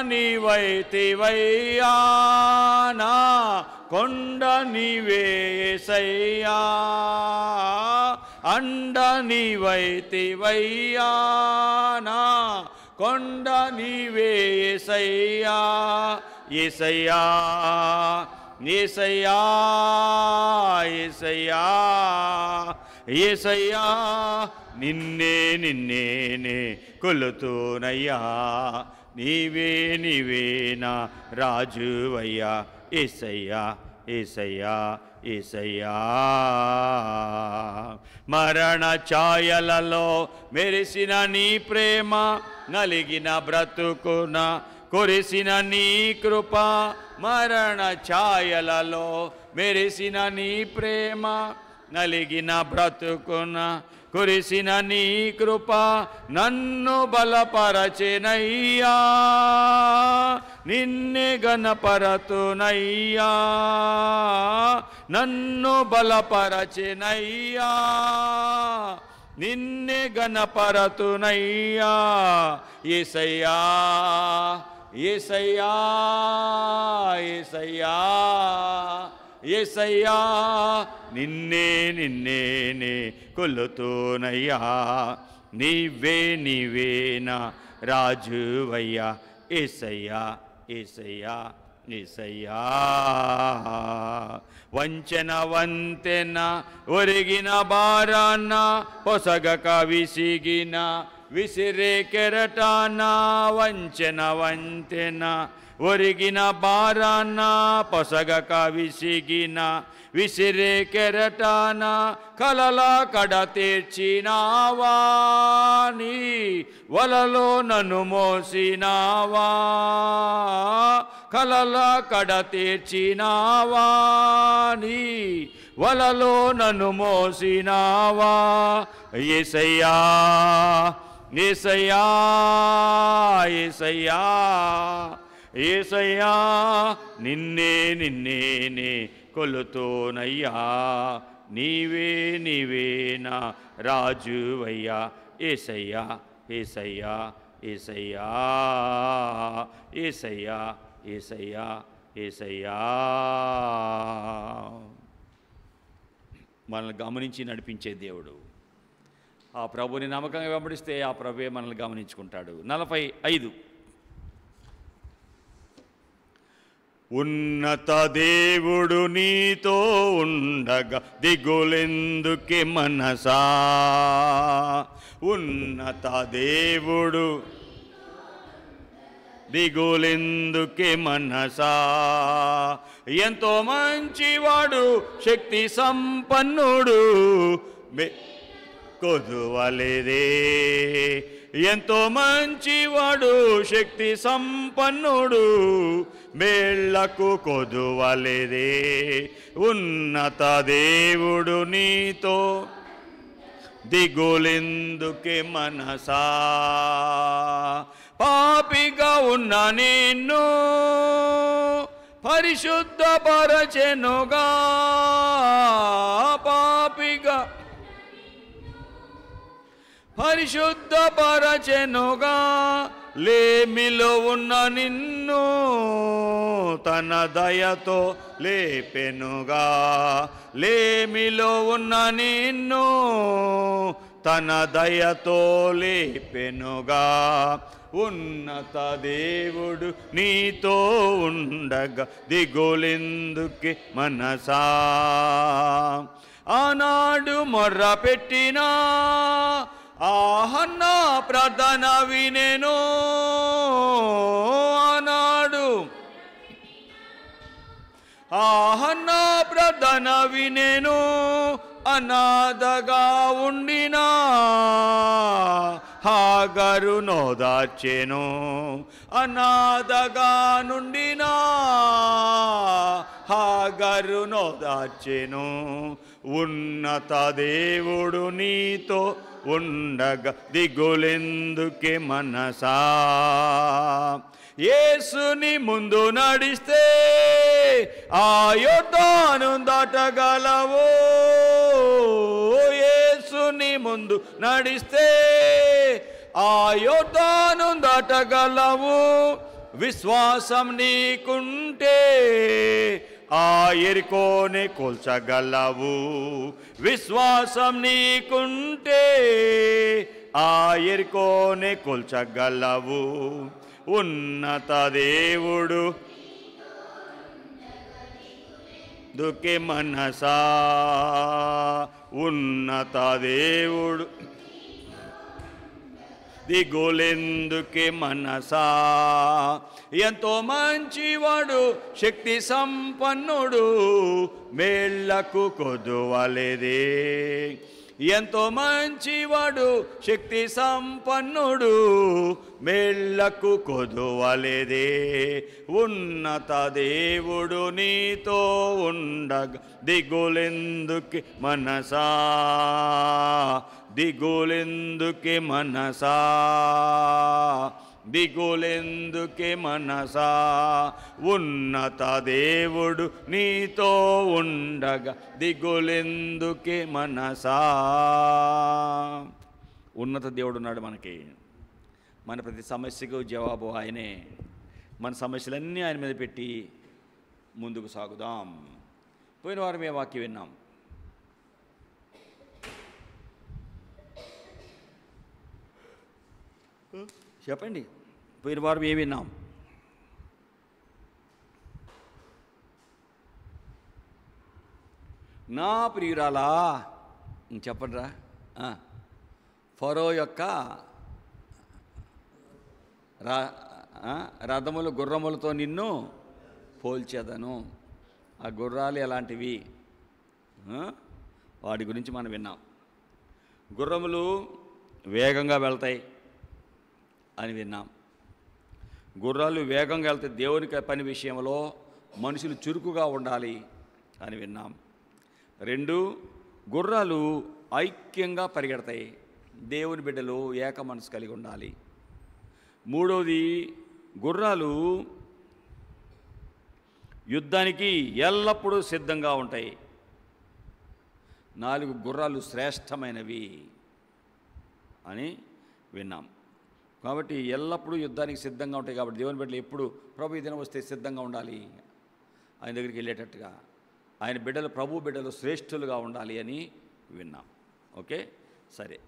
నీవైతివయ్యా నా కొండ నీవే యేసయ్యా అండ నీవైతివయ్యా నా కొండ నీవే యేసయ్యా యేసయ్యా యేసయ్యా యేసయ్యా యేసయ్యా నిన్నే నిన్నేనే కొలుతూనయ్యా నీవే నీవే నా రాజువయ్యా యేసయ్యా యేసయ్యా యేసయ్యా మరణ ఛాయలలో మెరిసిన నీ ప్రేమ నలిగిన బ్రతుకున కురిసిన నీ కృప మరణ ఛాయలలో మెరిసిన నీ ప్రేమ నలిగిన బ్రతుకున కురిసిన నీ కృప నన్ను బలపరచెనయ్యా నిన్నే గణపరతునయ్యా నన్ను బలపరచెనయ్యా నిన్నే గణపరతునయ్యా యేసయ్యా యేసయ్యా యేసయ్యా యేసయ్యా నిన్నే నిన్నేనే కొలుతూనయ్యా నీవే నీవే నా రాజువయ్యా యేసయ్యా యేసయ్యా యేసయ్యా వంచన వంతెన ఒరిగిన బారాన పొసగక విసిగిన విసిరే కెరటాన వంచన వంతెన ఒరిగిన బారాన పొసగక విసిగిన విసిరే కెరటాన కలల కడ తీర్చినావా నీ వలలో నన్ను మోసినావా కలల కడ తీర్చినావా నీ వలలో నన్ను మోసినావా యేసయ్యా యేసయ్యా యేసయ్యా యేసయ్యా నిన్నే నిన్నేనే కొలుతూనయ్యా నీవే నీవే నా రాజువయ్యా యేసయ్యా యేసయ్యా యేసయ్యా యేసయ్యా యేసయ్యా యేసయ్యా మనల్ని గమనించి నడిపించే దేవుడు. ఆ ప్రభుని నమ్మకంగా వెంబడిస్తే ఆ ప్రభువే మనల్ని గమనించుకుంటాడు. 45 ఉన్నత దేవుడు నీతో ఉండగా దిగులెందుకే మనసా ఉన్నత దేవుడు దిగులెందుకే మనసా ఎంతో మంచివాడు శక్తి సంపన్నుడు కొదువలేదే ఎంతో మంచివాడు శక్తి సంపన్నుడు మేళ్లకు కొదువలేదే ఉన్నత దేవుడు నీతో దిగులెందుకే మనసా పాపిగా ఉన్న నిన్ను పరిశుద్ధపరచెనుగా పాపిగా పరిశుద్ధపరచెనుగా లేమిలో ఉన్న నిన్ను తన దయతో లేపెనుగా లేమిలో ఉన్న నిన్ను తన దయతో లేపెనుగా ఉన్నత దేవుడు నీతో ఉండగా దిగులెందుకే మనసా ఆనాడు మొర్ర పెట్టినా ఆహన్నా ప్రార్థన వినెను ఆనాడు ఆహన్నా ప్రార్థన వినెను అనాథగా ఉండినా హాగరు నోదార్చెను అనాథగా నుండినా హాగరు నోదార్చెను ఉన్నత దేవుడు నీతో ఉండగా దిగులెందుకే మనసా యేసుని ముందు నడిస్తే ఆ యోర్దాను దాటగలవు యేసుని ముందు నడిస్తే ఆ యోర్దాను దాటగలవు విశ్వాసం నీకుంటే ఆ ఎరికోని కూల్చగలవు. విశ్వాసం నీకుంటే ఆ ఎరికోని కూల్చగలవు. ఉన్నత దేవుడు దుఃఖి మనసా, ఉన్నత దేవుడు దిగులెందుకే మనసా. ఎంతో మంచివాడు, శక్తి సంపన్నుడు, మేళ్లకు కొదువలేదే. ఎంతో మంచివాడు, శక్తి సంపన్నుడు, మేళ్లకు కొదువలేదే. ఉన్నత దేవుడు నీతో ఉండగా దిగులెందుకే మనసా, దిగులెందుకే మనసా, దిగులెందుకే మనసా. ఉన్నత దేవుడు నీతో ఉండగా దిగులెందుకే మనసా. ఉన్నత దేవుడు ఉన్నాడు మనకి. మన ప్రతి సమస్యకు జవాబు ఆయనే. మన సమస్యలన్నీ ఆయన మీద పెట్టి ముందుకు సాగుదాం. పోయిన వారం ఏ వాక్యం విన్నాం? చెప్పండి, పోయిన వారం ఏ విన్నాం? నా ప్రియురాలా, చెప్పండి రా. ఫరో యొక్క రథములు గుర్రములతో నిన్ను పోల్చేదను. ఆ గుర్రాలు ఎలాంటివి, వాటి గురించి మనం విన్నాం. గుర్రములు వేగంగా వెళ్తాయి అని విన్నాం. గుర్రాలు వేగంగా వెళ్తే దేవునికి పని విషయంలో మనుషులు చురుకుగా ఉండాలి అని విన్నాం. 2, గుర్రాలు ఐక్యంగా పరిగెడతాయి. దేవుని బిడ్డలు ఏక మనసు కలిగి ఉండాలి. 3వది, గుర్రాలు యుద్ధానికి ఎల్లప్పుడూ సిద్ధంగా ఉంటాయి. 4, గుర్రాలు శ్రేష్టమైనవి అని విన్నాం. కాబట్టి ఎల్లప్పుడూ యుద్ధానికి సిద్ధంగా ఉంటాయి. కాబట్టి దేవుని బిడ్డలు ఎప్పుడు ప్రభు ఈ దినం వస్తే సిద్ధంగా ఉండాలి, ఆయన దగ్గరికి వెళ్ళేటట్టుగా. ఆయన బిడ్డలు, ప్రభు బిడ్డలు శ్రేష్ఠులుగా ఉండాలి అని విన్నాం. ఓకే, సరే.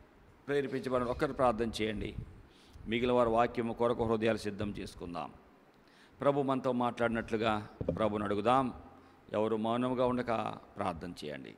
ప్రేరేపించబడిన ఒక్కరు ప్రార్థన చేయండి. మిగిలిన వారి వాక్యము కొరకు హృదయాలు సిద్ధం చేసుకుందాం. ప్రభు మనతో మాట్లాడినట్లుగా ప్రభుని అడుగుదాం. ఎవరు మౌనంగా ఉండక ప్రార్థన చేయండి.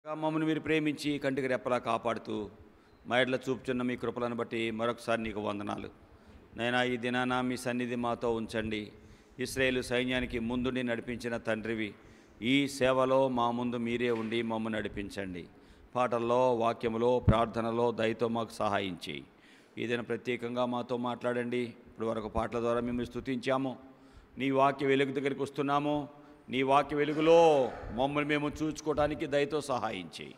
మమ్మల్ని మీరు ప్రేమించి కంటికి రెప్పలా కాపాడుతూ మా ఎడ్ల చూపుచున్న మీ కృపలను బట్టి మరొకసారి నీకు వందనాలు. నైనా ఈ దినాన మీ సన్నిధి మాతో ఉంచండి. ఇశ్రాయేలు సైన్యానికి ముందుండి నడిపించిన తండ్రివి, ఈ సేవలో మా ముందు మీరే ఉండి మమ్మల్ని నడిపించండి. పాటల్లో, వాక్యములో, ప్రార్థనలో దయతో మాకు సహాయం చేయి. ఈ దిన ప్రత్యేకంగా మాతో మాట్లాడండి. ఇప్పుడు వరకు పాటల ద్వారా మేము స్తుతించాము. నీ వాక్య వెలుగు దగ్గరికి వస్తున్నాము. నీ వాక్య వెలుగులో మమ్మల్ని మేము చూసుకోవడానికి దయతో సహాయం చేయి.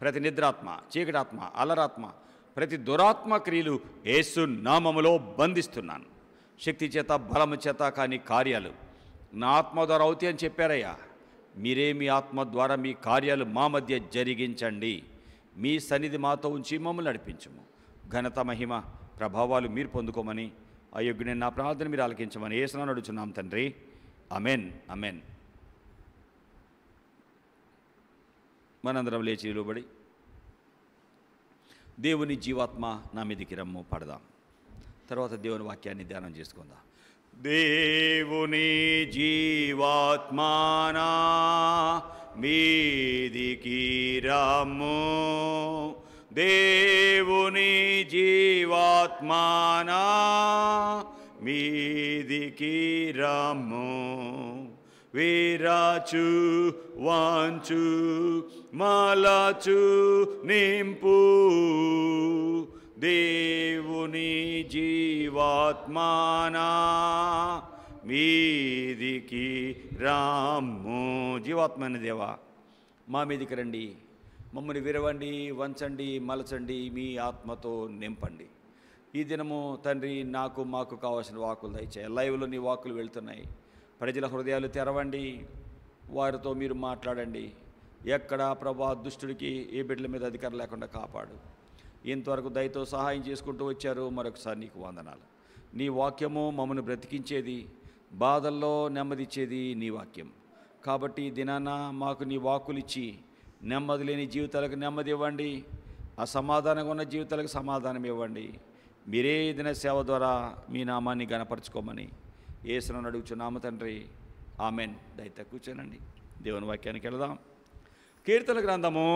ప్రతి నిద్రాత్మ, చీకటాత్మ, అలరాత్మ, ప్రతి దురాత్మ క్రియలు యేసు నామములో బంధిస్తున్నాను. శక్తి చేత, బలము చేత కాని కార్యాలు నా ఆత్మ ద్వారా అవుతాయి అని చెప్పారయ్యా. మీరే మీ ఆత్మ ద్వారా మీ కార్యాలు మా మధ్య జరిగించండి. మీ సన్నిధి మాతో ఉంచి మమ్మల్ని నడిపించము. ఘనత, మహిమ, ప్రభావాలు మీరు పొందుకోమని, అయోగ్యుని నా ప్రార్థన మీరు ఆలకించమని యేసునామమున అడుగుచున్నాం తండ్రి. Amen, amen. మనందరం లేచి నిలబడి దేవుని జీవాత్మ నా మీదికి రమ్ము పడదాం. తర్వాత దేవుని వాక్యాన్ని ధ్యానం చేసుకుందాం. దేవుని జీవాత్మానా మీదికి రమ్ము, దేవుని జీవాత్మానా మీదికి రమ్ము. వీరాచు, వాంచు, మలచు, నింపు దేవుని జీవాత్మానా మీదికి రాము. జీవాత్మైన దేవా, మా మీదికి రండి. మమ్మల్ని విరవండి, వంచండి, మలచండి, మీ ఆత్మతో నింపండి. ఈ దినము తండ్రి మాకు కావాల్సిన వాక్కులు దయచేయి. లైవ్లో నీ వాక్కులు వెళ్తున్నాయి. ప్రజల హృదయాలు తెరవండి. వారితో మీరు మాట్లాడండి. ఎక్కడ ప్రభా దుష్టుడికి ఏ బిడ్డల మీద అధికారం లేకుండా కాపాడు. ఇంతవరకు దయతో సహాయం చేసుకుంటూ వచ్చారు. మరొకసారి నీకు వందనాలు. నీ వాక్యము మమ్మల్ని బ్రతికించేది, బాధల్లో నెమ్మదిచ్చేది నీ వాక్యం. కాబట్టి దినాన మాకు నీ వాక్కులు ఇచ్చి నెమ్మది లేని జీవితాలకు నెమ్మది ఇవ్వండి. అసమాధానంగా ఉన్న జీవితాలకు సమాధానం ఇవ్వండి. మీరే దిన సేవ ద్వారా మీ నామాన్ని గణపరచుకోమని యేసునామమున అడుగుచున్నాము తండ్రి. ఆమెన్. దయతో కూర్చోనండి. దేవుని వాక్యానికి వెళదాం. కీర్తన గ్రంథము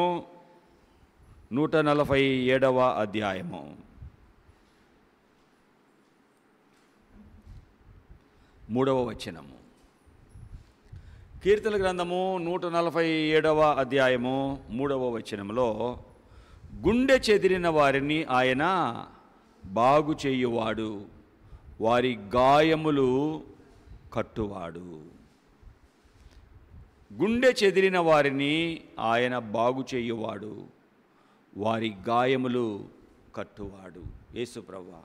147వ అధ్యాయము 3వ వచనము. కీర్తన గ్రంథము 147వ అధ్యాయము 3వ వచనంలో, గుండె చెదిరిన వారిని ఆయన బాగు చేయువాడు, వారి గాయములు కట్టువాడు. గుండె చెదిరిన వారిని ఆయన బాగు చేయువాడు, వారి గాయములు కట్టువాడు. యేసు ప్రభువా,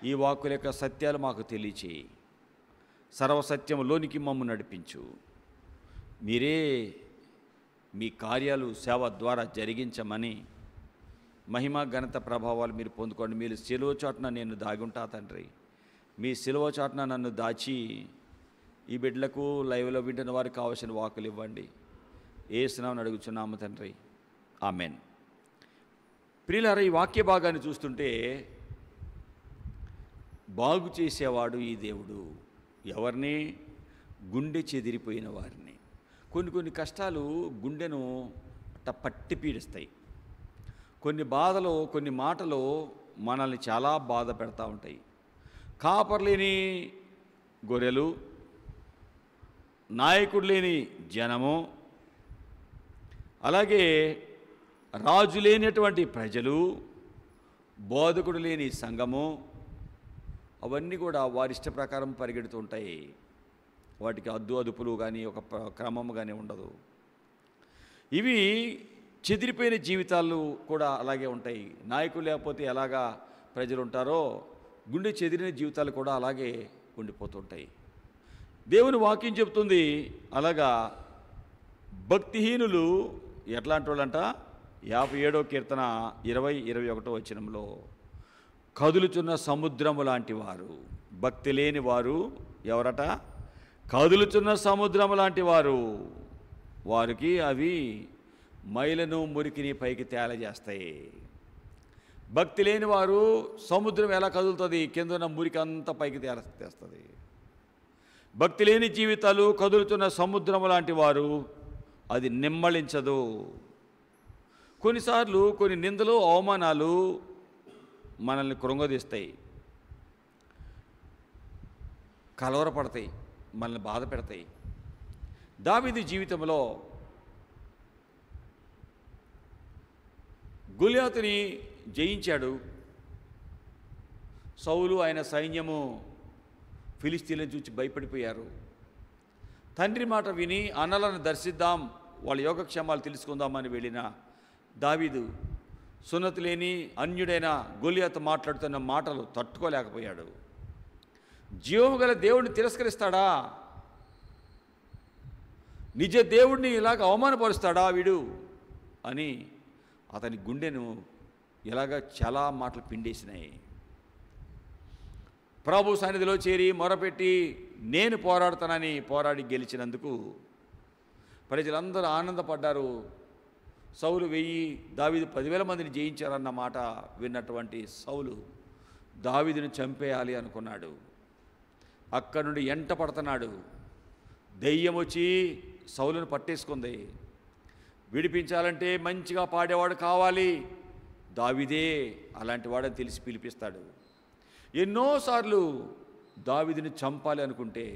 ఈ వాక్కుల యొక్క సత్యాలు మాకు తెలియచేయి. సర్వసత్యములోనికి మమ్ము నడిపించు. మీరే మీ కార్యాలు సేవ ద్వారా జరిగించమని, మహిమ, ఘనత, ప్రభావాలు మీరు పొందుకోండి. మీరు సిలువ చాటున నేను దాగుంటా తండ్రి. మీ సిలువ చాటున నన్ను దాచి ఈ బిడ్డలకు లైవ్లో వింటున్న వారికి కావాల్సిన వాకులు ఇవ్వండి. యేసునామమున అడుగుచున్నాము తండ్రి. ఆమెన్. ప్రియులారా, ఈ వాక్య భాగాన్ని చూస్తుంటే బాగు చేసేవాడు ఈ దేవుడు. ఎవరిని? గుండె చెదిరిపోయిన వారిని. కొన్ని కష్టాలు గుండెను పట్టి పీడిస్తాయి. కొన్ని బాధలు, కొన్ని మాటలు మనల్ని చాలా బాధ పెడతా ఉంటాయి. కాపరు లేని గొర్రెలు, నాయకుడు లేని జనము, అలాగే రాజు లేనటువంటి ప్రజలు, బోధకుడు లేని సంఘము, అవన్నీ కూడా వారి ఇష్ట ప్రకారం పరిగెడుతూ ఉంటాయి. వాటికి అదుపులు కానీ ఒక క్రమము కానీ ఉండదు. ఇవి చెదిరిపోయిన జీవితాలు కూడా అలాగే ఉంటాయి. నాయకులు లేకపోతే ఎలాగా ప్రజలు ఉంటారో, గుండె చెదిరిన జీవితాలు కూడా అలాగే ఉండిపోతుంటాయి. దేవుని వాక్యం చెబుతుంది అలాగా భక్తిహీనులు ఎట్లాంటి వాళ్ళంట? 57వ కీర్తన 20-21 వచనంలో, కదులుచున్న సముద్రము లాంటి వారు. భక్తి లేని వారు ఎవరట? కదులుచున్న సముద్రము లాంటి వారు. వారికి అవి మైలను మురికిని పైకి తేలజేస్తాయి. భక్తి లేని వారు, సముద్రం ఎలా కదులుతుంది? కిందన్న మురికి అంతా పైకి తేస్తుంది. భక్తి లేని జీవితాలు కదులుతున్న సముద్రము లాంటి వారు, అది నిమ్మళించదు. కొన్నిసార్లు కొన్ని నిందలు అవమానాలు మనల్ని కృంగదీస్తాయి, కలవరపడతాయి, మనల్ని బాధ పెడతాయి. దావీదు జీవితంలో గొలియాతుని జయించాడు. సౌలు ఆయన సైన్యము ఫిలిస్తీన్లను చూసి భయపడిపోయారు. తండ్రి మాట విని అన్నలను దర్శిద్దాం, వాళ్ళ యోగక్షేమాలు తెలుసుకుందామని వెళ్ళిన దావీదు సున్నతి లేని అన్యుడైన గొలియాతు మాట్లాడుతున్న మాటలు తట్టుకోలేకపోయాడు. జీవము గల దేవుడిని తిరస్కరిస్తాడా? నిజ దేవుడిని ఇలాగ అవమానపరుస్తాడా వీడు అని అతని గుండెను ఇలాగ చాలా మాటలు పిండేసినాయి. ప్రభు సన్నిధిలో చేరి మొరపెట్టి నేను పోరాడుతానని పోరాడి గెలిచినందుకు ప్రజలందరూ ఆనందపడ్డారు. సౌలు 1000, దావీదు 10,000 మందిని జయించారన్న మాట విన్నటువంటి సౌలు దావీదుని చంపేయాలి అనుకున్నాడు. అక్కడి నుండి ఎంట పడుతున్నాడు. దెయ్యం వచ్చి సౌలును పట్టేసుకుంది. విడిపించాలంటే మంచిగా పాడేవాడు కావాలి, దావీదే అలాంటి వాడని తెలిసి పిలిపిస్తాడు. ఎన్నోసార్లు దావీదుని చంపాలి అనుకుంటే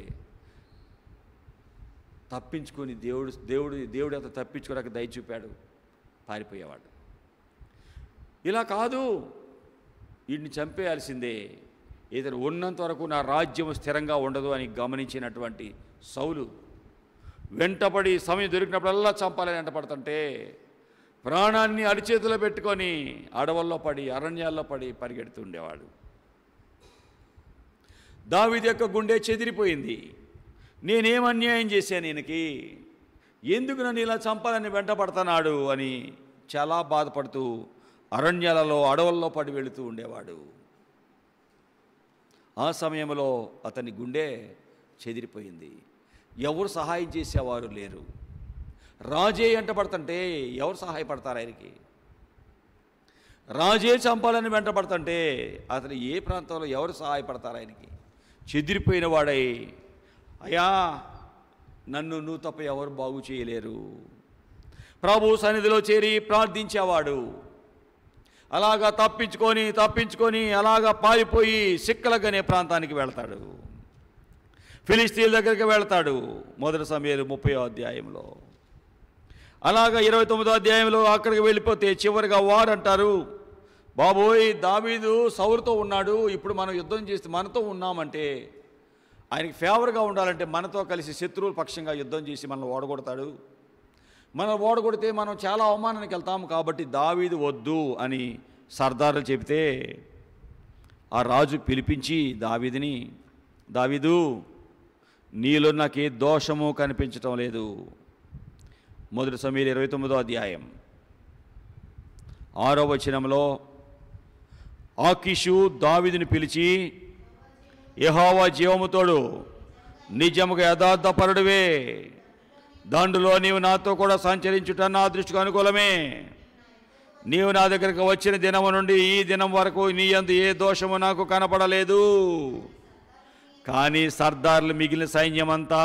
తప్పించుకొని దేవుడు అంత తప్పించుకోవడానికి దయ చూపాడు, పారిపోయేవాడు. ఇలా కాదు, వీడిని చంపేయాల్సిందే, ఇతను ఉన్నంత వరకు నా రాజ్యం స్థిరంగా ఉండదు అని గమనించినటువంటి సౌలు వెంటపడి సమయం దొరికినప్పుడల్లా చంపాలని వెంటపడుతుంటే ప్రాణాన్ని అరిచేతిలో పెట్టుకొని అడవుల్లో పడి అరణ్యాల్లో పడి పరిగెడుతుండేవాడు. దావీదు యొక్క గుండె చెదిరిపోయింది. నేనేం అన్యాయం చేశాను ఈయనకి, ఎందుకు నన్ను ఇలా చంపాలని వెంటపడుతున్నాడు అని చాలా బాధపడుతూ అరణ్యాలలో అడవుల్లో పడి వెళుతూ ఉండేవాడు. ఆ సమయంలో అతని గుండె చెదిరిపోయింది. ఎవరు సహాయం చేసేవారు లేరు. రాజే వెంటపడుతుంటే ఎవరు సహాయపడతారు ఆయనకి? రాజే చంపాలని వెంటపడుతుంటే అతను ఏ ప్రాంతంలో ఎవరు సహాయపడతారు ఆయనకి? చెదిరిపోయిన వాడై, అయ్యా నన్ను నువ్వు తప్ప ఎవరు బాగు చేయలేరు. ప్రభు సన్నిధిలో చేరి ప్రార్థించేవాడు అలాగా తప్పించుకొని అలాగా పారిపోయి సిక్కలగనే ప్రాంతానికి వెళ్తాడు. ఫిలిస్తీన్ల దగ్గరికి వెళ్తాడు. 1 సమూయేలు 30వ అధ్యాయంలో. అలాగా 29వ అధ్యాయంలో అక్కడికి వెళ్ళిపోతే చివరిగా వారు అంటారు, బాబోయ్ దావీదు సౌలుతో ఉన్నాడు, ఇప్పుడు మనం యుద్ధం చేస్తే మనతో ఉన్నామంటే ఆయనకి ఫేవర్గా ఉండాలంటే మనతో కలిసి శత్రువుల పక్షంగా యుద్ధం చేసి మనల్ని ఓడగొడతాడు. మనం ఓడగొడితే మనం చాలా అవమానానికి వెళ్తాము, కాబట్టి దావీదు వద్దు అని సర్దారులు చెబితే ఆ రాజు పిలిపించి దావీదు నీలో నాకు ఏ దోషము కనిపించటం లేదు. 1 సమూయేలు 29వ అధ్యాయం 6వ వచనంలో ఆకీషు దావీదుని పిలిచి, యెహోవా జీవముతోడు నిజముగా యథార్థపరుడువే, దండులో నీవు నాతో కూడా సంచరించుట నా దృష్టికి అనుకూలమే. నీవు నా దగ్గరకు వచ్చిన దినము నుండి ఈ దినం వరకు నీ యందు ఏ దోషము నాకు కనపడలేదు. కానీ సర్దార్లు మిగిలిన సైన్యమంతా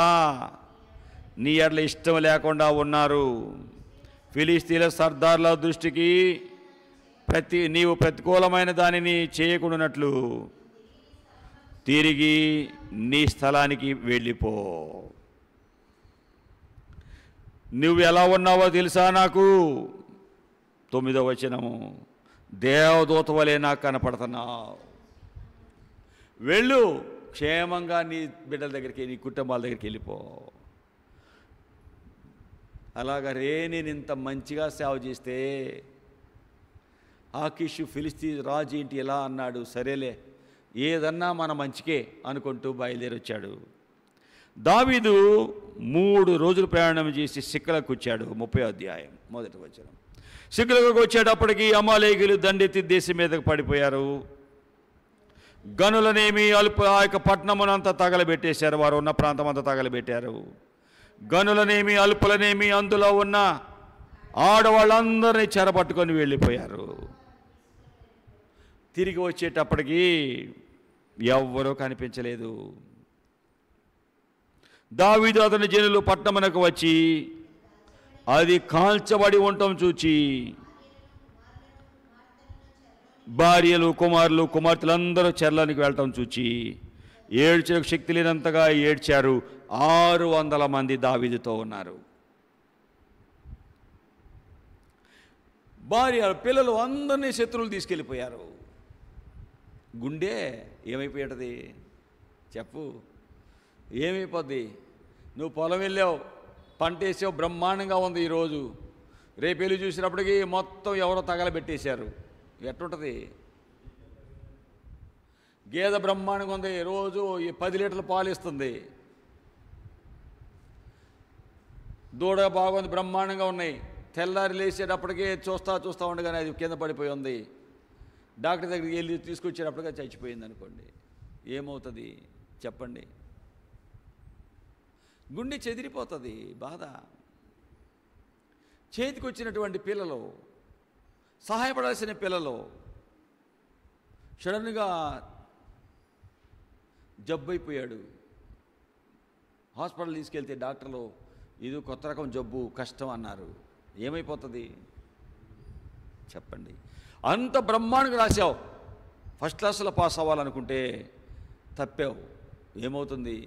నీ ఎడల ఇష్టం లేకుండా ఉన్నారు. ఫిలిస్తీన్ల సర్దార్ల దృష్టికి నీవు ప్రతికూలమైన దానిని చేయకుండానట్లు తిరిగి నీ స్థలానికి వెళ్ళిపో. నువ్వు ఎలా ఉన్నావో తెలుసా నాకు? 9వ వచనము, దేవదూత వలె నాకు కనపడుతున్నావు. వెళ్ళు, క్షేమంగా నీ బిడ్డల దగ్గరికి నీ కుటుంబాల దగ్గరికి వెళ్ళిపో. అలాగా నేను ఇంత మంచిగా సేవ చేస్తే ఆకీషు ఫిలిస్తీన్ రాజు ఏంటి ఎలా అన్నాడు, సరేలే ఏదన్నా మన మంచికే అనుకుంటూ బయలుదేరి వచ్చాడు. దావీదు 3 రోజులు ప్రయాణం చేసి సిక్లగు వచ్చాడు. 30వ అధ్యాయం 1వ వచనం. సిక్లగుకు వచ్చేటప్పటికి అమాలేకీయులు దండెత్తి దేశం మీదకు పడిపోయారు. గనులనేమి ఆ యొక్క పట్టణమునంతా తగలబెట్టేశారు. వారు ఉన్న ప్రాంతం అంతా తగలబెట్టారు. గనులనేమి అల్పులనేమి అందులో ఉన్న ఆడవాళ్ళందరినీ చెరపట్టుకొని వెళ్ళిపోయారు. తిరిగి వచ్చేటప్పటికి ఎవ్వరూ కనిపించలేదు. దావీదు అతని జనులు పట్టణమునకు వచ్చి అది కాల్చబడి ఉండటం చూచి భార్యలు, కుమారులు, కుమార్తెలందరూ చెరలోనికి వెళ్ళటం చూచి ఏడ్చడానికి శక్తి లేనంతగా ఏడ్చారు. 600 మంది దావీదుతో ఉన్నారు. భార్య, పిల్లలు అందరినీ శత్రువులు తీసుకెళ్ళిపోయారు. గుండె ఏమైపోయేటది చెప్పు? ఏమైపోద్ది? నువ్వు పొలం వెళ్ళావు, పంట వేసావు, బ్రహ్మాండంగా ఉంది ఈరోజు. రేపు వెళ్ళి చూసినప్పటికీ మొత్తం ఎవరో తగలబెట్టేశారు. ఎట్టుంటుంది? గేదె బ్రహ్మాండంగా ఉంది, రోజు 10 లీటర్ల పాలు ఇస్తుంది. దూడ బాగుంది, బ్రహ్మాండంగా ఉన్నాయి. తెల్లారి లేచేటప్పటికీ చూస్తూ ఉండగానే అది కింద పడిపోయి ఉంది. డాక్టర్ దగ్గరికి వెళ్ళి తీసుకొచ్చేటప్పటిగా చచ్చిపోయింది అనుకోండి. ఏమవుతుంది చెప్పండి? గుండె చెదిరిపోతుంది. బాధ. చేతికి వచ్చినటువంటి పిల్లలు, సహాయపడాల్సిన పిల్లలు సడన్గా జబ్బు అయిపోయాడు. హాస్పిటల్ తీసుకెళ్తే డాక్టర్లు ఇది కొత్త రకం జబ్బు, కష్టం అన్నారు. ఏమైపోతుంది చెప్పండి? అంత బ్రహ్మాండంగా రాశావు, ఫస్ట్ క్లాస్లో పాస్ అవ్వాలనుకుంటే తప్పావు. ఏమవుతుంది?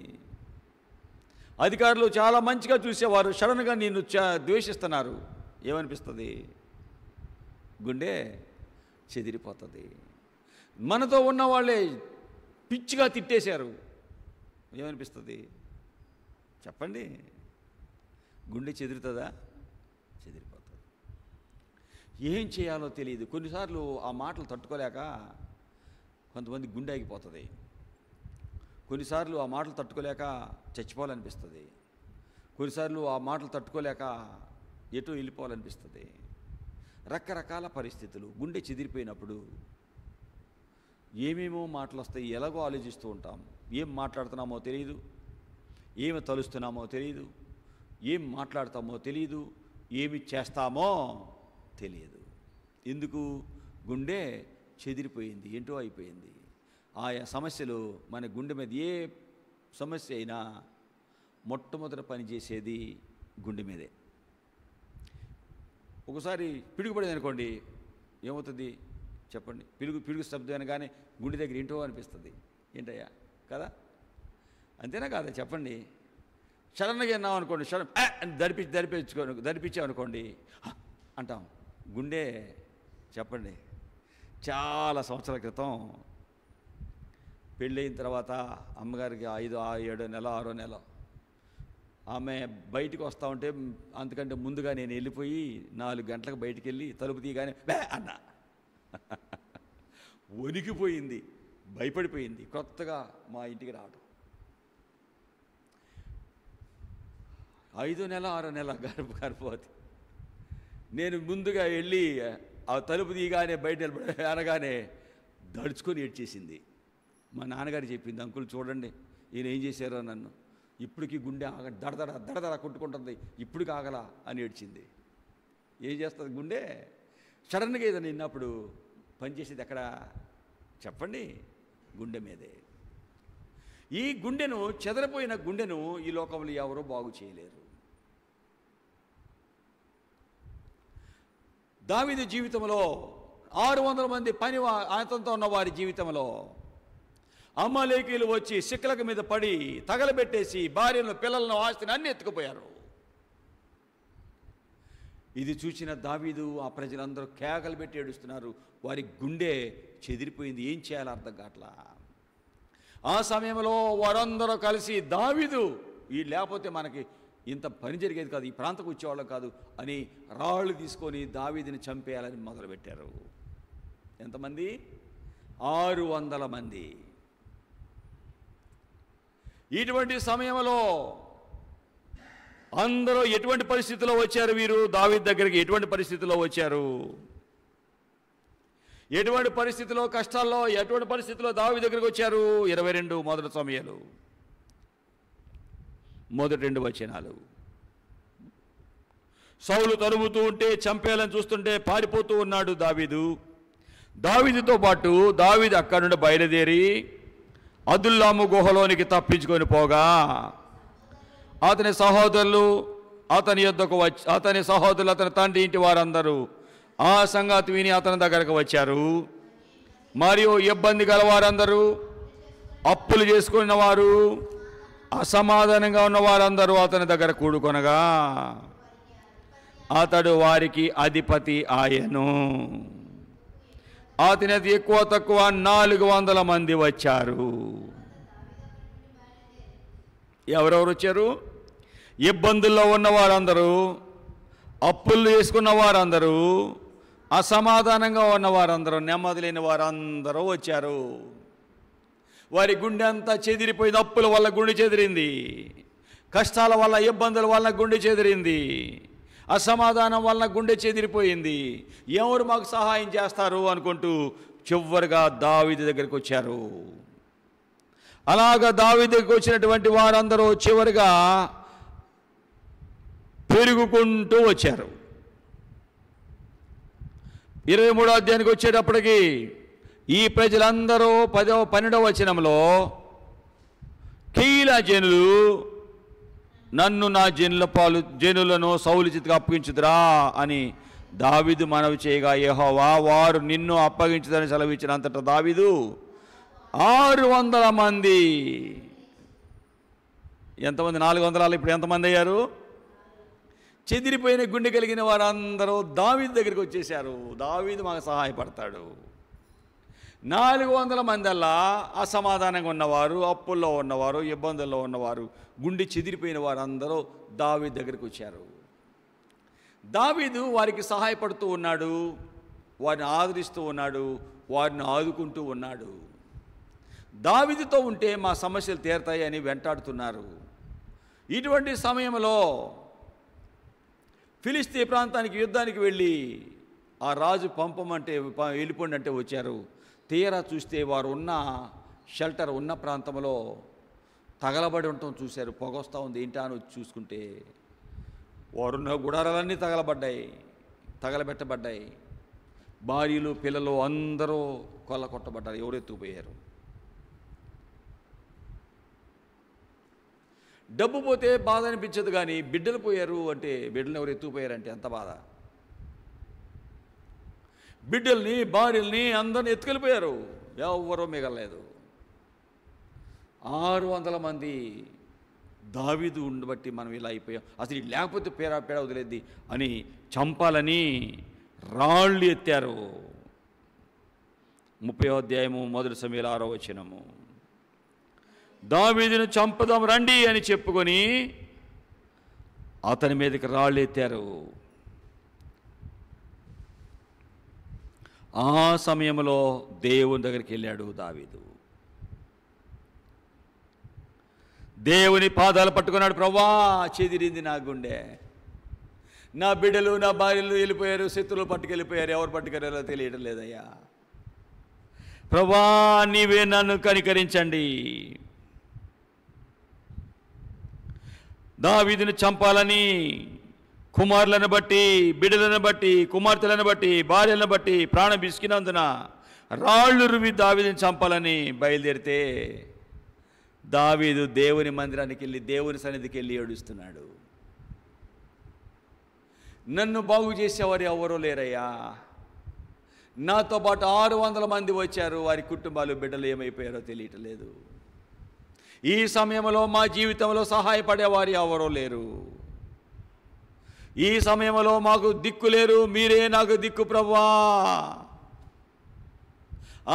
అధికారులు చాలా మంచిగా చూసేవారు, సడన్గా నిన్ను ద్వేషిస్తున్నారు. ఏమనిపిస్తుంది? గుండె చెదిరిపోతుంది. మనతో ఉన్న వాళ్ళే పిచ్చిగా తిట్టేశారు. ఏమనిపిస్తుంది చెప్పండి? గుండె చెదురుతుందా? చెదిరిపోతుంది. ఏం చేయాలో తెలియదు. కొన్నిసార్లు ఆ మాటలు తట్టుకోలేక కొంతమంది గుండె ఆగిపోతుంది. కొన్నిసార్లు ఆ మాటలు తట్టుకోలేక చచ్చిపోవాలనిపిస్తుంది. కొన్నిసార్లు ఆ మాటలు తట్టుకోలేక ఎటో వెళ్ళిపోవాలనిపిస్తుంది. రకరకాల పరిస్థితులు. గుండె చెదిరిపోయినప్పుడు ఏమేమో మాటలు వస్తాయి. ఎలాగో ఆలోచిస్తూ ఉంటాం. ఏం మాట్లాడుతున్నామో తెలియదు, ఏమి తలుస్తున్నామో తెలియదు, ఏం మాట్లాడతామో తెలియదు, ఏమి చేస్తామో తెలియదు. ఎందుకు? గుండె చెదిరిపోయింది, ఏంటో అయిపోయింది. ఆయా సమస్యలు మన గుండె మీద ఏ సమస్య అయినా మొట్టమొదట పనిచేసేది గుండె మీదే. ఒకసారి పిడుగుపడింది అనుకోండి, ఏమవుతుంది చెప్పండి? పిడుగు శబ్దం అనగానే గుండె దగ్గర ఏంటో అనిపిస్తుంది. ఏంటయ్యా కదా? అంతేనా కాదా చెప్పండి? సడన్గా విన్నాం అనుకోండి, సడన్ ధరిపించామనుకోండి అంటాం. గుండె చెప్పండి. చాలా సంవత్సరాల క్రితం పెళ్ళయిన తర్వాత అమ్మగారికి 5, 7 నెల 6 నెల ఆమె బయటికి వస్తూ ఉంటే అంతకంటే ముందుగా నేను వెళ్ళిపోయి 4 గంటలకు బయటికి వెళ్ళి తలుపు తీయగానే అన్నా వణికిపోయింది, భయపడిపోయింది. కొత్తగా మా ఇంటికి రావడం. 5 నెల 6 నెల గర్భవతి. నేను ముందుగా వెళ్ళి ఆ తలుపు తీయగానే బయట అనగానే దడుచుకొని ఏడ్చేసింది. మా నాన్నగారు చెప్పింది, అంకుల్ చూడండి ఈయన ఏం చేశారో నన్ను, ఇప్పటికి గుండె దడదడ కొట్టుకుంటుంది, ఇప్పటికి ఆగలా అని ఏడ్చింది. ఏం చేస్తుంది గుండె? సడన్గా ఏదైనా విన్నప్పుడు పనిచేసేది ఎక్కడ చెప్పండి? గుండె మీదే. ఈ గుండెను, చెదరిపోయిన గుండెను ఈ లోకంలో ఎవరూ బాగు చేయలేరు. దావీదు జీవితంలో 600 మంది అతనితో ఉన్న వారి జీవితంలో అమాలేకీయులు వచ్చి సిక్కలక మీద పడి తగలబెట్టేసి భార్యను, పిల్లలను, ఆస్తిని అన్ని ఎత్తుకుపోయారు. ఇది చూసిన దావీదు, ఆ ప్రజలందరూ కేకలు పెట్టి ఏడుస్తున్నారు. వారి గుండె చెదిరిపోయింది. ఏం చేయాలో అర్థం కావట్లా. ఆ సమయంలో వారందరూ కలిసి దావీదు ఈ లేకపోతే మనకి ఇంత పని జరిగేది కాదు, ఈ ప్రాంతం వచ్చేవాళ్ళం కాదు అని రాళ్ళు తీసుకొని దావీదుని చంపేయాలని మొదలుపెట్టారు. ఎంతమంది? 600 మంది. ఇటువంటి సమయంలో అందరూ ఎటువంటి పరిస్థితిలో వచ్చారు? వీరు దావీదు దగ్గరికి ఎటువంటి పరిస్థితిలో వచ్చారు? ఎటువంటి పరిస్థితిలో, కష్టాల్లో, ఎటువంటి పరిస్థితిలో దావీదు దగ్గరికి వచ్చారు? 22 మొదటి సమయాలు మొదటి 2 వచనాలు. సౌలు తరుముతూ ఉంటే, చంపేయాలని చూస్తుంటే పారిపోతూ ఉన్నాడు దావీదు. దావీదుతో పాటు దావీదు అక్కడి నుండి బయలుదేరి అదుల్లాము గుహలోనికి తప్పించుకొని పోగా అతని సహోదరులు అతని యొద్దకు వచ్చి, అతని తండ్రి ఇంటి వారందరూ ఆ సంగతి విని అతని దగ్గరకు వచ్చారు. మరియు ఇబ్బంది గలవారందరూ, అప్పులు చేసుకున్న వారు, అసమాధానంగా ఉన్న వారందరూ అతని దగ్గర కూడుకొనగా అతడు వారికి అధిపతి ఆయను. అతని అతి ఎక్కువ తక్కువ 400 మంది వచ్చారు. ఎవరెవరు వచ్చారు? ఇబ్బందుల్లో ఉన్న వారందరూ, అప్పులు చేసుకున్న వారందరూ, అసమాధానంగా ఉన్న వారందరూ, నెమ్మది లేని వారందరూ వచ్చారు. వారి గుండె అంతా చెదిరిపోయింది. అప్పుల వల్ల గుండె చెదిరింది, కష్టాల వల్ల, ఇబ్బందుల వల్ల గుండె చెదిరింది, అసమాధానం వలన గుండె చెదిరిపోయింది. ఎవరు మాకు సహాయం చేస్తారు అనుకుంటూ చివరిగా దావీదు దగ్గరికి వచ్చారు. అలాగా దావీదు దగ్గరికి వచ్చినటువంటి వారందరూ చివరిగా పెరుగుకుంటూ వచ్చారు. 23వ అధ్యాయానికి వచ్చేటప్పటికి ఈ ప్రజలందరూ 12వ వచనంలో, కీల జనులు నన్ను నా జనులను సౌలు చేతికి అప్పగించుదురా అని దావీదు మనవి చేయగా, యెహోవా వారు నిన్ను అప్పగించుదని సెలవిచ్చినంతట దావీదు 600 మంది, ఎంతమంది? 400. ఇప్పుడు ఎంతమంది అయ్యారు? చెదిరిపోయిన గుండె కలిగిన వారందరూ దావీదు దగ్గరికి వచ్చేసారు. దావీదు మాకు సహాయపడతాడు. 400 మందల్లా అసమాధానంగా ఉన్నవారు, అప్పుల్లో ఉన్నవారు, ఇబ్బందుల్లో ఉన్నవారు, గుండె చెదిరిపోయిన వారందరూ దావీదు దగ్గరికి వచ్చారు. దావీదు వారికి సహాయపడుతూ ఉన్నాడు, వారిని ఆదరిస్తూ ఉన్నాడు, వారిని ఆదుకుంటూ ఉన్నాడు. దావీదుతో ఉంటే మా సమస్యలు తీరతాయి అని వెంటాడుతున్నారు. ఇటువంటి సమయంలో ఫిలిస్తీ ప్రాంతానికి యుద్ధానికి వెళ్ళి ఆ రాజు పంపమంటే వెళ్ళిపోండి అంటే వచ్చారు. తీరా చూస్తే వారు ఉన్న షెల్టర్ ఉన్న ప్రాంతంలో తగలబడి ఉండటం చూశారు. పొగొస్తూ ఉంది. ఏంటా అని వచ్చి చూసుకుంటే వారున్న గుడారాలన్నీ తగలబెట్టబడ్డాయి. భార్యలు, పిల్లలు అందరూ కొట్టబడ్డారు. ఎవరు ఎత్తుకుపోయారు? డబ్బు పోతే బాధ అనిపించదు, కానీ బిడ్డలు పోయారు అంటే, బిడ్డలు ఎవరు ఎత్తుకుపోయారంటే ఎంత బాధ. బిడ్డల్ని, భార్యల్ని అందరిని ఎత్తుకెళ్ళిపోయారు. ఎవరో మిగలలేదు. 600 మంది. దావీదు ఉండబట్టి మనం ఇలా అయిపోయాం. అసలు లేకపోతే పేడ వదిలేద్ది అని చంపాలని రాళ్ళు ఎత్తారు. 30వ అధ్యాయము 1 సమూయేలు 6వ వచనము. దావీదును చంపుదాం రండి అని చెప్పుకొని అతని మీదకి రాళ్ళు ఎత్తారు. ఆ సమయంలో దేవుని దగ్గరికి వెళ్ళాడు దావీదు. దేవుని పాదాలు పట్టుకున్నాడు. ప్రభువా, చెదిరింది నా గుండె, నా బిడ్డలు, నా భార్యలు వెళ్ళిపోయారు, శత్రువులు పట్టుకెళ్ళిపోయారు, ఎవరు పట్టుకెళ్ళారో తెలియడం లేదయ్యా. ప్రభువా, నీవే నన్ను కనికరించండి. దావీదును చంపాలని కుమారులను బట్టి, బిడ్డలను బట్టి, కుమార్తెలను బట్టి, భార్యలను బట్టి ప్రాణం బిసికినందున రాళ్ళు రువి దావీదుని చంపాలని బయలుదేరితే దావీదు దేవుని మందిరానికి వెళ్ళి, దేవుని సన్నిధికి వెళ్ళి ఏడుస్తున్నాడు. నన్ను బాగు చేసేవారు ఎవరో లేరయ్యా. నాతో పాటు 600 మంది వచ్చారు, వారి కుటుంబాలు, బిడ్డలు ఏమైపోయారో తెలియటం లేదు. ఈ సమయంలో మా జీవితంలో సహాయపడేవారు ఎవరో లేరు. ఈ సమయంలో మాకు దిక్కు లేరు, మీరే నాకు దిక్కు ప్రభువా.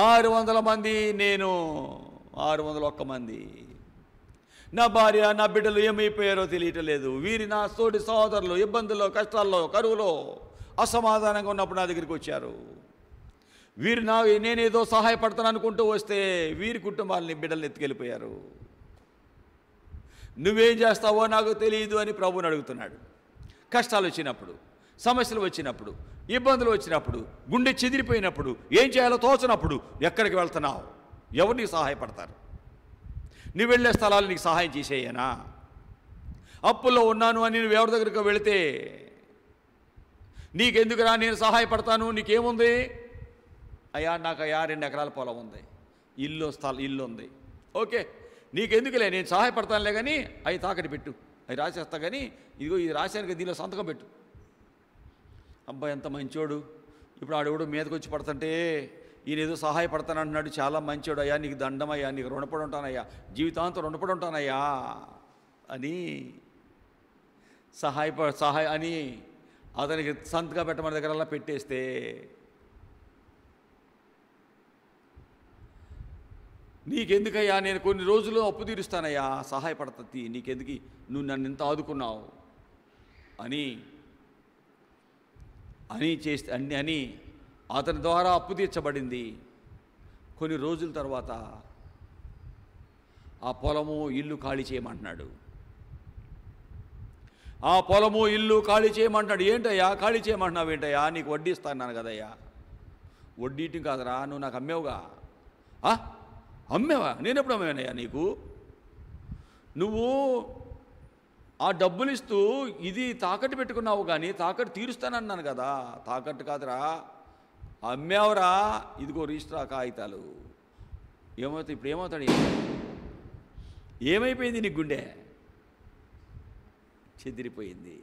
600 మంది, నేను 601 మంది. నా భార్య, నా బిడ్డలు ఏమైపోయారో తెలియటం లేదు. వీరి నా తోటి సహోదరులు ఇబ్బందుల్లో, కష్టాల్లో, కరువులో, అసమాధానంగా ఉన్నప్పుడు నా దగ్గరికి వచ్చారు. వీరు నేనేదో సహాయపడతాను అనుకుంటూ వస్తే వీరి కుటుంబాలని, బిడ్డల్ని ఎత్తుకెళ్ళిపోయారు. నువ్వేం చేస్తావో నాకు తెలియదు అని ప్రభువుని అడుగుతున్నాడు. కష్టాలు వచ్చినప్పుడు, సమస్యలు వచ్చినప్పుడు, ఇబ్బందులు వచ్చినప్పుడు, గుండె చెదిరిపోయినప్పుడు, ఏం చేయాలో తోచనప్పుడు ఎక్కడికి వెళ్తున్నావు? ఎవరు నీకు సహాయపడతారు? నువ్వు వెళ్ళే స్థలాలు నీకు సహాయం చేసేయనా? అప్పుల్లో ఉన్నాను అని నువ్వు ఎవరి దగ్గరికి వెళితే నీకెందుకురా నేను సహాయపడతాను, నీకేముంది? అయ్యా నాకు 2 ఎకరాల పొలం ఉంది, ఇల్లు ఉంది, ఓకే నీకెందుకులే, నేను సహాయపడతానులే, కానీ అవి తాకటి పెట్టు, అవి రాసేస్తా, కానీ ఇదిగో ఇది రాశాను, దీనిలో సంతకం పెట్టు. అబ్బాయి ఎంత మంచోడు. ఇప్పుడు ఆడెవడు మీదకి వచ్చి పడుతుంటే ఈయన ఏదో సహాయపడతానంటున్నాడు, చాలా మంచోడయ్యా, నీకు దండమయ్యా, నీకు రుణపడి ఉంటానయ్యా, జీవితాంతం రుణపడి ఉంటానయ్యా అని సహాయ అని అతనికి సంతగా పెట్టమని దగ్గర పెట్టేస్తే నీకెందుకయ్యా, నేను కొన్ని రోజులు అప్పు తీరుస్తానయ్యా, సహాయపడుతుంది, నీకెందుకు, నువ్వు నన్ను ఇంత ఆదుకున్నావు అని చేస్తే అని అతని ద్వారా అప్పు తీర్చబడింది. కొన్ని రోజుల తర్వాత ఆ పొలము ఇల్లు ఖాళీ చేయమంటున్నాడు. ఆ పొలము ఇల్లు ఖాళీ చేయమంటున్నాడు. ఏంటయ్యా ఖాళీ చేయమంటున్నావు ఏంటయ్యా, నీకు వడ్డీ ఇస్తాను కదయ్యా. వడ్డీటి కాదురా, నువ్వు నాకు అమ్మేవుగా. అమ్మేవా? నేను ఎప్పుడు అమ్మేవానయ్యా నీకు? నువ్వు ఆ డబ్బులు ఇస్తూ ఇది తాకట్టు పెట్టుకున్నావు, కానీ తాకట్టు తీరుస్తానన్నాను కదా. తాకట్టు కాదురా, అమ్మేవరా, ఇదిగో రిజిస్టర్ కాగితాలు. ఏమవుతాయి ఇప్పుడు? ఏమవుతాడు? ఏమైపోయింది నీ గుండె? చెదిరిపోయింది.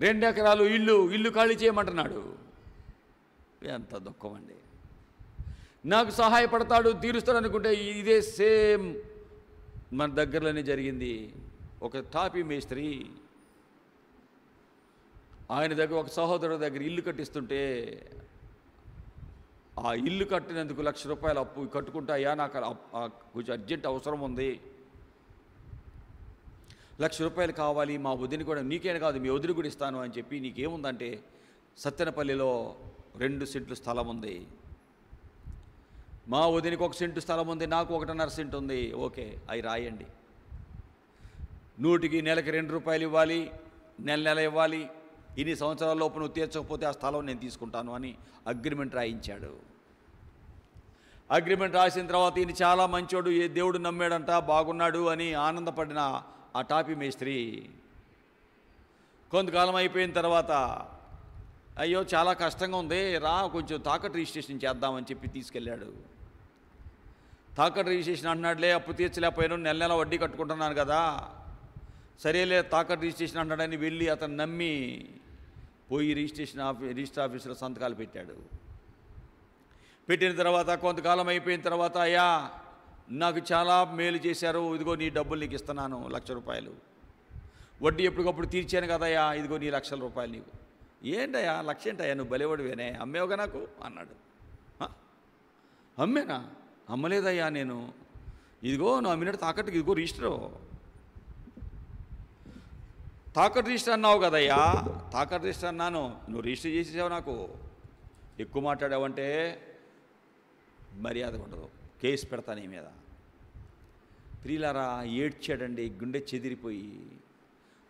2 ఎకరాలు ఇల్లు ఖాళీ చేయమంటున్నాడు. ఎంత దుఃఖం అండి. నాకు సహాయపడతాడు, తీరుస్తాడు అనుకుంటే ఇదే సేమ్ మన దగ్గరలోనే జరిగింది. ఒక టాపీ మేస్త్రి ఆయన దగ్గర ఒక సహోదరుడు దగ్గర ఇల్లు కట్టిస్తుంటే ఆ ఇల్లు కట్టినందుకు ₹1,00,000 అప్పు కట్టుకుంటాయా, నాకు కొంచెం అర్జెంట్ అవసరం ఉంది, ₹1,00,000 కావాలి, మా వదిన కూడా, నీకేం కాదు మీ వదిన కూడా ఇస్తాను అని చెప్పి, నీకేముందంటే సత్తెనపల్లిలో 2 సెంట్లు స్థలం ఉంది, మా వదినకి 1 సెంటు స్థలం ఉంది, నాకు 1.5 సెంటు ఉంది, ఓకే అవి రాయండి, నెలకి ₹2 ఇవ్వాలి, నెల ఇవ్వాలి, ఇన్ని సంవత్సరాల లోపు నువ్వు తీర్చకపోతే ఆ స్థలం నేను తీసుకుంటాను అని అగ్రిమెంట్ రాయించాడు. అగ్రిమెంట్ రాసిన తర్వాత ఈయన చాలా మంచోడు, ఏ దేవుడు నమ్మాడంట, బాగున్నాడు అని ఆనందపడిన ఆ టాపీ మేస్త్రి కొంతకాలం అయిపోయిన తర్వాత, అయ్యో చాలా కష్టంగా ఉంది, రా కొంచెం తాకట్టు రిజిస్ట్రేషన్ చేద్దామని చెప్పి తీసుకెళ్ళాడు. తాకట్టు రిజిస్ట్రేషన్ అంటున్నాడులే, అప్పు తీర్చలేకపోయాను, నెల వడ్డీ కట్టుకుంటున్నాను కదా, సరేలే తాకట్టు రిజిస్ట్రేషన్ అంటాడని వెళ్ళి అతను నమ్మి పోయి రిజిస్టర్ ఆఫీసులో సంతకాలు పెట్టాడు. పెట్టిన తర్వాత కొంతకాలం అయిపోయిన తర్వాత, అయ్యా నాకు చాలా మేలు చేశారు, ఇదిగో నీ డబ్బులు నీకు ఇస్తున్నాను, ₹1,00,000, వడ్డీ ఎప్పటికప్పుడు తీర్చాను కదయ్యా, ఇదిగో నీ ₹1,00,000 నీకు. ఏంటయ్యా 1,00,000 ఏంటయ్యా, నువ్వు బలివడివేనే, అమ్మేవుగా నాకు అన్నాడు. అమ్మేనా? అమ్మలేదయ్యా నేను, ఇదిగో నువ్వు అమ్మినట్టు తాకట్టుకి ఇదిగో రిజిస్టరు, తాకట్టు రిజిస్టర్ అన్నావు కదయ్యా, తాకట్టు రిజిస్టర్ అన్నాను, నువ్వు రిజిస్టర్ చేసేసావు, నాకు ఎక్కువ మాట్లాడావంటే మర్యాద ఉండదు, కేసు పెడతా నీ మీద. ప్రియులారా, ఏడ్చాడండి, గుండె చెదిరిపోయి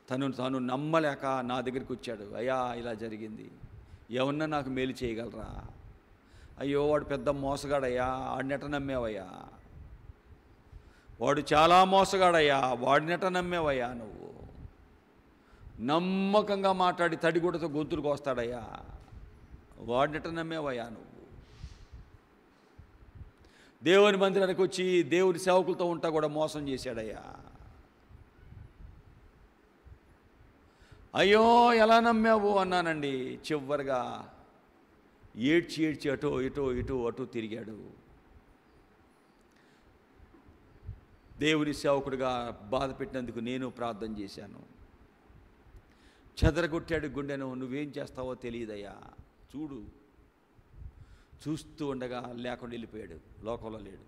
తాను నమ్మలేక నా దగ్గరికి వచ్చాడు. అయ్యా ఇలా జరిగింది, ఏమన్నా నాకు మేలు చేయగలరా? అయ్యో వాడు పెద్ద మోసగాడయ్యా, ఆడినెట నమ్మేవయ్యా, వాడు చాలా మోసగాడయ్యా, వాడినెట నమ్మేవయ్యా, నువ్వు నమ్మకంగా మాట్లాడి తడిగుడ్డతో గొంతులకు వస్తాడయ్యా, వాడినెట నమ్మేవయ్యా, నువ్వు దేవుని మందిరానికి వచ్చి దేవుని సేవకులతో ఉంటా కూడా మోసం చేశాడయ్యా. అయ్యో ఎలా నమ్మావు అన్నానండి. చివరిగా ఏడ్చి అటు తిరిగాడు. దేవుని సేవకుడిగా బాధ పెట్టినందుకు నేను ప్రార్థన చేశాను. చెదరగొట్టాడు గుండెను. నువ్వేం చేస్తావో తెలియదయ్యా, చూస్తూ ఉండగా లేకుండా వెళ్ళిపోయాడు, లోకంలో లేడు.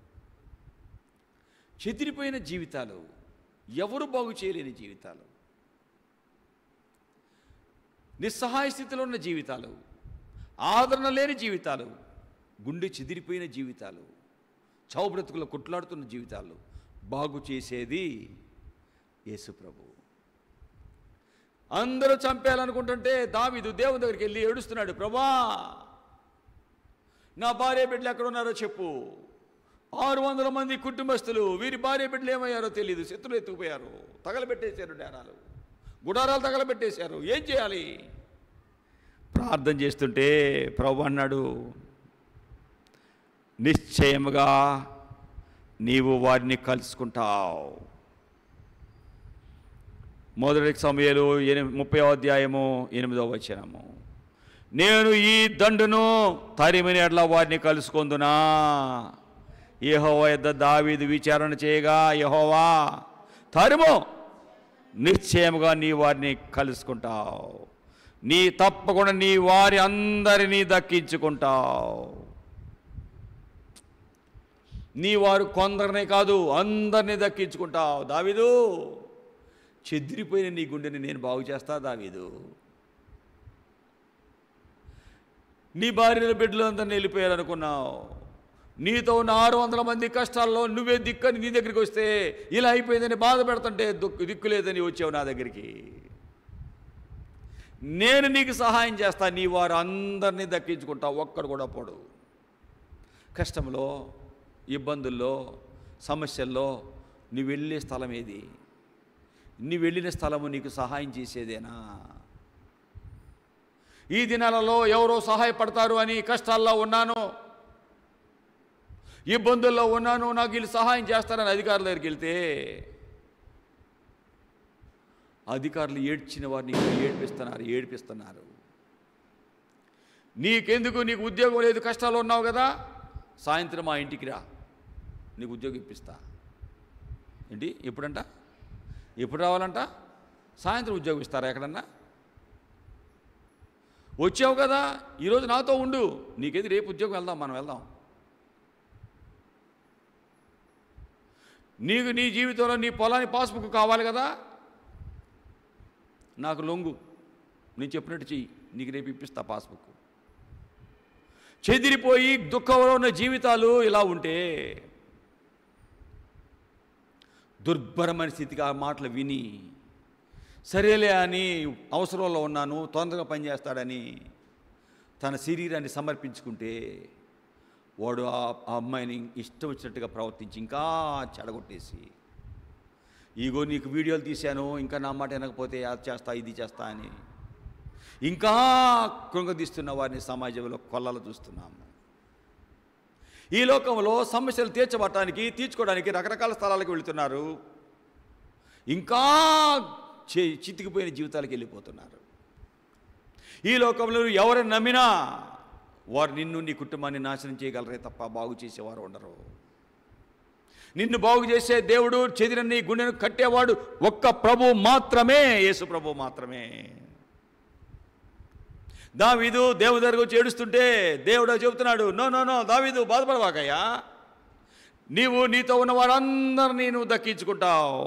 చెదిరిపోయిన జీవితాలు, ఎవరు బాగు చేయలేని జీవితాలు, నిస్సహాయ స్థితిలో ఉన్న జీవితాలు, ఆదరణ లేని జీవితాలు, గుండె చెదిరిపోయిన జీవితాలు, చావు బ్రతుకులు కొట్లాడుతున్న జీవితాలు బాగు చేసేది యేసు ప్రభు. అందరూ చంపేయాలనుకుంటుంటే దావీదు దేవుని దగ్గరికి వెళ్ళి ఏడుస్తున్నాడు, ప్రభా నా భార్య బిడ్డలు ఎక్కడున్నారో చెప్పు. 600 మంది కుటుంబస్తులు, వీరి భార్య బిడ్డలు ఏమయ్యారో తెలియదు, శత్రులు ఎత్తుకుపోయారు, తగలబెట్టేశారు, నేరాలు గుడారాలు తగలబెట్టేశారు, ఏం చేయాలి? ప్రార్థన చేస్తుంటే ప్రభు అన్నాడు, నిశ్చయముగా నీవు వారిని కలుసుకుంటావు. మొదటి సమూయేలు 30వ అధ్యాయము 8వ వచనము. నేను ఈ దండును తరిమిన ఎడ్ల వారిని కలుసుకొందునా. యెహోవా యొద్ద దావీదు విచారణ చేయగా, యెహోవా తరుము, నిశ్చయముగా నీ వారిని కలుసుకుంటావు, నీ తప్పకుండా నీ వారి అందరినీ దక్కించుకుంటావు. నీ వారు కొందరినే కాదు అందరినీ దక్కించుకుంటావు. దావీదు, చెదిరిపోయిన నీ గుండెని నేను బాగు చేస్తా. దావీదు, నీ భార్యల బిడ్డలు అందరిని వెళ్ళిపోయారు అనుకున్నావు. నీతో ఉన్న 600 మంది కష్టాల్లో నువ్వే దిక్కని నీ దగ్గరికి వస్తే ఇలా అయిపోయిందని బాధ పెడుతుంటే దిక్కు లేదని వచ్చావు నా దగ్గరికి. నేను నీకు సహాయం చేస్తా, నీ వారు అందరినీ దక్కించుకుంటావు, ఒక్కడు కూడా పోడు. కష్టంలో, ఇబ్బందుల్లో, సమస్యల్లో నువ్వు వెళ్ళే స్థలం ఏది? నువ్వు వెళ్ళిన స్థలము నీకు సహాయం చేసేదేనా? ఈ దినాలలో ఎవరో సహాయపడతారు అని కష్టాల్లో ఉన్నాను, ఇబ్బందుల్లో ఉన్నాను, నాకు వీళ్ళు సహాయం చేస్తారని అధికారుల దగ్గరికి వెళ్తే అధికారులు ఏడ్చిన వారిని ఏడిపిస్తున్నారు. నీకెందుకు, నీకు ఉద్యోగం లేదు, కష్టాలు ఉన్నావు కదా, సాయంత్రం మా ఇంటికి రా, నీకు ఉద్యోగం ఇప్పిస్తా. ఏంటి ఎప్పుడంట? ఎప్పుడు రావాలంట? సాయంత్రం ఉద్యోగం ఇస్తారా ఎక్కడన్నా? వచ్చావు కదా, ఈరోజు నాతో ఉండు, నీకేది రేపు ఉద్యోగం వెళ్దాం, మనం వెళ్దాం. నీకు నీ జీవితంలో నీ పొలాన్ని పాస్బుక్ కావాలి కదా, నాకు లొంగు, నేను చెప్పినట్టు చెయ్యి, నీకు రేపు ఇప్పిస్తా పాస్బుక్. చెదిరిపోయి దుఃఖంలో ఉన్న జీవితాలు ఇలా ఉంటే, దుర్భరమైన స్థితికి ఆ మాటలు విని సరేలే అని అవసరంలో ఉన్నాను, తొందరగా పనిచేస్తాడని తన శరీరాన్ని సమర్పించుకుంటే వాడు ఆ అమ్మాయిని ఇష్టం వచ్చినట్టుగా ప్రవర్తించి ఇంకా చెడగొట్టేసి, ఇగో నీకు వీడియోలు తీశాను, ఇంకా నా మాట వినకపోతే అది చేస్తా ఇది చేస్తా అని ఇంకా కృంగదీస్తున్న వారిని సమాజంలో కొల్లలు చూస్తున్నాము. ఈ లోకంలో సమస్యలు తీర్చుకోవడానికి రకరకాల స్థలాలకు వెళుతున్నారు, ఇంకా చితికిపోయిన జీవితాలకు వెళ్ళిపోతున్నారు. ఈ లోకంలో ఎవరిని నమ్మినా వారు నిన్ను, నీ కుటుంబాన్ని నాశనం చేయగలరే తప్ప బాగు చేసేవారు ఉండరు. నిన్ను బాగు చేసే దేవుడు, చెదిరిన నీ గుండెను కట్టేవాడు ఒక్క ప్రభు మాత్రమే, యేసు ప్రభు మాత్రమే. దావీదు దేవుడి దగ్గరకు వచ్చి ఏడుస్తుంటే దేవుడు చెబుతున్నాడు, నో నో నో దావీదు, బాధపడవాకయ్యా, నీవు నీతో ఉన్న వారందరినీ నువ్వు దక్కించుకుంటావు.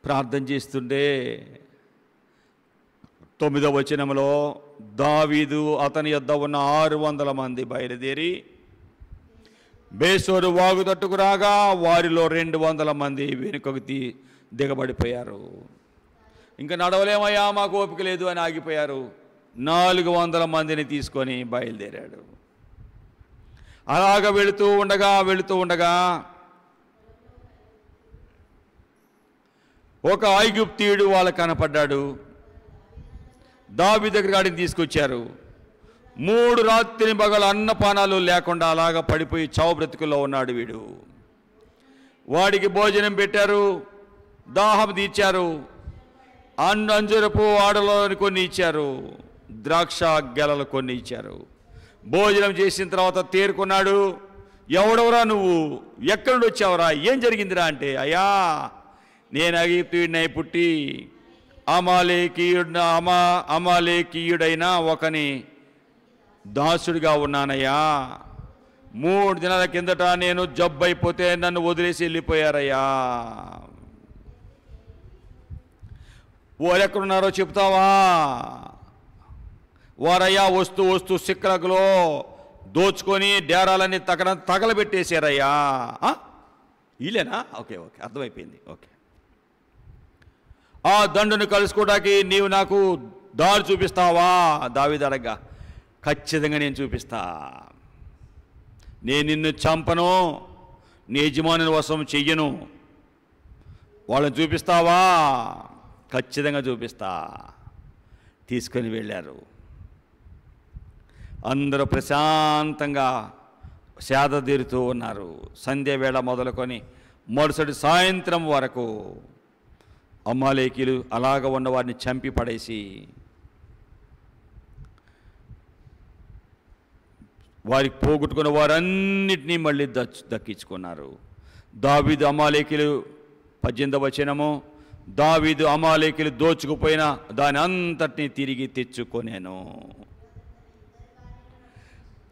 ప్రార్థన చేస్తుంటే 9వ వచనంలో, దావీదు అతని యొద్ద ఉన్న 600 మంది బయలుదేరి బేసోరు వాగు తట్టుకు రాగా వారిలో 200 మంది వెనుకకు దిగబడిపోయారు. ఇంకా నడవలేమయ్యా, మాకు ఓపిక లేదు అని ఆగిపోయారు. 400 మందిని తీసుకొని బయలుదేరాడు. అలాగ వెళుతూ ఉండగా ఒక ఐగుప్తీయుడు వాళ్ళకు కనపడ్డాడు. దావీదు దగ్గర గాడిని తీసుకొచ్చారు. 3 రాత్రి పగలు అన్నపానాలు లేకుండా అలాగ పడిపోయి చావు బ్రతుకుల్లో ఉన్నాడు వీడు. వాడికి భోజనం పెట్టారు, దాహం తీర్చారు, అంజూరపు ఆడలను కొన్ని ఇచ్చారు, ద్రాక్ష గెలలు కొన్ని ఇచ్చారు. భోజనం చేసిన తర్వాత తేరుకున్నాడు. ఎవడవరా నువ్వు, ఎక్కడి నుండి వచ్చావురా, ఏం జరిగిందిరా అంటే, అయ్యా నేను ఐగుప్తీయుడినై పుట్టి అమాలేకీయుడైన ఒకని దాసుడిగా ఉన్నానయ్యా. 3 దినాల కిందట నేను జబ్బు అయిపోతే నన్ను వదిలేసి వెళ్ళిపోయారయ్యా. వారెక్కడున్నారో చెప్తావా? వారయ్యా వస్తూ సిక్కలకులో దోచుకొని డేరాలన్నీ తగలబెట్టేశారయ్యా. వీళ్ళేనా? ఓకే అర్థమైపోయింది. ఓకే, ఆ దండును కలుసుకోవడానికి నీవు నాకు దారి చూపిస్తావా? దావీదు అడగ్గా, ఖచ్చితంగా నేను చూపిస్తా. నేను నిన్ను చంపను, నీ యజమానుని వశం చెయ్యను. వాళ్ళని చూపిస్తావా? ఖచ్చితంగా చూపిస్తా. తీసుకొని వెళ్ళారు. అందరూ ప్రశాంతంగా సేద తీరుతూ ఉన్నారు. సంధ్య వేళ మొదలుకొని మరుసటి సాయంత్రం వరకు అమాలేకీయులు అలాగ ఉన్నవారిని చంపి పడేసి వారికి పోగొట్టుకున్న వారన్నిటినీ మళ్ళీ దక్కించుకున్నారు. దావీదు అమాలేకీలు 18వ వచనము, దావీదు అమాలేకీలు దోచుకుపోయిన దాని అంతటినీ తిరిగి తెచ్చుకొనెను.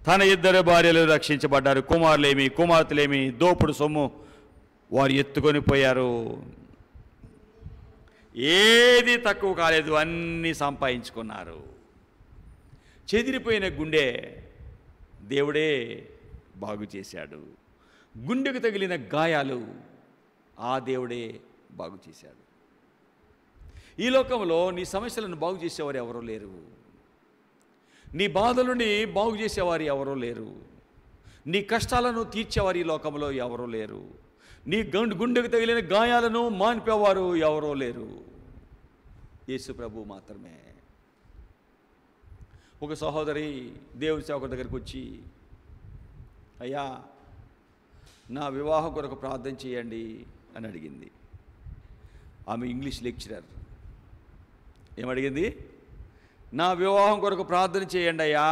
తన 2 భార్యలు రక్షించబడ్డారు. కుమారులేమి కుమార్తెలేమి దోపుడు సొమ్ము వారు ఎత్తుకొని పోయారు. ఏది తక్కువ కాలేదు, అన్నీ సంపాదించుకున్నారు. చెదిరిపోయిన గుండె దేవుడే బాగు చేశాడు. గుండెకు తగిలిన గాయాలు ఆ దేవుడే బాగు చేశాడు. ఈ లోకంలో నీ సమస్యలను బాగు చేసేవారు ఎవరూ లేరు. నీ బాధలని బాగు చేసేవారు ఎవరూ లేరు. నీ కష్టాలను తీర్చేవారు ఈ లోకంలో ఎవరూ లేరు. నీ గుండెకు తగిలిన గాయాలను మాన్పేవారు ఎవరూ లేరు. యేసు ప్రభు మాత్రమే. ఒక సహోదరి దేవుని సేవకుడి దగ్గరికి వచ్చి, అయ్యా నా వివాహం కొరకు ప్రార్థన చేయండి అని అడిగింది. ఆమె ఇంగ్లీష్ లెక్చరర్. ఏమడిగింది? నా వివాహం కొరకు ప్రార్థన చేయండి అయ్యా,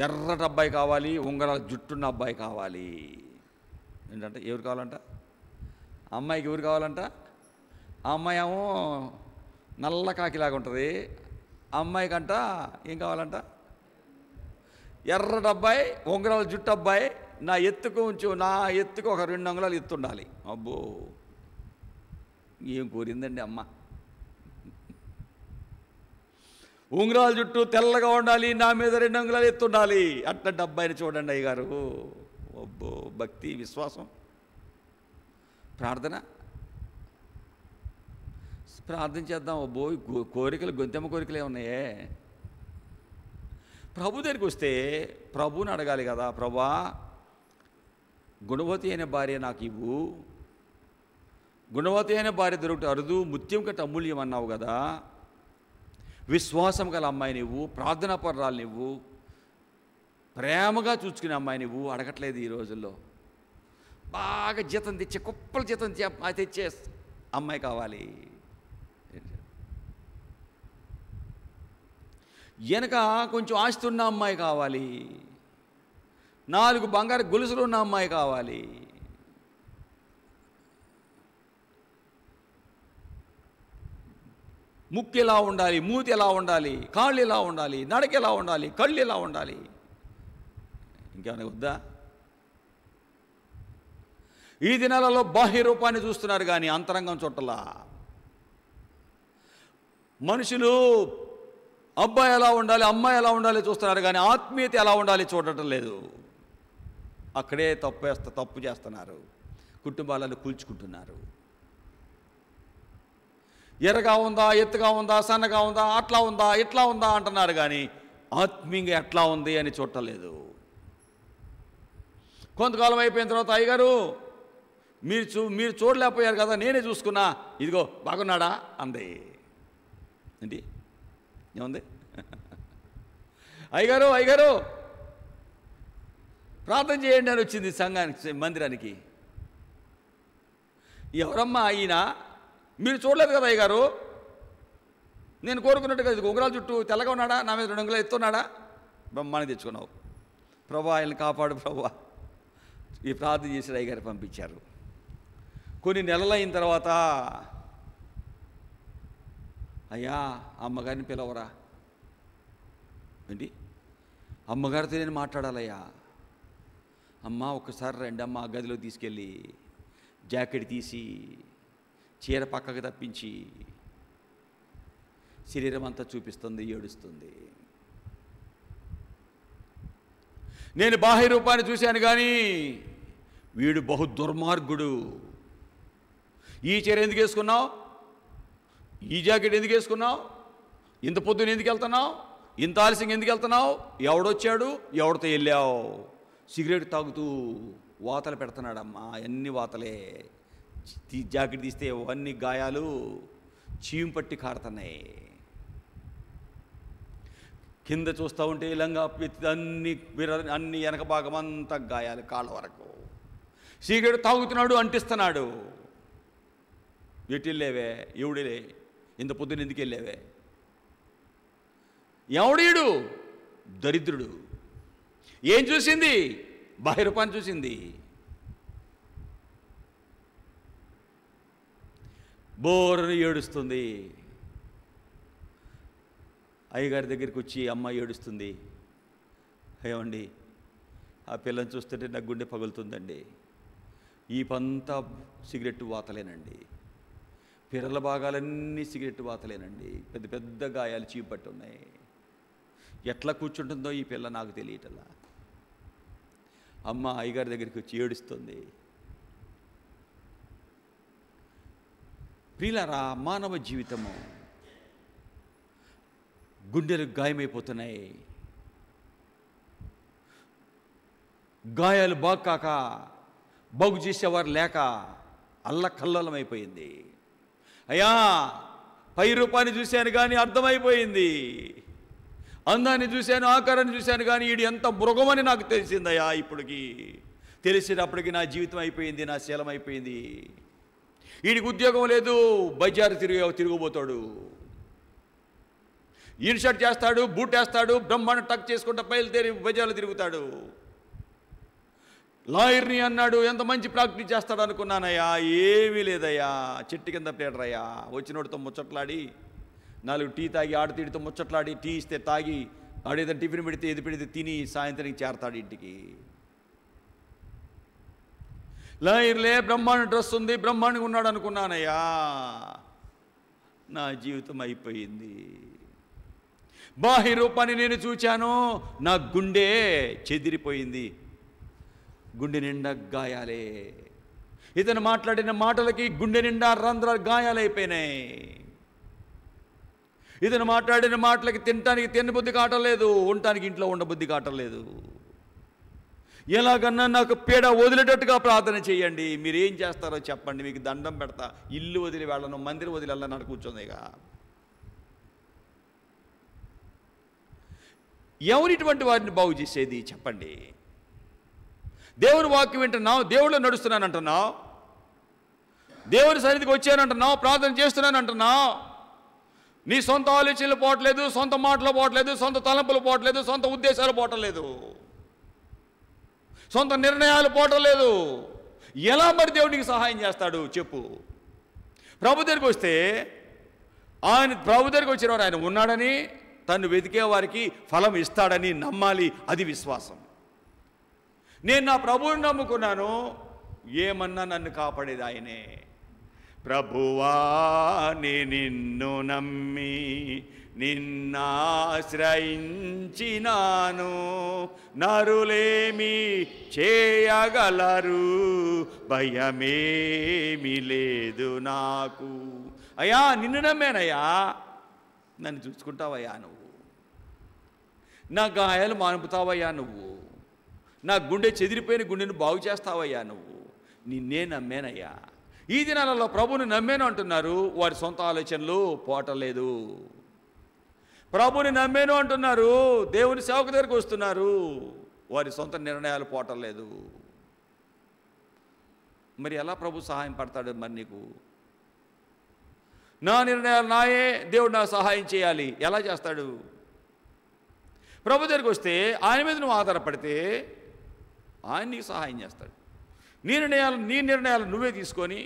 ఎర్రటి అబ్బాయి కావాలి, ఉంగరాల జుట్టున్న అబ్బాయి కావాలి. ఏంటంటే ఎవరు కావాలంట? అమ్మాయికి ఎవరు కావాలంట? ఆ అమ్మాయి ఏమో నల్ల కాకిలాగా ఉంటుంది. అమ్మాయికంట ఏం కావాలంట? ఎర్రటి అబ్బాయి, ఉంగరాల జుట్టు అబ్బాయి, నా ఎత్తుకు ఒక 2 అంగుళాలు ఎత్తు ఉండాలి. అబ్బో, ఏం కోరిందండి అమ్మ. ఉంగరాల జుట్టు తెల్లగా ఉండాలి, నా మీద 2 అంగుళాలు ఎత్తు ఉండాలి. అట్లాంటి అబ్బాయిని చూడండి అయ్యగారు. అబ్బో, భక్తి విశ్వాసం. ప్రార్థన చేద్దాం. అబ్బో, కోరికలు గొంతెమ్మ కోరికలే ఉన్నాయే. ప్రభు దగ్గరికి వస్తే ప్రభుని అడగాలి కదా, ప్రభా గుణవతి అయిన భార్య నాకు ఇవ్వు, గుణవతి అయిన భార్య దొరుకుట అరుదు, ముత్యం కంటే అమూల్యం అన్నావు కదా, విశ్వాసం గల అమ్మాయి నువ్వు, ప్రార్థనా పర్రాలు నువ్వు, ప్రేమగా చూసుకునే అమ్మాయి నువ్వు అడగట్లేదు. ఈ రోజుల్లో బాగా జీతం తెచ్చే, కుప్పల జీతం తెచ్చే అమ్మాయి కావాలి. వెనక కొంచెం ఆస్తి ఉన్న అమ్మాయి కావాలి. 4 బంగారు గొలుసులు ఉన్న అమ్మాయి కావాలి. ముక్కు ఎలా ఉండాలి, మూతి ఎలా ఉండాలి, కాళ్ళు ఎలా ఉండాలి, నడక ఎలా ఉండాలి, కళ్ళు ఎలా ఉండాలి. ఇంకేమైనా వద్దా? ఈ దినాలలో బాహ్య రూపాన్ని చూస్తున్నారు కానీ అంతరంగం చుట్టలా. మనుషులు అబ్బాయి ఎలా ఉండాలి, అమ్మాయి ఎలా ఉండాలి చూస్తున్నారు కానీ ఆత్మీయత ఎలా ఉండాలి చూడటం లేదు. అక్కడే తప్పు చేస్తున్నారు. కుటుంబాలను కూల్చుకుంటున్నారు. ఎర్రగా ఉందా, ఎత్తుగా ఉందా, సన్నగా ఉందా, అట్లా ఉందా, ఇట్లా ఉందా అంటున్నారు కానీ ఆత్మీయంగా ఎట్లా ఉంది అని చూడలేదు. కొంతకాలం అయిపోయిన తర్వాత, అయ్యగారు మీరు చూడలేకపోయారు కదా, నేనే చూసుకున్నా, ఇదిగో బాగున్నాడా అంది. ఏంటి ఏముంది? అయ్యగారు ప్రార్థన చేయండి అని వచ్చింది సంఘానికి, మందిరానికి. ఎవరమ్మా ఈయన? మీరు చూడలేదు కదా అయ్యగారు, నేను కోరుకున్నట్టుగా ఇది ఉంగరాల చుట్టూ తెల్లగా ఉన్నాడా, నా మీద 2 అంగుళాలు ఎత్తున్నాడా? బ్రహ్మాన్ని తెచ్చుకున్నావు. ప్రభా ఆయన్ని కాపాడు ప్రభా. ఈ ప్రార్థన చేసి అయ్యగారు పంపించారు. కొన్ని నెలలైన తర్వాత, అయ్యా అమ్మగారిని పిలవరా. ఏంటి? అమ్మగారితో నేను మాట్లాడాలయ్యా. అమ్మ ఒక్కసారి రండి అమ్మ. ఆ గదిలో తీసుకెళ్ళి జాకెట్ తీసి చీర పక్కకు తప్పించి శరీరం అంతా చూపిస్తుంది, ఏడుస్తుంది. నేను బాహ్య రూపాన్ని చూశాను కానీ వీడు బహు దుర్మార్గుడు. ఈ చీర ఎందుకు వేసుకున్నావు, ఈ జాకెట్ ఎందుకు వేసుకున్నావు, ఇంత పొద్దున ఎందుకు వెళ్తున్నావు, ఇంత ఆలస్యంగా ఎందుకు వెళ్తున్నావు, ఎవడొచ్చాడు, ఎవడితో వెళ్ళావు, సిగరెట్ తాగుతూ వాతలు పెడుతున్నాడమ్మా. అన్ని వాతలే. జాకెట్ తీస్తే అన్ని గాయాలు చీము పట్టి కారుతున్నాయి. కింద చూస్తూ ఉంటే లంగా అన్ని వెనక భాగం అంతా గాయాలు, కాళ్ళ వరకు. సిగరెట్ తాగుతున్నాడు, అంటిస్తున్నాడు. ఎటు వెళ్ళేవే, ఎవడిలే, ఇంత పొద్దున ఎందుకు వెళ్ళేవే, ఎవడీడు, దరిద్రుడు. ఏం చూసింది? బాహ్య రూపాన్ని చూసింది. బోరని ఏడుస్తుంది. అయ్యగారి దగ్గరికి వచ్చి అమ్మ ఏడుస్తుంది. ఏమండి, ఆ పిల్లని చూస్తుంటే నాకు గుండె పగులుతుందండి. ఈ పంతా సిగరెట్ వాతలేనండి, పిర్రల భాగాలన్నీ సిగరెట్ వాతలేనండి, పెద్ద పెద్ద గాయాలు చీపట్టు ఉన్నాయి. ఎట్లా కూర్చుంటుందో ఈ పిల్ల నాకు తెలియటలా. అమ్మ అయ్యగారి దగ్గరికి వచ్చి ఏడుస్తుంది. ప్రియులారా, మానవ జీవితము గుండెలు గాయమైపోతున్నాయి. గాయాలు బాగు బాగు చేసేవారు లేక అల్లకల్లోలమైపోయింది. అయ్యా, పై రూపాన్ని చూశాను కానీ అర్థమైపోయింది, అందాన్ని చూశాను, ఆకారాన్ని చూశాను కానీ వీడు ఎంత మృగమని నాకు తెలిసిందయ్యా. ఇప్పటికి తెలిసేటప్పటికి నా జీవితం అయిపోయింది, నా శీలం అయిపోయింది. వీడికి ఉద్యోగం లేదు, బజారు తిరుగుబోతాడు, ఇన్షర్ట్ చేస్తాడు, బూట్ వేస్తాడు, బ్రహ్మాండ టక్ చేసుకుంటా బయలుదేరి బజార్లు తిరుగుతాడు. లాయర్ని అన్నాడు, ఎంత మంచి ప్రాక్టీస్ చేస్తాడు అనుకున్నానయ్యా, ఏమీ లేదయ్యా, చెట్టు కింద పేడరయ్యా. వచ్చినోడితో ముచ్చట్లాడి, 4 టీ తాగి ఆడతీడితో ముచ్చట్లాడి, టీ ఇస్తే తాగి, ఆడేదైనా టిఫిన్ పెడితే ఏది పెడితే తిని సాయంత్రం చేరతాడు ఇంటికి. లాయర్లే, బ్రహ్మాండ డ్రెస్ ఉంది, బ్రహ్మాండంగా ఉన్నాడు అనుకున్నానయ్యా, నా జీవితం అయిపోయింది. బాహ్య రూపాన్ని నేను చూచాను, నా గుండె చెదిరిపోయింది, గుండె నిండా గాయాలే. ఇతను మాట్లాడిన మాటలకి గుండె నిండా రంధ్రాలు గాయాలైపోయినాయి. ఇతను మాట్లాడిన మాటలకి తినటానికి తినబుద్ధి కావట్లేదు, ఉండటానికి ఇంట్లో ఉండబుద్ధి కావట్లేదు. ఎలాగన్నా నాకు పీడ వదిలేటట్టుగా ప్రార్థన చేయండి. మీరు ఏం చేస్తారో చెప్పండి, మీకు దండం పెడతా. ఇల్లు వదిలి వెళ్ళను, మందిరం వదిలి వెళ్ళను కూర్చుందిగా. ఎవరిటువంటి వారిని బాగు చేసేది చెప్పండి? దేవుని వాక్యం వింటున్నావు, దేవుళ్ళు నడుస్తున్నానంటున్నావు, దేవుని సన్నిధికి వచ్చానంటున్నావు, ప్రార్థన చేస్తున్నానంటున్నావు. నీ సొంత ఆలోచనలు పోవట్లేదు, సొంత మాటలు పోవట్లేదు, సొంత తలంపులు పోవట్లేదు, సొంత ఉద్దేశాలు పోవట్లేదు, సొంత నిర్ణయాలు పోవట్లేదు. ఎలా మరి దేవుడికి సహాయం చేస్తాడు చెప్పు? ప్రభు దగ్గరికి వస్తే, ఆయన ప్రభు దగ్గరికి వచ్చిన వారు ఆయన ఉన్నాడని, తను వెతికే వారికి ఫలం ఇస్తాడని నమ్మాలి. అది విశ్వాసం. నేను నా ప్రభువుని నమ్ముకున్నాను, ఏమన్నా నన్ను కాపాడేది ఆయనే. ప్రభువా నిన్ను నమ్మి నిన్నాశ్రయించినాను, నరులేమి చేయగలరు, భయమేమి లేదు నాకు. అయ్యా, నిన్ను నమ్మేనయ్యా, నన్ను చూసుకుంటావయ్యా నువ్వు, నా గాయాలు మానుపుతావయ్యా నువ్వు, నా గుండె చెదిరిపోయిన గుండెను బాగు చేస్తావయ్యా నువ్వు, నిన్నే నమ్మేనయ్యా. ఈ దినాలలో ప్రభువుని నమ్మేను అంటున్నారు, వారి సొంత ఆలోచనలు పోవటలేదు. ప్రభువుని నమ్మేను అంటున్నారు, దేవుని సేవకు దగ్గరకు వస్తున్నారు, వారి సొంత నిర్ణయాలు పోవటలేదు. మరి ఎలా ప్రభు సహాయం పడతాడు మరి నీకు? నా నిర్ణయాలు నాయే, దేవుడు నాకు సహాయం చేయాలి. ఎలా చేస్తాడు? ప్రభు దగ్గరికి వస్తే ఆయన మీద నువ్వు ఆధారపడితే ఆయన నీకు సహాయం చేస్తాడు. నీ నిర్ణయాలు నువ్వే తీసుకొని,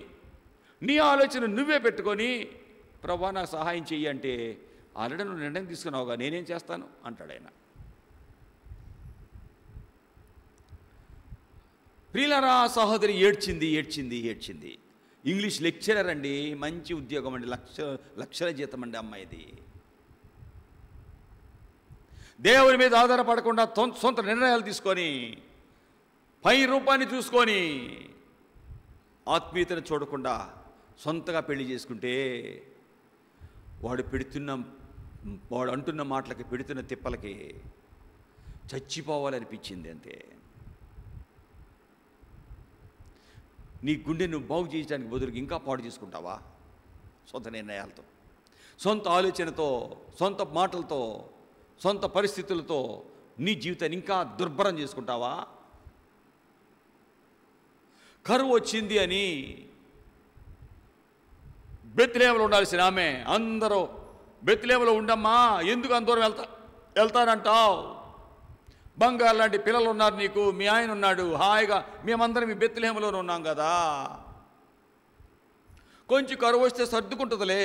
నీ ఆలోచన నువ్వే పెట్టుకొని, ప్రభు నాకు సహాయం చెయ్యి అంటే, ఆల్రెడీ నువ్వు నిర్ణయం తీసుకున్నావుగా, నేనేం చేస్తాను అంటాడు ఆయన. ప్రియులారా, సహోదరి ఏడ్చింది. ఇంగ్లీష్ లెక్చరర్ అండి, మంచి ఉద్యోగం అండి, లక్షల జీతం అండి అమ్మాయిది. దేవుని మీద ఆధారపడకుండా సొంత నిర్ణయాలు తీసుకొని, పై రూపాన్ని చూసుకొని, ఆత్మీయతను చూడకుండా సొంతగా పెళ్లి చేసుకుంటే, వాడు అంటున్న మాటలకి, పెడుతున్న తిప్పలకి చచ్చిపోవాలనిపించింది అంతే. నీ గుండె నువ్వు బాగు చేయడానికి బదులుగా ఇంకా పాడు చేసుకుంటావా? సొంత నిర్ణయాలతో, సొంత ఆలోచనతో, సొంత మాటలతో, సొంత పరిస్థితులతో నీ జీవితాన్ని ఇంకా దుర్భరం చేసుకుంటావా? కరువు వచ్చింది అని బెత్లెహేములో ఉండాల్సిన ఆమె అందరూ బెత్లెహేములో ఉండమ్మా, ఎందుకు అంత దూరం వెళ్తానంటావు? బంగారు లాంటి పిల్లలు ఉన్నారు నీకు, మీ ఆయన ఉన్నాడు, హాయిగా మేమందరం మీ బెత్లెహేములోనే ఉన్నాం కదా, కొంచెం కరువు వస్తే సర్దుకుంటుందిలే,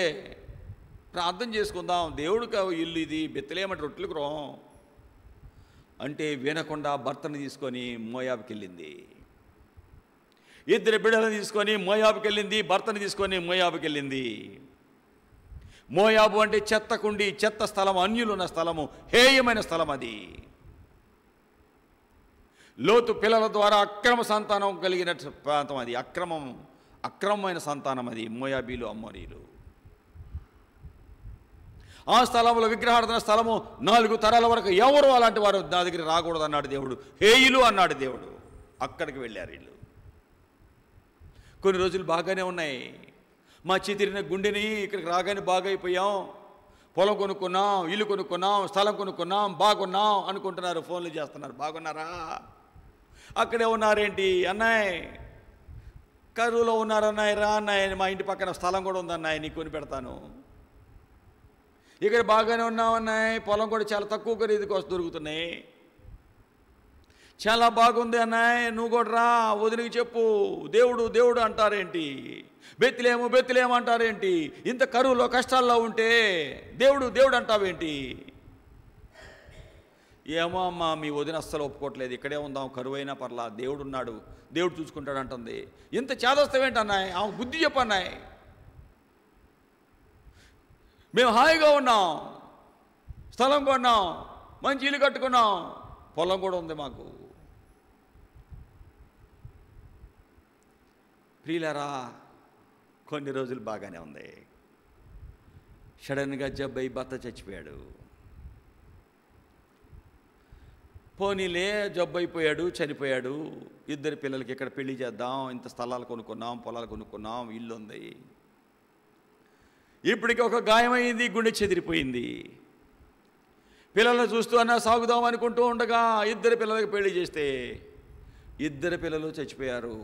ప్రార్థన చేసుకుందాం, దేవుడికి ఇల్లు ఇది, బెత్లెహేము అంటే రొట్టెలు క్రోం అంటే వినకుండా భర్తను తీసుకొని మోయాబుకి వెళ్ళింది. 2 బిడ్డలను తీసుకొని మోయాబుకి వెళ్ళింది, భర్తను తీసుకొని మోయాబుకి వెళ్ళింది. మోయాబు అంటే చెత్త కుండి, చెత్త స్థలం, అన్యులున్న స్థలము, హేయమైన స్థలం అది. లోతు పిల్లల ద్వారా అక్రమ సంతానం కలిగిన ప్రాంతం అది, అక్రమమైన సంతానం అది, మోయాబీలు, అమ్మోరీలు. ఆ స్థలంలో విగ్రహార్థన స్థలము 4 తరాల వరకు ఎవరు అలాంటి వారు నా దగ్గర రాకూడదు అన్నాడు దేవుడు. హేయులు అన్నాడు దేవుడు. అక్కడికి వెళ్ళారు వీళ్ళు. కొన్ని రోజులు బాగానే ఉన్నాయి, మా చితిరిన గుండెని ఇక్కడికి రాగానే బాగైపోయాం, పొలం కొనుక్కున్నాం, ఇల్లు కొనుక్కున్నాం, స్థలం కొనుక్కున్నాం, బాగున్నాం అనుకుంటున్నారు, ఫోన్లు చేస్తున్నారు. బాగున్నారా? అక్కడే ఉన్నారేంటి అన్నాయ్, కరువులో ఉన్నారన్నాయ్, రా అన్నాయ్, మా ఇంటి పక్కన స్థలం కూడా ఉందన్నాయ్, నీకు కొని పెడతాను. ఇక్కడ బాగానే ఉన్నామన్నాయ్, పొలం కూడా చాలా తక్కువ ఖరీదుకు దొరుకుతున్నాయి, చాలా బాగుంది అన్నాయ్, నువ్వు కూడా రా, వదిలికి చెప్పు. దేవుడు దేవుడు అంటారేంటి, బెత్లెహేము అంటారేంటి, ఇంత కరువులో కష్టాల్లో ఉంటే దేవుడు దేవుడు అంటావేంటి? ఏమో అమ్మా, మీ వదిన అస్సలు ఒప్పుకోవట్లేదు, ఇక్కడే ఉందాం, కరువైనా పర్లా, దేవుడు ఉన్నాడు, దేవుడు చూసుకుంటాడు అంటుంది. ఇంత చేదొస్తావేంటి అన్నాయ్, ఆమె బుద్ధి చెప్పన్నాయ్. మేము హాయిగా ఉన్నాం, స్థలం కొన్నాం, మంచి ఇల్లు కట్టుకున్నాం, పొలం కూడా ఉంది మాకు. ప్రియులారా, కొన్ని రోజులు బాగానే ఉంది, సడన్గా జబ్బై భర్త చచ్చిపోయాడు. పోనీలే, జబ్బు అయిపోయాడు, చనిపోయాడు, 2 పిల్లలకి ఇక్కడ పెళ్లి చేద్దాం, ఇంత స్థలాలు కొనుక్కున్నాం, పొలాలు కొనుక్కున్నాం, ఇల్లు ఉంది. ఇప్పటికి ఒక గాయమైంది, గుండె చెదిరిపోయింది. పిల్లలను చూస్తూ అన్నా సాగుదాం అనుకుంటూ ఉండగా 2 పిల్లలకి పెళ్లి చేస్తే 2 పిల్లలు చచ్చిపోయారు.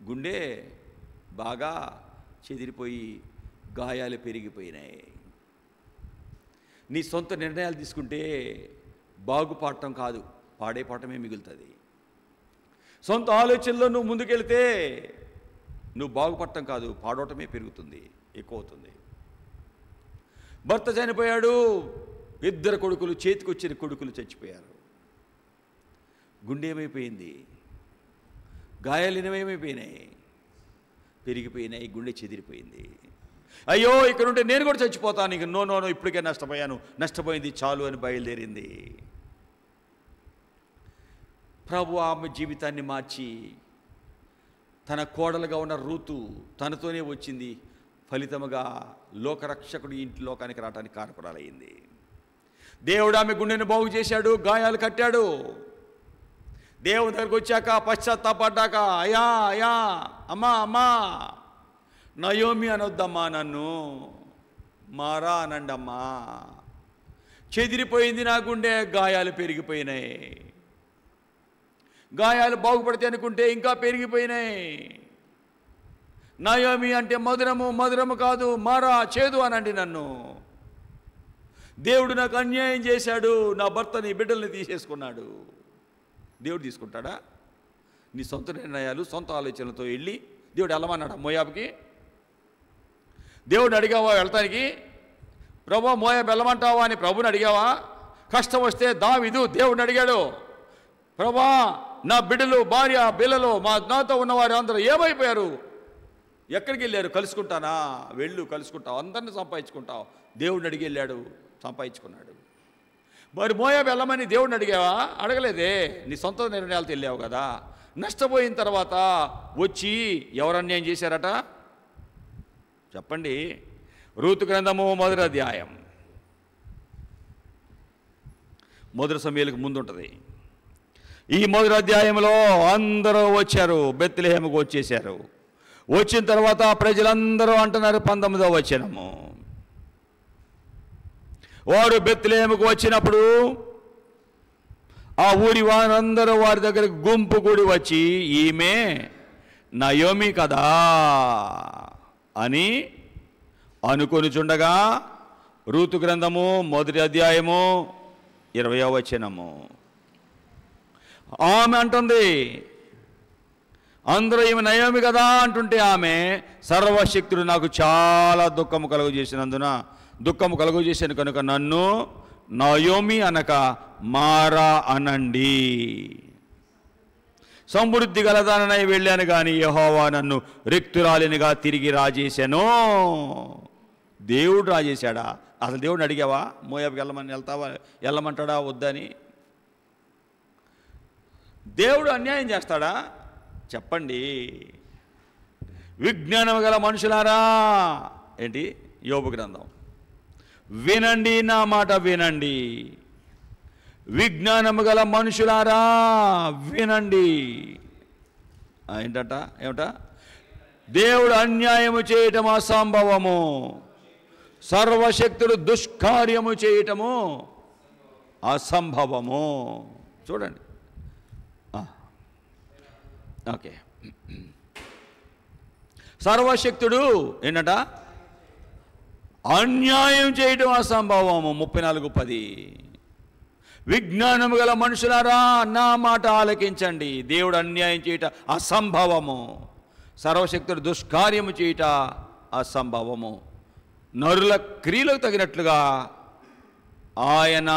గుండె బాగా చెదిరిపోయి గాయాలు పెరిగిపోయినాయి. నీ సొంత నిర్ణయాలు తీసుకుంటే బాగుపడటం కాదు, పాడైపోవటమే మిగులుతుంది. సొంత ఆలోచనలో నువ్వు ముందుకెళ్తే నువ్వు బాగుపడటం కాదు, పాడవటమే పెరుగుతుంది, ఎక్కువ అవుతుంది. భర్త చనిపోయాడు, 2 కొడుకులు, చేతికొచ్చిన కొడుకులు చచ్చిపోయారు. గుండె ఏమైపోయింది, గాయాలు ఏమైపోయినాయి, పెరిగిపోయినాయి, గుండె చెదిరిపోయింది. అయ్యో, ఇక్కడ ఉంటే నేను కూడా చచ్చిపోతాను, ఇక నో, ఇప్పటికే నష్టపోయింది చాలు అని బయలుదేరింది. ప్రభు ఆమె జీవితాన్ని మార్చి తన కోడలుగా ఉన్న రూతు తనతోనే వచ్చింది. ఫలితముగా లోకరక్షకుడు ఇంటి లోకానికి రావడానికి కారకురాలయ్యింది. దేవుడు ఆమె గుండెను బాగు చేశాడు, గాయాలు కట్టాడు. దేవుని దగ్గరకు వచ్చాక పశ్చాత్తాపడ్డాక, అయ్యా అమ్మా నయోమి అనొద్దమ్మా, నన్ను మారా అనండమ్మా, చెదిరిపోయింది నా గుండె, గాయాలు పెరిగిపోయినాయి. గాయాలు బాగుపడితే అనుకుంటే ఇంకా పెరిగిపోయినాయి. నయోమి అంటే మధురము కాదు, మారా, చేదు అనండి నన్ను. దేవుడు నాకు అన్యాయం చేశాడు, నా భర్తని బిడ్డల్ని తీసేసుకున్నాడు. దేవుడు తీసుకుంటాడా? నీ సొంత నిర్ణయాలు, సొంత ఆలోచనలతో వెళ్ళి దేవుడు వెళ్ళమన్నాడా మోయాబుకి? దేవుడిని అడిగావా వెళ్తానికి? ప్రభు మోయాబు వెళ్ళమంటావా అని ప్రభుని అడిగావా? కష్టం వస్తే దావీదు దేవుడిని అడిగాడు, ప్రభా నా బిడ్డలు, భార్య, పిల్లలు, నాతో ఉన్నవారు అందరూ ఏమైపోయారు, ఎక్కడికి వెళ్ళారు? కలుసుకుంటానా? వెళ్ళు, కలుసుకుంటావు, అందరిని సంపాదించుకుంటావు. దేవుడిని అడిగి వెళ్ళాడు, సంపాదించుకున్నాడు. మరి మోయాబు వెళ్ళమని దేవుడిని అడిగావా? అడగలేదే, నీ సొంత నిర్ణయాలతో వెళ్ళావు కదా. నష్టపోయిన తర్వాత వచ్చి ఎవరు అన్యాయం చేశారట చెప్పండి. రూతు గ్రంథము 1వ అధ్యాయం, 1 సమూయేలుకు ముందు ఉంటుంది. ఈ 1వ అధ్యాయంలో అందరూ వచ్చారు, బెత్లెహేముకు వచ్చేశారు. వచ్చిన తర్వాత ప్రజలందరూ అంటున్నారు, 19వ వచనము, వారు బెత్లెహేముకు వచ్చినప్పుడు ఆ ఊరి వారందరూ వారి దగ్గరకు గుంపు కూడి వచ్చి, ఈమె నయోమి కదా అని అనుకొనిచుండగా, రూతు గ్రంథము 1వ అధ్యాయము 20వ వచనము, ఆమె అంటుంది, అందరూ ఈమె నయోమి కదా అంటుంటే ఆమె, సర్వశక్తుడు నాకు చాలా దుఃఖము కలుగజేసినందున దుఃఖము కలుగజేసాను కనుక నన్ను నయోమి అనక మారా అనండి. సమృద్ధి గలదానై వెళ్ళాను కానీ యెహోవా నన్ను రిక్తురాలినిగా తిరిగి రాజేశాను. దేవుడు రాజేశాడా? అసలు దేవుడిని అడిగావా మోయాబుకి వెళ్ళమంటాడా వద్దని? దేవుడు అన్యాయం చేస్తాడా? చెప్పండి. విజ్ఞానం గల మనుషులారా, ఏంటి యోబు గ్రంథం, వినండి, నా మాట వినండి. విజ్ఞానము గల మనుషులారా వినండి. ఏమిట? దేవుడు అన్యాయము చేయటం అసంభవము, సర్వశక్తుడు దుష్కార్యము చేయటము అసంభవము. చూడండి. ఓకే, సర్వశక్తుడు ఏంటంట? అన్యాయం చేయటం అసంభవము. 34:10. విజ్ఞానము గల మనుషులారా నా మాట ఆలకించండి. దేవుడు అన్యాయం చేయట అసంభవము, సర్వశక్తుడు దుష్కార్యము చేయట అసంభవము. నరుల క్రియలకు తగినట్లుగా ఆయన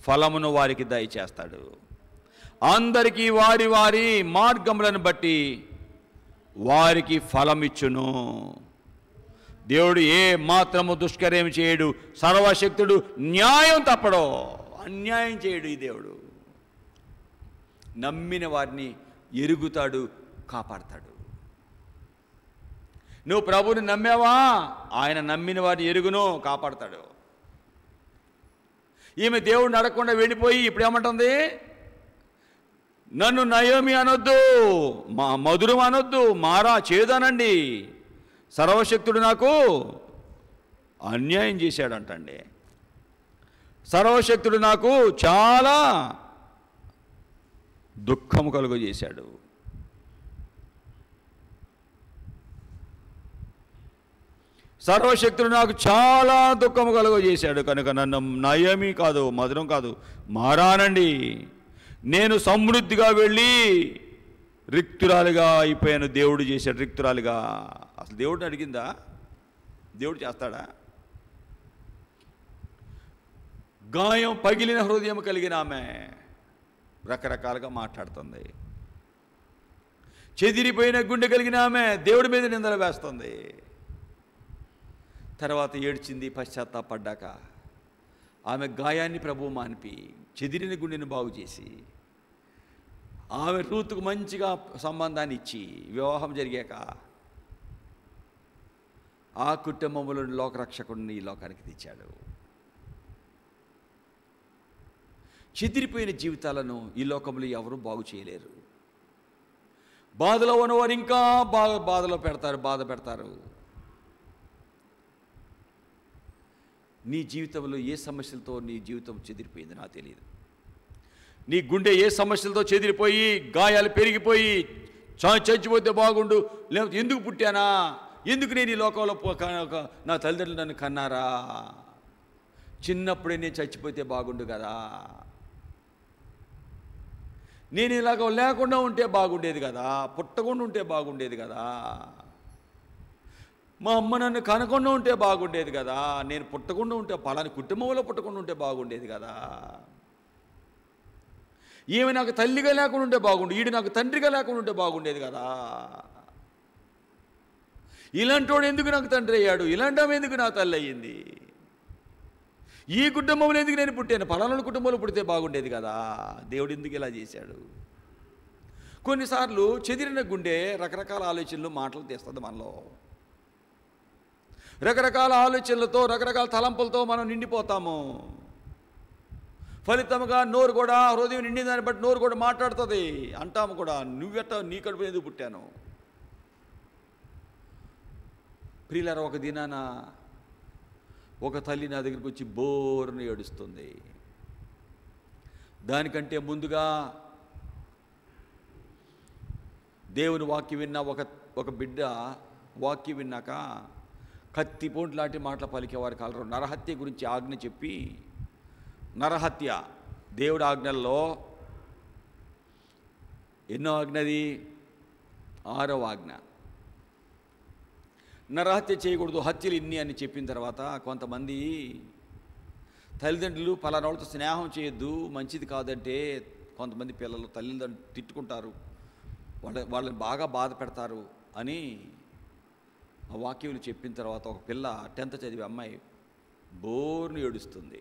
ఫలమును వారికి దయచేస్తాడు. అందరికీ వారి వారి మార్గములను బట్టి వారికి ఫలమిచ్చును. దేవుడు ఏ మాత్రము దుష్కర్యం చేయడు. సర్వశక్తుడు న్యాయం తప్పడు, అన్యాయం చేయడు. ఈ దేవుడు నమ్మిన వారిని ఎరుగుతాడు, కాపాడతాడు. నువ్వు ప్రభువుని నమ్మావా? ఆయన నమ్మిన వారిని ఎరుగును, కాపాడతాడు. ఈమె దేవుడిని అడగకుండా వెళ్ళిపోయి ఇప్పుడు ఏమంటుంది? నన్ను నయోమి అనొద్దు, మధురం అనొద్దు, మారా చేదనండి, సర్వశక్తుడు నాకు అన్యాయం చేశాడంటండి. సర్వశక్తుడు నాకు చాలా దుఃఖము కలుగజేశాడు. సర్వశక్తుడు నాకు చాలా దుఃఖము కలుగజేశాడు కనుక నన్ను నయోమి కాదు, మధురం కాదు, మారానండి. నేను సమృద్ధిగా వెళ్ళి రిక్తురాలుగా అయిపోయాను. దేవుడు చేశాడు రిక్తురాలుగా. అసలు దేవుడిని అడిగిందా? దేవుడు చేస్తాడా? గాయం పగిలిన హృదయం కలిగిన ఆమె రకరకాలుగా మాట్లాడుతుంది. చెదిరిపోయిన గుండె కలిగిన ఆమె దేవుడి మీద నిందలు వేస్తుంది. తర్వాత ఏడ్చింది పశ్చాత్తాపడ్డాక. ఆమె గాయాన్ని ప్రభువు మాన్పి చెదిరిన గుండెని బాగు చేసి ఆమె రూతుకు మంచిగా సంబంధాన్ని ఇచ్చి వివాహం జరిగాక ఆ కుటుంబంలో లోకరక్షకుడిని ఈ లోకానికి తెచ్చాడు. చెదిరిపోయిన జీవితాలను ఈ లోకంలో ఎవరు బాగు చేయలేరు. బాధలో ఉన్నవారు ఇంకా బాధలో పెడతారు, బాధ పెడతారు. నీ జీవితంలో ఏ సమస్యలతో నీ జీవితం చెదిరిపోయింది నాకు తెలియదు. నీ గుండె ఏ సమస్యలతో చెదిరిపోయి గాయాలు పెరిగిపోయి చచ్చిపోతే బాగుండు, లేకపోతే ఎందుకు పుట్టానా, ఎందుకు నేను ఈ లోకంలో నా తల్లిదండ్రులు నన్ను కన్నారా, చిన్నప్పుడే నేను చచ్చిపోతే బాగుండు కదా, నేను ఇలాగ లేకుండా ఉంటే బాగుండేది కదా, పుట్టకుండా ఉంటే బాగుండేది కదా, మా అమ్మ నన్ను కనకుండా ఉంటే బాగుండేది కదా, నేను పుట్టకుండా ఉంటే పలాని కుటుంబంలో పుట్టకుండా ఉంటే బాగుండేది కదా, ఈమె నాకు తల్లిగా లేకుండా ఉంటే బాగుండు, ఈడు నాకు తండ్రిగా లేకుండా ఉంటే బాగుండేది కదా, ఇలాంటి వాడు ఎందుకు నాకు తండ్రి అయ్యాడు, ఇలాంటి ఆమె ఎందుకు నా తల్లి అయ్యింది, ఈ కుటుంబంలో ఎందుకు నేను పుట్టాను, పలానా కుటుంబంలో పుడితే బాగుండేది కదా, దేవుడు ఎందుకు ఇలా చేశాడు. కొన్నిసార్లు చెదిరిన గుండె రకరకాల ఆలోచనలు మాటలు తెస్తుంది మనలో. రకరకాల ఆలోచనలతో రకరకాల తలంపులతో మనం నిండిపోతాము. ఫలితంగా నోరు కూడా, హృదయం నిండిన దాన్ని బట్టి నోరు కూడా మాట్లాడుతుంది. అంటాము కూడా, నువ్వెట్ట నీ కడుపు ఎందుకు పుట్టాను. ప్రియులారా, ఒక దినాన ఒక తల్లి నా దగ్గరికి వచ్చి బోరుని ఏడుస్తుంది. దానికంటే ముందుగా దేవుని వాక్యం విన్న ఒక బిడ్డ వాక్యం విన్నాక కత్తి పోంటి లాంటి మాటలు పలికేవారు కలరు. నరహత్య గురించి ఆజ్ఞ చెప్పి, నరహత్య దేవుడి ఆజ్ఞల్లో ఎన్నో ఆజ్ఞది? 6వ ఆజ్ఞ. నరహత్య చేయకూడదు, హత్యలు ఇన్ని అని చెప్పిన తర్వాత కొంతమంది తల్లిదండ్రులు పలానా వాళ్ళతో స్నేహం చేయొద్దు, మంచిది కాదంటే కొంతమంది పిల్లలు తల్లిదండ్రులు తిట్టుకుంటారు, వాళ్ళని బాగా బాధ పెడతారు అని ఆ వాక్యాలు చెప్పిన తర్వాత ఒక పిల్ల 10th చదివే అమ్మాయి బోర్ని ఏడుస్తుంది.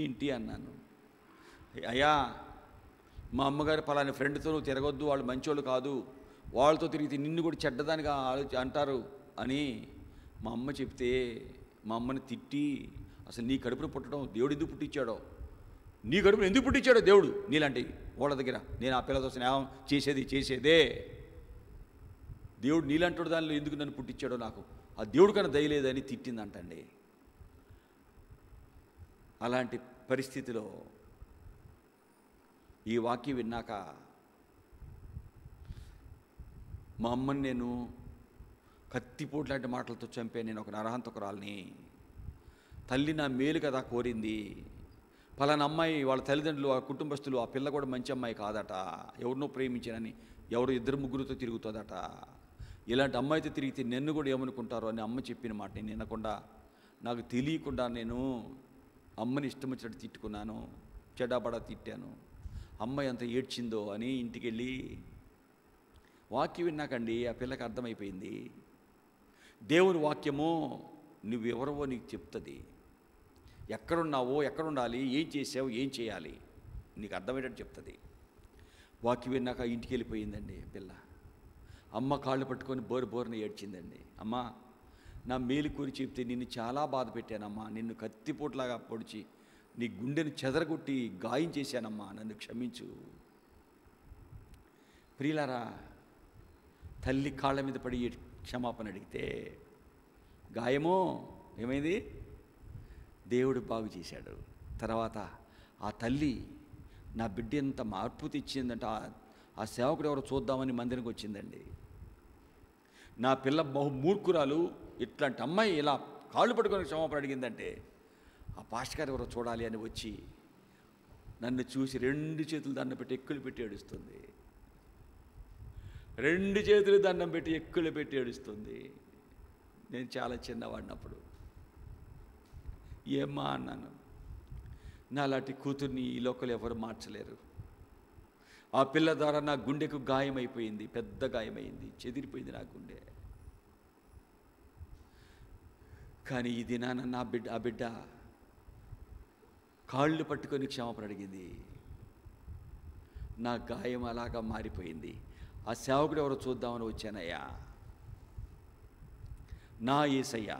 ఏంటి అన్నాను. అయ్యా, మా అమ్మగారు పలాని ఫ్రెండ్తో నువ్వు తిరగొద్దు, వాళ్ళు మంచోళ్ళు కాదు, వాళ్ళతో తిరిగితే నిన్ను కూడా చెడ్డదానిగా అంటారు అని మా అమ్మ చెప్తే మా అమ్మని తిట్టి, అసలు నీ కడుపును పుట్టడం దేవుడు ఎందుకు పుట్టించాడో, నీ కడుపును ఎందుకు పుట్టించాడో దేవుడు నీలాంటి వాళ్ళ దగ్గర, నేను ఆ పిల్లతో స్నేహం చేసేదే దేవుడు నీలాంటి దానిలో ఎందుకు నన్ను పుట్టించాడో, నాకు ఆ దేవుడు కన్నా దయలేదని తిట్టిందంటండి. అలాంటి పరిస్థితిలో ఈ వాక్యం విన్నాక మా అమ్మని నేను కత్తిపోటు లాంటి మాటలతో చంపే నేను ఒక నరహంతకురాల్ని. తల్లి నా మేలు కదా కోరింది. పలానా అమ్మాయి వాళ్ళ తల్లిదండ్రులు, ఆ కుటుంబస్తులు, ఆ పిల్ల కూడా మంచి అమ్మాయి కాదట, ఎవరినో ప్రేమించానని ఎవరు 2-3 తిరుగుతుందట, ఇలాంటి అమ్మాయితో తిరిగితే నన్ను కూడా ఏమనుకుంటారో అని అమ్మ చెప్పిన మాట నేను వినకుండా, నాకు తెలియకుండా నేను అమ్మని ఇష్టం వచ్చినట్టు తిట్టుకున్నాను, చెడాబడా తిట్టాను. అమ్మాయి అంత ఏడ్చిందో అని ఇంటికి వెళ్ళి వాక్యం విన్నాకండి ఆ పిల్లకి అర్థమైపోయింది. దేవుని వాక్యము నువ్వెవరవో నీకు చెప్తుంది, ఎక్కడున్నావో, ఎక్కడుండాలి, ఏం చేసావు, ఏం చేయాలి నీకు అర్థమయ్యేటట్టు చెప్తుంది. వాక్యం విన్నాక ఇంటికి వెళ్ళిపోయిందండి పిల్ల. అమ్మ కాళ్ళు పట్టుకొని బోరుని ఏడ్చిందండి. అమ్మ, నా మేలు కూరి చెప్తే నిన్ను చాలా బాధ పెట్టానమ్మా, నిన్ను కత్తిపోట్లాగా పొడిచి నీ గుండెను చెదరగొట్టి గాయం చేశానమ్మా, నన్ను క్షమించు. ప్రియులారా, తల్లి కాళ్ళ మీద పడి క్షమాపణ అడిగితే గాయమో ఏమైంది, దేవుడు బాగు చేశాడు. తర్వాత ఆ తల్లి నా బిడ్డ ఎంత మార్పు తెచ్చిందంటే ఆ సేవకుడు ఎవరో చూద్దామని మందిరికి వచ్చిందండి. నా పిల్ల బహు మూర్ఖురాలు, ఇట్లాంటి అమ్మాయి ఇలా కాళ్ళు పట్టుకొని క్షమాపణ అడిగిందంటే ఆ పాస్టర్ గారు ఎవరో చూడాలి అని వచ్చి నన్ను చూసి 2 చేతులు దండం పెట్టి ఎక్కులు పెట్టి ఏడుస్తుంది. 2 చేతులు దండం పెట్టి ఎక్కులు పెట్టి ఏడుస్తుంది. నేను చాలా చిన్నవాడినప్పుడు ఏమ్మా అన్నాను. నాలాంటి కూతుర్ని ఈ లోకలు ఎవరు మార్చలేరు. ఆ పిల్ల ద్వారా నా గుండెకు గాయమైపోయింది, పెద్ద గాయమైంది, చెదిరిపోయింది నా గుండె. కానీ ఈ దినాన ఆ బిడ్డ కాళ్ళు పట్టుకొని క్షమాపణ అడిగింది. నా గాయం అలాగా మారిపోయింది. ఆ సేవకుడు ఎవరో చూద్దామని వచ్చానయ్యా. నా యేసయ్యా,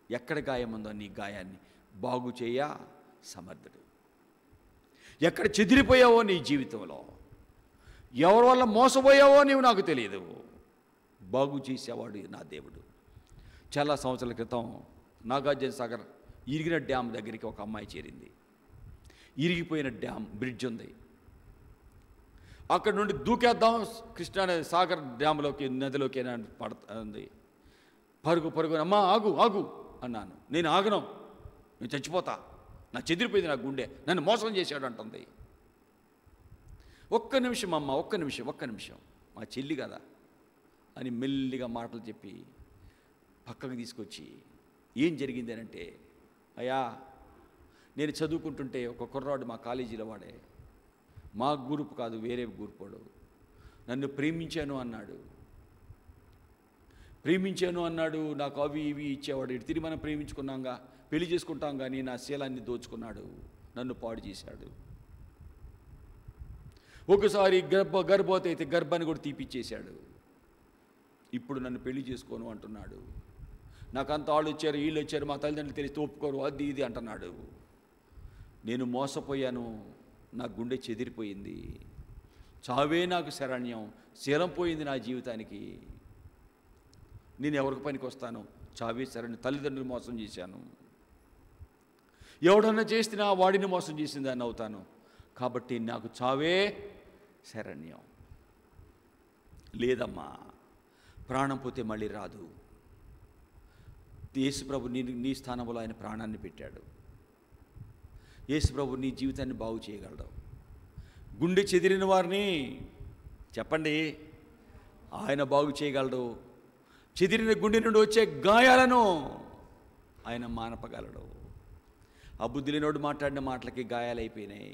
ఎక్కడ గాయం ఉందో నీ గాయాన్ని బాగు చేయ సమర్థుడు. ఎక్కడ చెదిరిపోయావో నీ జీవితంలో, ఎవరి వల్ల మోసపోయావో నీవు నాకు తెలియదు, బాగు చేసేవాడు నా దేవుడు. చాలా సంవత్సరాల క్రితం నాగార్జున సాగర్ ఇరిగిన డ్యామ్ దగ్గరికి ఒక అమ్మాయి చేరింది. ఇరిగిపోయిన డ్యామ్ బ్రిడ్జ్ ఉంది, అక్కడ నుండి దూకేద్దాం కృష్ణా సాగర్ డ్యామ్లోకి, నదిలోకి పడుతుంది. పరుగు అమ్మా ఆగు అన్నాను. నేను ఆగను, నేను చచ్చిపోతా, నా చెదిరిపోయింది నా గుండె, నన్ను మోసం చేశాడు అంటుంది. ఒక్క నిమిషం అమ్మ, ఒక్క నిమిషం, మా చెల్లి కదా అని మెల్లిగా మాటలు చెప్పి పక్కకు తీసుకొచ్చి ఏం జరిగింది అని అంటే, అయ్యా, నేను చదువుకుంటుంటే ఒక కుర్రాడు మా కాలేజీలో వాడే, మా గ్రూప్ కాదు వేరే గ్రూప్ వాడు, నన్ను ప్రేమించాను అన్నాడు, నాకు అవి ఇవి ఇచ్చేవాడు. ఇటు తిరిగి మనం ప్రేమించుకున్నాంగా, పెళ్లి చేసుకుంటాం కానీ నా శీలాన్ని దోచుకున్నాడు, నన్ను పాడు చేశాడు. ఒకసారి గర్భవతి అయితే గర్భాన్ని కూడా తీపిచ్చేశాడు. ఇప్పుడు నన్ను పెళ్లి చేసుకోను అంటున్నాడు. నాకంత వాళ్ళు వచ్చారు, వీళ్ళు వచ్చారు, మా తల్లిదండ్రులు తెలిసి ఒప్పుకోరు, అది ఇది అంటున్నాడు. నేను మోసపోయాను, నా గుండె చెదిరిపోయింది, చావే నాకు శరణ్యం, శీలం పోయింది నా జీవితానికి, నేను ఎవరికి పనికి వస్తాను, చావే శరణ్యం, తల్లిదండ్రులు మోసం చేశాను, ఎవడన్నా చేసినా వాడిని మోసం చేసిన దాన్ని అవుతాను, కాబట్టి నాకు చావే శరణ్యం. లేదమ్మా, ప్రాణం పోతే మళ్ళీ రాదు. యేసుప్రభు నీ స్థానంలో ఆయన ప్రాణాన్ని పెట్టాడు. యేసుప్రభు నీ జీవితాన్ని బాగు చేయగలడు. గుండె చెదిరిన వారిని చెప్పండి ఆయన బాగు చేయగలడు. చెదిరిన గుండె నుండి వచ్చే గాయాలను ఆయన మానపగలడు. ఆ బుద్ధి లేనోడు మాట్లాడిన మాటలకి గాయాలైపోయినాయి.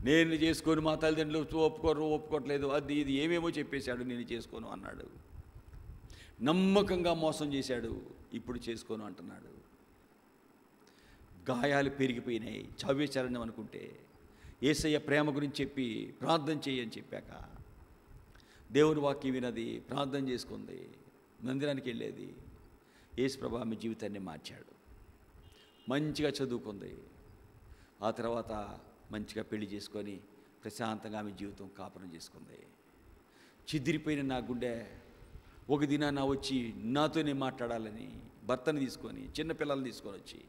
నేను చేసుకోను, మా తల్లిదండ్రులు ఒప్పుకోవట్లేదు, అది ఇది ఏమేమో చెప్పేశాడు, నేను చేసుకోను అన్నాడు. నమ్మకంగా మోసం చేశాడు, ఇప్పుడు చేసుకోను అంటున్నాడు. గాయాలు పెరిగిపోయినాయి. చావేశారని అనుకుంటే యేసయ్య ప్రేమ గురించి చెప్పి ప్రార్థన చేయని చెప్పాక దేవుని వాక్యం వినది, ప్రార్థన చేసుకుంది, మందిరానికి వెళ్ళేది. యేసుప్రభు ఆమె జీవితాన్ని మార్చాడు. మంచిగా చదువుకుంది. ఆ తర్వాత మంచిగా పెళ్లి చేసుకొని ప్రశాంతంగా ఆమె జీవితం కాపురం చేసుకుంది. చిదిరిపోయిన నా గుండె ఒక దినాన వచ్చి నాతోనే మాట్లాడాలని భర్తని తీసుకొని, చిన్నపిల్లల్ని తీసుకొని వచ్చి,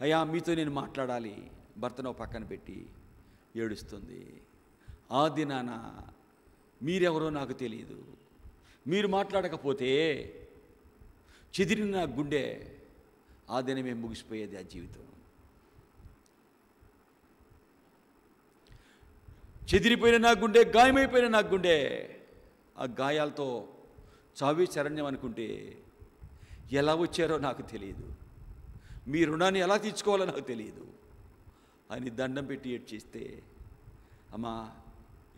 అయ్యా మీతో నేను మాట్లాడాలి, భర్తను పక్కన పెట్టి ఏడుస్తుంది. ఆ దినాన మీరెవరో నాకు తెలియదు, మీరు మాట్లాడకపోతే చెదిరిన నా గుండె ఆ దినమే ముగిసిపోయేది ఆ జీవితం. చెదిరిపోయిన నా గుండె, గాయమైపోయిన నా గుండె, ఆ గాయాలతో చావే శరణ్యం అనుకుంటే ఎలా వచ్చారో నాకు తెలియదు, మీ రుణాన్ని ఎలా తీర్చుకోవాలో నాకు తెలియదు అని దండం పెట్టి ఏడ్చేస్తే, అమ్మా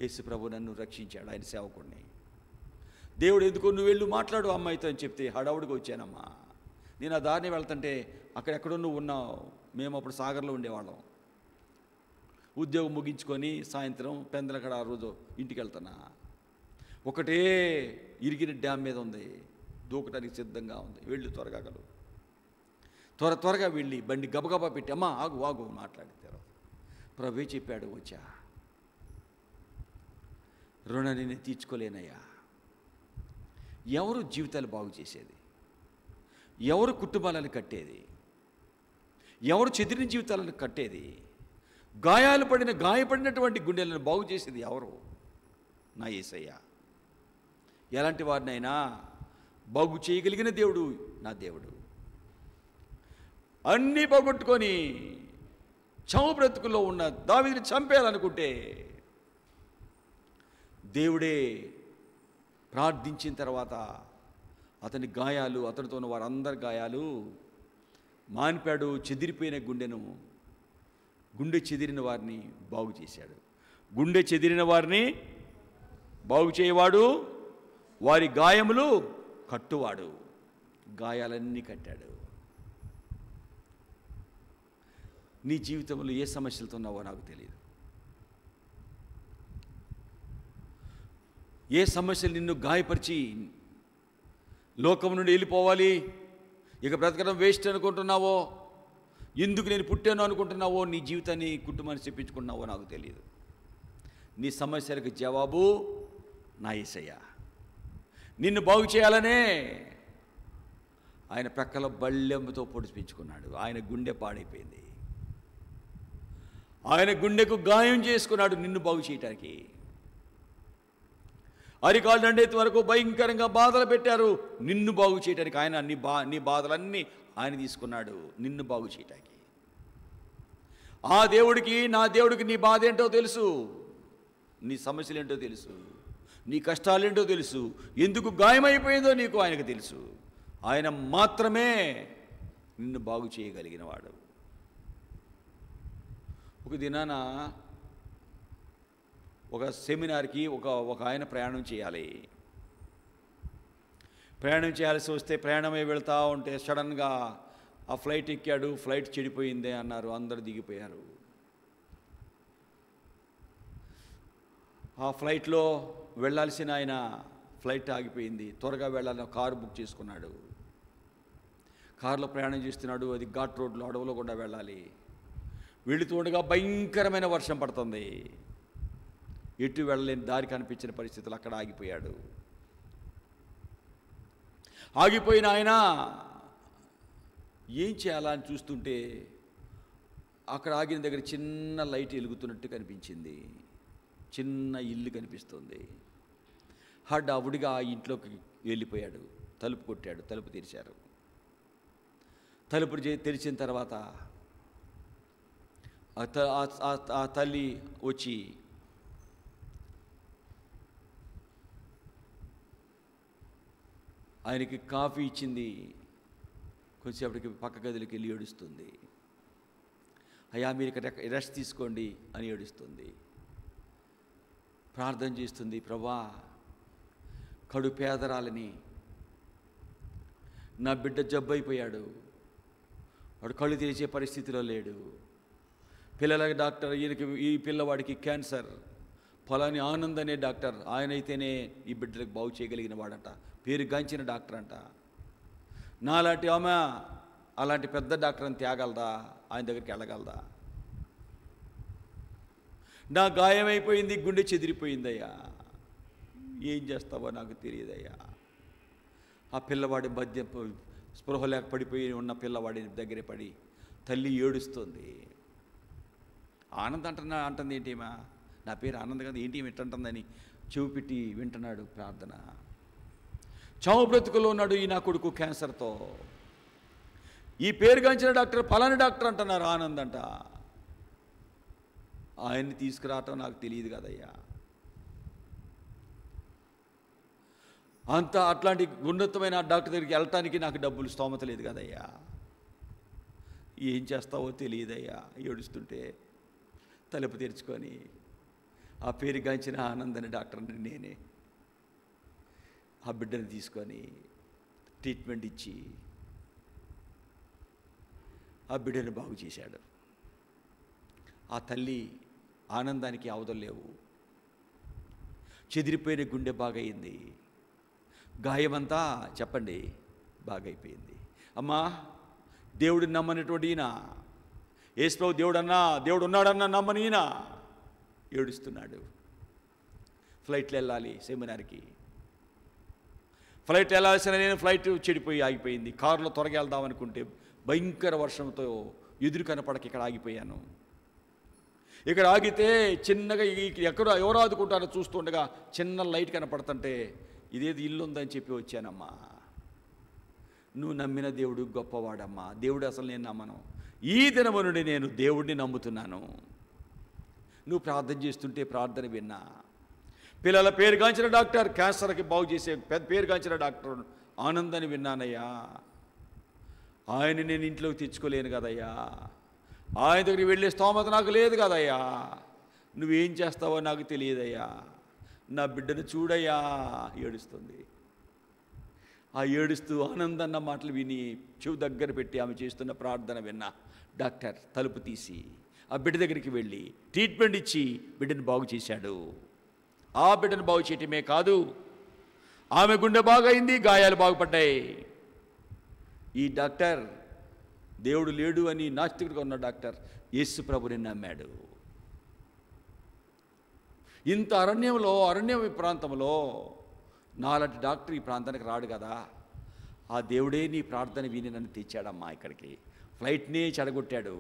యేసుప్రభు నన్ను రక్షించాడు, ఆయన సేవకుడిని. దేవుడు ఎందుకో నువ్వు వెళ్ళు మాట్లాడు అమ్మాయితో అని చెప్తే హడావుడిగా వచ్చానమ్మా. నేను ఆ దారిని వెళ్తుంటే అక్కడెక్కడో నువ్వు ఉన్నావు. మేము అప్పుడు సాగర్లో ఉండేవాళ్ళం. ఉద్యోగం ముగించుకొని సాయంత్రం పెందలకడ ఆ రోజు ఇంటికి వెళ్తున్నా. ఒకటే ఇరిగిన డ్యామ్ మీద ఉంది, దూకటానికి సిద్ధంగా ఉంది. వెళ్ళు త్వరగా కలు, త్వరగా వెళ్ళి బండి గబగబా పెట్టి, అమ్మా ఆగు ఆగు మాట్లాడితే ప్రభువే చెప్పాడు, వచ్చా రుణాన్ని నేను తీర్చుకోలేనయ్యా. ఎవరు జీవితాలు బాగు చేసేది? ఎవరు కుటుంబాలను కట్టేది? ఎవరు చెదిరిన జీవితాలను కట్టేది? గాయపడినటువంటి గుండెలను బాగు చేసేది ఎవరు? నా యేసయ్య. ఎలాంటి వారినైనా బాగు చేయగలిగిన దేవుడు నా దేవుడు. అన్నీ పోగొట్టుకొని చావు బ్రతుకుల్లో ఉన్న దావీదుని చంపేయాలనుకుంటే దేవుడే ప్రార్థించిన తర్వాత అతని గాయాలు, అతనితో ఉన్న వారందరి గాయాలు మాన్పాడు. చెదిరిపోయిన గుండె చెదిరిన వారిని బాగు చేశాడు. గుండె చెదిరిన వారిని బాగు చేయవాడు, వారి గాయములు కట్టువాడు. గాయాలన్నీ కట్టాడు. నీ జీవితంలో ఏ సమస్యలతో ఉన్నావో నాకు తెలియదు. ఏ సమస్యలు నిన్ను గాయపరిచి లోకం నుండి వెళ్ళిపోవాలి, ఇక బ్రతకడం వేస్ట్ అనుకుంటున్నావో, ఎందుకు నేను పుట్టాను అనుకుంటున్నావో, నీ జీవితాన్ని కుటుంబాన్ని చెప్పించుకుంటున్నావో నాకు తెలియదు. నీ సమస్యలకు జవాబు నా యేసయ్య. నిన్ను బాగు చేయాలనే ఆయన ప్రక్కల బళ్ళెంతో పొడిపించుకున్నాడు. ఆయన గుండె పాడైపోయింది, ఆయన గుండెకు గాయం చేసుకున్నాడు నిన్ను బాగు చేయటానికి. అరికాలు దండెత్తి వరకు భయంకరంగా బాధలు పెట్టారు నిన్ను బాగు చేయడానికి. ఆయన నీ బాధలన్నీ ఆయన తీసుకున్నాడు నిన్ను బాగు చేయటానికి. ఆ దేవుడికి, నా దేవుడికి నీ బాధ ఏంటో తెలుసు, నీ సమస్యలు ఏంటో తెలుసు, నీ కష్టాలేంటో తెలుసు, ఎందుకు గాయమైపోయిందో నీకు ఆయనకు తెలుసు. ఆయన మాత్రమే నిన్ను బాగు చేయగలిగిన వాడు. ఒక దినాన ఒక సెమినార్కి ఒక ఆయన ప్రయాణం చేయాలి. ప్రయాణం చేయాల్సి వస్తే ప్రయాణమై వెళ్తూ ఉంటే సడన్గా ఆ ఫ్లైట్ ఎక్కాడు, ఫ్లైట్ చెడిపోయిందే అన్నారు, అందరు దిగిపోయారు. ఆ ఫ్లైట్లో వెళ్ళాల్సిన ఆయన ఫ్లైట్ ఆగిపోయింది, త్వరగా వెళ్ళాలని కారు బుక్ చేసుకున్నాడు. కారులో ప్రయాణం చేస్తున్నాడు, అది ఘాట్ రోడ్లో అడవులో గుండా వెళ్ళాలి. వెళుతుండగా భయంకరమైన వర్షం పడుతుంది, ఎటు వెళ్ళలేని దారి కనిపించిన పరిస్థితులు అక్కడ ఆగిపోయాడు. ఆగిపోయిన ఆయన ఏం చేయాలా అని చూస్తుంటే అక్కడ ఆగిన దగ్గర చిన్న లైట్ వెలుగుతున్నట్టు కనిపించింది, చిన్న ఇల్లు కనిపిస్తుంది. హడావుడిగా ఆ ఇంట్లోకి వెళ్ళిపోయాడు, తలుపు కొట్టాడు, తలుపు తెరిచారు. తలుపు తెరిచిన తర్వాత ఆ తల్లి వచ్చి ఆయనకి కాఫీ ఇచ్చింది. కొంచెంసేపటికి పక్క గదిలోకి వెళ్ళి ఏడుస్తుంది. అయ్యా మీరు ఇక్కడ రెస్ట్ తీసుకోండి అని ఏడుస్తుంది. ప్రార్థన చేస్తుంది, ప్రభా కడు పేదరాలని, నా బిడ్డ జబ్బు అయిపోయాడు, వాడు కళ్ళు తెరిచే పరిస్థితిలో లేడు, పిల్లలకి డాక్టర్ ఈ పిల్లవాడికి క్యాన్సర్, ఫలాని ఆనంద్ అనే డాక్టర్ ఆయనైతేనే ఈ బిడ్డలకు బాగు చేయగలిగిన వాడట, పేరు గాంచిన డాక్టర్ అంట. నాలాంటి ఆమె అలాంటి పెద్ద డాక్టర్ అని తేగలదా? ఆయన దగ్గరికి వెళ్ళగలదా? నా గాయమైపోయింది, గుండె చెదిరిపోయిందయ్యా, ఏం చేస్తావో నాకు తెలియదయ్యా. ఆ పిల్లవాడి మధ్య స్పృహ లేక పడిపోయి ఉన్న పిల్లవాడి దగ్గర పడి తల్లి ఏడుస్తుంది. ఆనంద్ అంటుంది ఏంటిమా, నా పేరు ఆనంద్ కదా, ఏంటి వింటుంటుందని చెవి పెట్టి వింటున్నాడు ప్రార్థన. చావు బ్రతుకులో ఉన్నాడు ఈ నా కొడుకు క్యాన్సర్తో. ఈ పేరుగాంచిన డాక్టర్ ఫలాని డాక్టర్ అంటున్నారు ఆనంద్ అంట. ఆయన్ని తీసుకురావటం నాకు తెలియదు కదయ్యా. అట్లాంటి ఉన్నతమైన డాక్టర్ దగ్గరికి వెళ్ళటానికి నాకు డబ్బులు స్తోమత లేదు కదయ్యా. ఏం చేస్తావో తెలియదయ్యా. ఏడుస్తుంటే తలుపు తెరుచుకొని ఆ పేరుగాంచిన ఆనంద్ అనే డాక్టర్ని నేనే ఆ బిడ్డను తీసుకొని ట్రీట్మెంట్ ఇచ్చి ఆ బిడ్డను బాగు చేశాడు. ఆ తల్లి ఆనందానికి అవధులు లేవు. చెదిరిపోయిన గుండె బాగయింది, గాయమంతా చెప్పండి బాగైపోయింది. అమ్మా దేవుడిని నమ్మనటువంటి ఈయన, యేసుప్రభు దేవుడు ఉన్నాడన్నా నమ్మని ఈయన ఏడుస్తున్నాడు. ఫ్లైట్లో వెళ్ళాలి సెమినార్కి. ఫ్లైట్ వెళ్ళాల్సిన నేను ఫ్లైట్ చెడిపోయి ఆగిపోయింది. కారులో త్వరగా వెళ్దాం అనుకుంటే భయంకర వర్షంతో ఎదురు కనపడక ఇక్కడ ఆగిపోయాను. ఇక్కడ ఆగితే చిన్నగా ఎవరు ఆదుకుంటారో చూస్తుండగా చిన్న లైట్ కనపడుతుంటే ఇదేది ఇల్లు ఉందని చెప్పి వచ్చానమ్మా. నువ్వు నమ్మిన దేవుడు గొప్పవాడమ్మా. దేవుడు అసలు నేను నమ్మను. ఈ దినము నుండి నేను దేవుడిని నమ్ముతున్నాను. నువ్వు ప్రార్థన చేస్తుంటే ప్రార్థన విన్నా. పిల్లల పేరుగాంచిన డాక్టర్, క్యాన్సర్కి బాగు చేసే పెద్ద పేరుగాంచిన డాక్టర్ ఆనంద్ అని విన్నానయ్యా. ఆయన నేను ఇంట్లోకి తెచ్చుకోలేను కదయ్యా. ఆయన దగ్గరికి వెళ్ళే స్తోమత నాకు లేదు కదయ్యా. నువ్వేం చేస్తావో నాకు తెలియదయ్యా. నా బిడ్డను చూడయ్యా ఏడుస్తుంది. ఆ ఏడుస్తూ ఆనందన్న మాటలు విని చెవు దగ్గర పెట్టి ఆమె చేస్తున్న ప్రార్థన విన్నా. డాక్టర్ తలుపు తీసి ఆ బిడ్డ దగ్గరికి వెళ్ళి ట్రీట్మెంట్ ఇచ్చి బిడ్డను బాగు చేశాడు. ఆ బిడ్డను బాగు చేయటమే కాదు, ఆమె గుండె బాగైంది, గాయాలు బాగుపడ్డాయి. ఈ డాక్టర్ దేవుడు లేడు అని నాస్తికుడిగా ఉన్న డాక్టర్ యేసు ప్రభుని నమ్మాడు. ఇంత అరణ్య ప్రాంతంలో నాలాంటి డాక్టర్ ఈ ప్రాంతానికి రాడు కదా. ఆ దేవుడే నీ ప్రార్థన విని నన్ను తెచ్చాడమ్మా ఇక్కడికి. ఫ్లైట్నే చెడగొట్టాడు,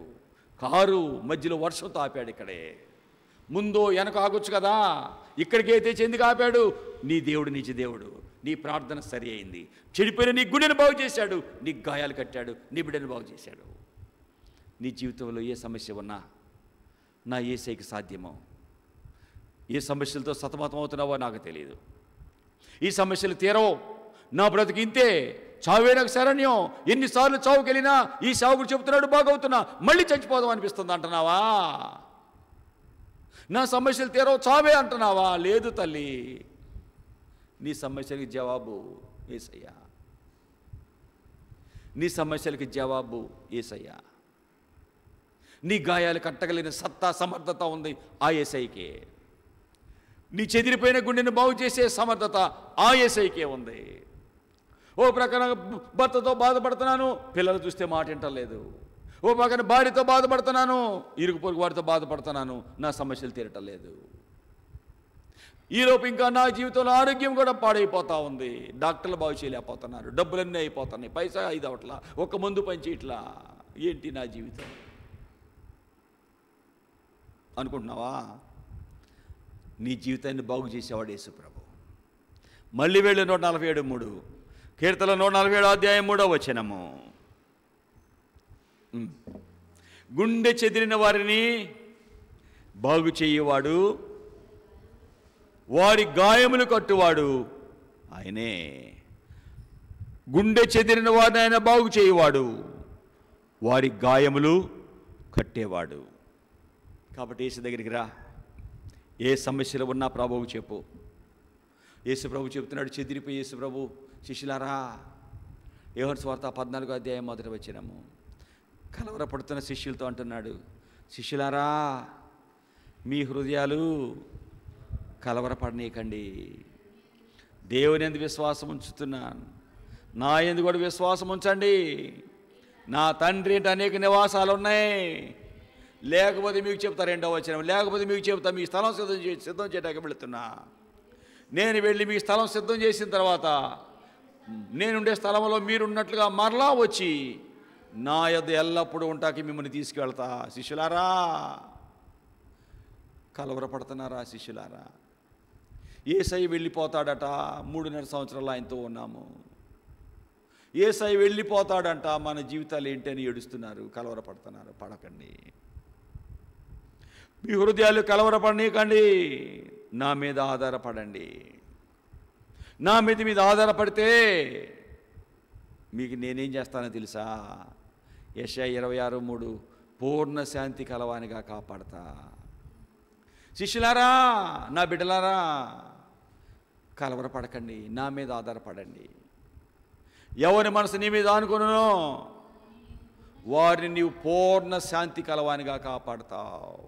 కారు మధ్యలో వర్షంతో ఆపాడు. ఇక్కడే ముందు వెనక ఆగొచ్చు కదా, ఇక్కడికే తెచ్చి ఎందుకు ఆపాడు? నీ దేవుడు నిజ దేవుడు. నీ ప్రార్థన సరి అయింది. చెడిపోయిన నీ గుండెను బాగు చేశాడు, నీ గాయాలు కట్టాడు, నీ బిడ్డను బాగు చేశాడు. నీ జీవితంలో ఏ సమస్య ఉన్నా నా యేసయ్యకి సాధ్యమో. ఏ సమస్యలతో సతమతం అవుతున్నావో నాకు తెలియదు. ఈ సమస్యలు తీరవు, నా బ్రతుకు ఇంతే, చావే నాకు శరణ్యం. ఎన్నిసార్లు చావుకెళ్ళినా ఈ సావుకు చెబుతున్నాడు బాగవుతున్నా, మళ్ళీ చచ్చిపోదాం అనిపిస్తుంది అంటున్నావా? నా సమస్యలు తీరవు, చావే అంటున్నావా? లేదు తల్లి, నీ సమస్యలకి జవాబు యేసయ్యా. నీ సమస్యలకి జవాబు యేసయ్యా. నీ గాయాలు కట్టగలిగిన సత్తా సమర్థత ఉంది ఆ యేసయ్యకే. నీ చెదిరిపోయిన గుండెను బాగు చేసే సమర్థత ఆ యేసయ్యకే ఉంది. ఓ ప్రకారం భర్తతో బాధపడుతున్నాను, పిల్లలు చూస్తే మాట వింటలేదు. ఓ పక్కన భార్యతో బాధపడుతున్నాను, ఇరుగు పొరుగు వారితో బాధపడుతున్నాను, నా సమస్యలు తీరటం లేదు. ఈలోపు ఇంకా నా జీవితంలో ఆరోగ్యం కూడా పాడైపోతూ ఉంది. డాక్టర్లు బాగు చేయలేకపోతున్నారు, డబ్బులన్నీ అయిపోతున్నాయి, పైసా ఐదు అవట్లా, ఒక్క మందు పంచి ఇట్లా. ఏంటి నా జీవితం అనుకుంటున్నావా? నీ జీవితాన్ని బాగు చేసేవాడు యేసు ప్రభు. మళ్ళీ వెళ్ళు 147:3 కీర్తన 147 అధ్యాయం 3వ వచనము. గుండె చెదిరిన వారిని బాగు చేయువాడు, వారి గాయములు కట్టువాడు ఆయనే. గుండె చెదిరిన వారిని ఆయన బాగు చేయువాడు, వారి గాయములు కట్టేవాడు. కాబట్టి యేసు దగ్గరికి రా. ఏ సమస్యలు ఉన్నా ప్రభువుకు చెప్పు. యేసు ప్రభు చెప్తున్నాడు, చెదిరిపోయి యేసు ప్రభు శిష్యులారా, యోహాను సువార్త 14వ అధ్యాయం 1వ వచనము, కలవరపడుతున్న శిష్యులతో అంటున్నాడు, శిష్యులారా మీ హృదయాలు కలవరపడనీయకండి. దేవుని యందు విశ్వాసం ఉంచుతున్నాను, నా యందు కూడా విశ్వాసం ఉంచండి. నా తండ్రి అంటే అనేక నివాసాలు ఉన్నాయి. లేకపోతే మీకు చెప్తా, 2వ వచనం, లేకపోతే మీకు చెప్తా, మీ స్థలం సిద్ధం చేయడానికి వెళుతున్నా. నేను వెళ్ళి మీ స్థలం సిద్ధం చేసిన తర్వాత నేనుండే స్థలంలో మీరున్నట్లుగా మరలా వచ్చి నా యొద్ద ఎల్లప్పుడూ ఉంటాకి మిమ్మల్ని తీసుకువెళ్తా. శిష్యులారా, కలవరపడుతున్నారా శిష్యులారా? యేసయ్య వెళ్ళిపోతాడట, 3.5 సంవత్సరాలు ఆయనతో ఉన్నాము. యేసయ్య వెళ్ళిపోతాడంట, మన జీవితాలు ఏంటని ఏడుస్తున్నారు, కలవరపడుతున్నారు. పడకండి, మీ హృదయాలు కలవరపడనీయకండి, నా మీద ఆధారపడండి. నా మీద ఆధారపడితే మీకు నేనేం చేస్తానో తెలుసా? యెషయా 26:3, పూర్ణ శాంతి కలవానిగా కాపాడతా. శిష్యులారా, నా బిడ్డలారా, కలవరపడకండి, నా మీద ఆధారపడండి. ఎవరి మనసు నీ మీద అనుకున్నానో వారిని నీవు పూర్ణ శాంతి కలవానిగా కాపాడతావు.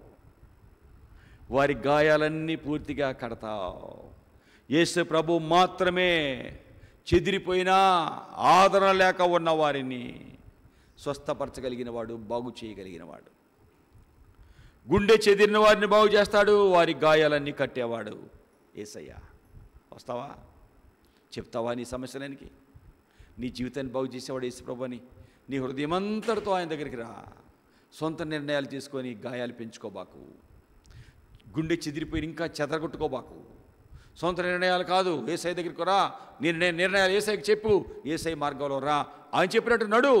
వారి గాయాలన్నీ పూర్తిగా కడతావు. యేసు ప్రభు మాత్రమే చెదిరిపోయినా ఆదరణ లేక ఉన్న వారిని స్వస్థపరచగలిగిన వాడు, బాగు చేయగలిగినవాడు. గుండె చెదిరిన వారిని బాగు చేస్తాడు, వారి గాయాలన్నీ కట్టేవాడు యేసయ్య. వస్తావా? చెప్తావా నీ సమస్యలనికి? నీ జీవితాన్ని బాగు చేసేవాడు యేసు ప్రభు అని నీ హృదయమంతటితో ఆయన దగ్గరికి రా. సొంత నిర్ణయాలు తీసుకొని గాయాలు పెంచుకోబాకు. గుండె చెదిరిపోయి ఇంకా చెదరగొట్టుకోబాకు. సొంత నిర్ణయాలు కాదు, యేసయ్య దగ్గరికి రా. నిర్ణయాలు యేసయ్యకి చెప్పు, యేసయ్య మార్గంలో రా. ఆయన చెప్పినట్టు నడు.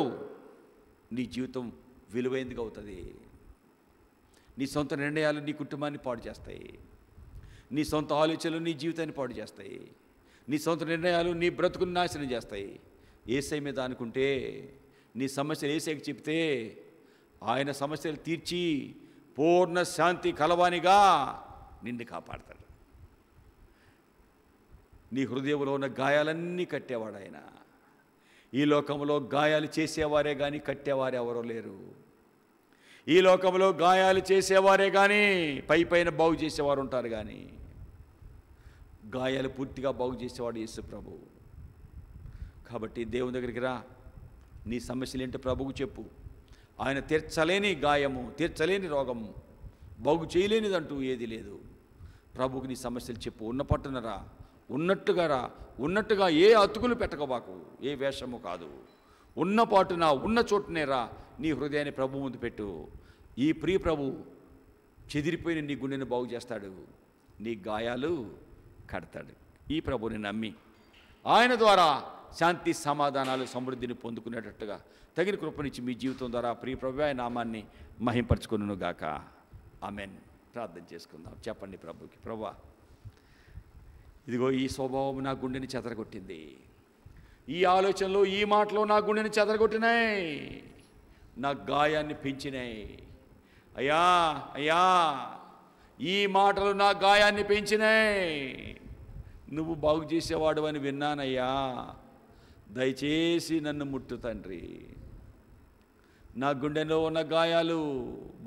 నీ జీవితం విలువైందిగా అవుతుంది. నీ సొంత నిర్ణయాలు నీ కుటుంబాన్ని పాడు చేస్తాయి. నీ సొంత ఆలోచనలు నీ జీవితాన్ని పాడు చేస్తాయి. నీ సొంత నిర్ణయాలు నీ బ్రతుకుని నాశనం చేస్తాయి. యేసయ్య మీద అనుకుంటే, నీ సమస్యలు యేసయ్యకి చెప్తే ఆయన సమస్యలు తీర్చి పూర్ణ శాంతి కలవానిగా నిన్ను కాపాడతాడు. నీ హృదయంలో ఉన్న గాయాలన్నీ కట్టేవాడు ఆయన. ఈ లోకంలో గాయాలు చేసేవారే కానీ కట్టేవారు ఎవరో లేరు. ఈ లోకంలో గాయాలు చేసేవారే కానీ పైన బాగు చేసేవారు ఉంటారు, కానీ గాయాలు పూర్తిగా బాగు చేసేవాడు యేసు ప్రభు. కాబట్టి దేవుని దగ్గరికి రా. నీ సమస్యలు ఏంటో ప్రభువుకు చెప్పు. ఆయన తీర్చలేని గాయము, తీర్చలేని రోగము, బాగు చేయలేనిదంటూ ఏది లేదు. ప్రభువుకి నీ సమస్యలు చెప్పు. ఉన్న పట్టున రా, ఉన్నట్టుగా రా. ఉన్నట్టుగా ఏ అతుకులు పెట్టకబాకు, ఏ వేషము కాదు. ఉన్న పాటున ఉన్న చోటునే రా. నీ హృదయాన్ని ప్రభు ముందు పెట్టు. ఈ ప్రియ ప్రభు చెదిరిపోయిన నీ గుండెని బాగు చేస్తాడు, నీ గాయాలు కడతాడు. ఈ ప్రభుని నమ్మి ఆయన ద్వారా శాంతి సమాధానాలు సమృద్ధిని పొందుకునేటట్టుగా తగిన కృపనిచ్చి మీ జీవితం ద్వారా ప్రియ ప్రభు ఆయన నామాన్ని మహింపరచుకొనును గాక. ఆమెన్. ప్రార్థన చేసుకుందాం. చెప్పండి ప్రభుకి, ప్రభువా, ఇదిగో ఈ స్వభావం నా గుండెని చెదరగొట్టింది. ఈ ఆలోచనలు, ఈ మాటలు నా గుండెని చెదరగొట్టినాయి, నా గాయాన్ని పెంచినాయి. అయ్యా అయ్యా, ఈ మాటలు నా గాయాన్ని పెంచినాయి. నువ్వు బాగు చేసేవాడు అని విన్నానయ్యా. దయచేసి నన్ను ముట్టు తండ్రి. నా గుండెలో ఉన్న గాయాలు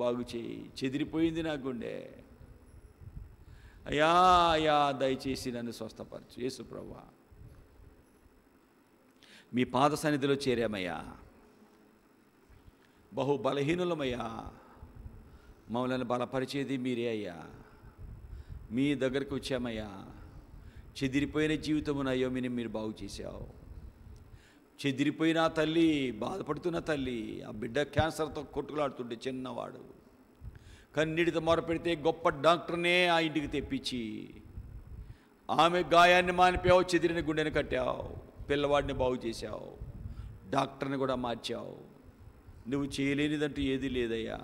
బాగు చేయి. చెదిరిపోయింది నా గుండె. అయ్యా అయ్యా, దయచేసి నన్ను స్వస్థపరచు. యేసు ప్రభువా, మీ పాద సన్నిధిలో చేరామయ్యా. బహు బలహీనులమయ్యా. మమ్మల్ని బలపరిచేది మీరే అయ్యా. మీ దగ్గరకు వచ్చామయ్యా. చెదిరిపోయిన జీవితమునయ్యో మీరు బాగు చేశావు. చెదిరిపోయిన తల్లి, బాధపడుతున్న తల్లి, ఆ బిడ్డ క్యాన్సర్తో కొట్టుకులాడుతుంటే చిన్నవాడు, కన్నీటితో మొరపెడితే గొప్ప డాక్టర్నే ఆ ఇంటికి తెప్పించి ఆమె గాయాన్ని మానిపావు, చెదిరిన గుండెని కట్టావు, పిల్లవాడిని బాగు చేశావు, డాక్టర్ని కూడా మార్చావు. నువ్వు చేయలేనిదంటూ ఏది లేదయ్యా.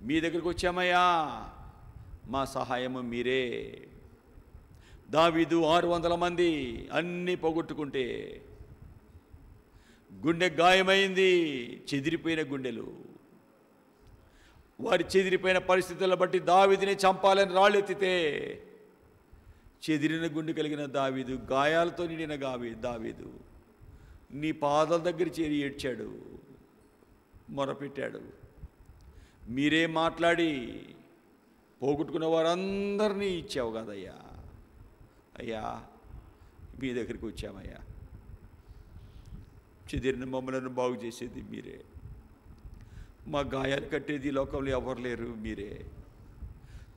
మీ దగ్గరికి వచ్చామయ్యా, మా సహాయము మీరే. దావీదు 600 మంది అన్నీ పోగొట్టుకుంటే, గుండె గాయమైంది, చెదిరిపోయిన గుండెలు. వారి చెదిరిపోయిన పరిస్థితులను బట్టి దావీదుని చంపాలని రాళ్ళెత్తితే, చెదిరిన గుండె కలిగిన దావీదు, గాయాలతో నిండిన దావీదు నీ పాదాల దగ్గర చేరి ఏడ్చాడు, మొరపెట్టాడు. మీరే మాట్లాడి పోగొట్టుకున్న వారందరినీ ఇచ్చావు కదయ్యా. అయ్యా, మీ దగ్గరికి వచ్చామయ్యా. చెదిరిన మమ్మలను బాగు చేసేది మీరే. మా గాయాలు కట్టేది లోకంలో ఎవరు లేరు, మీరే.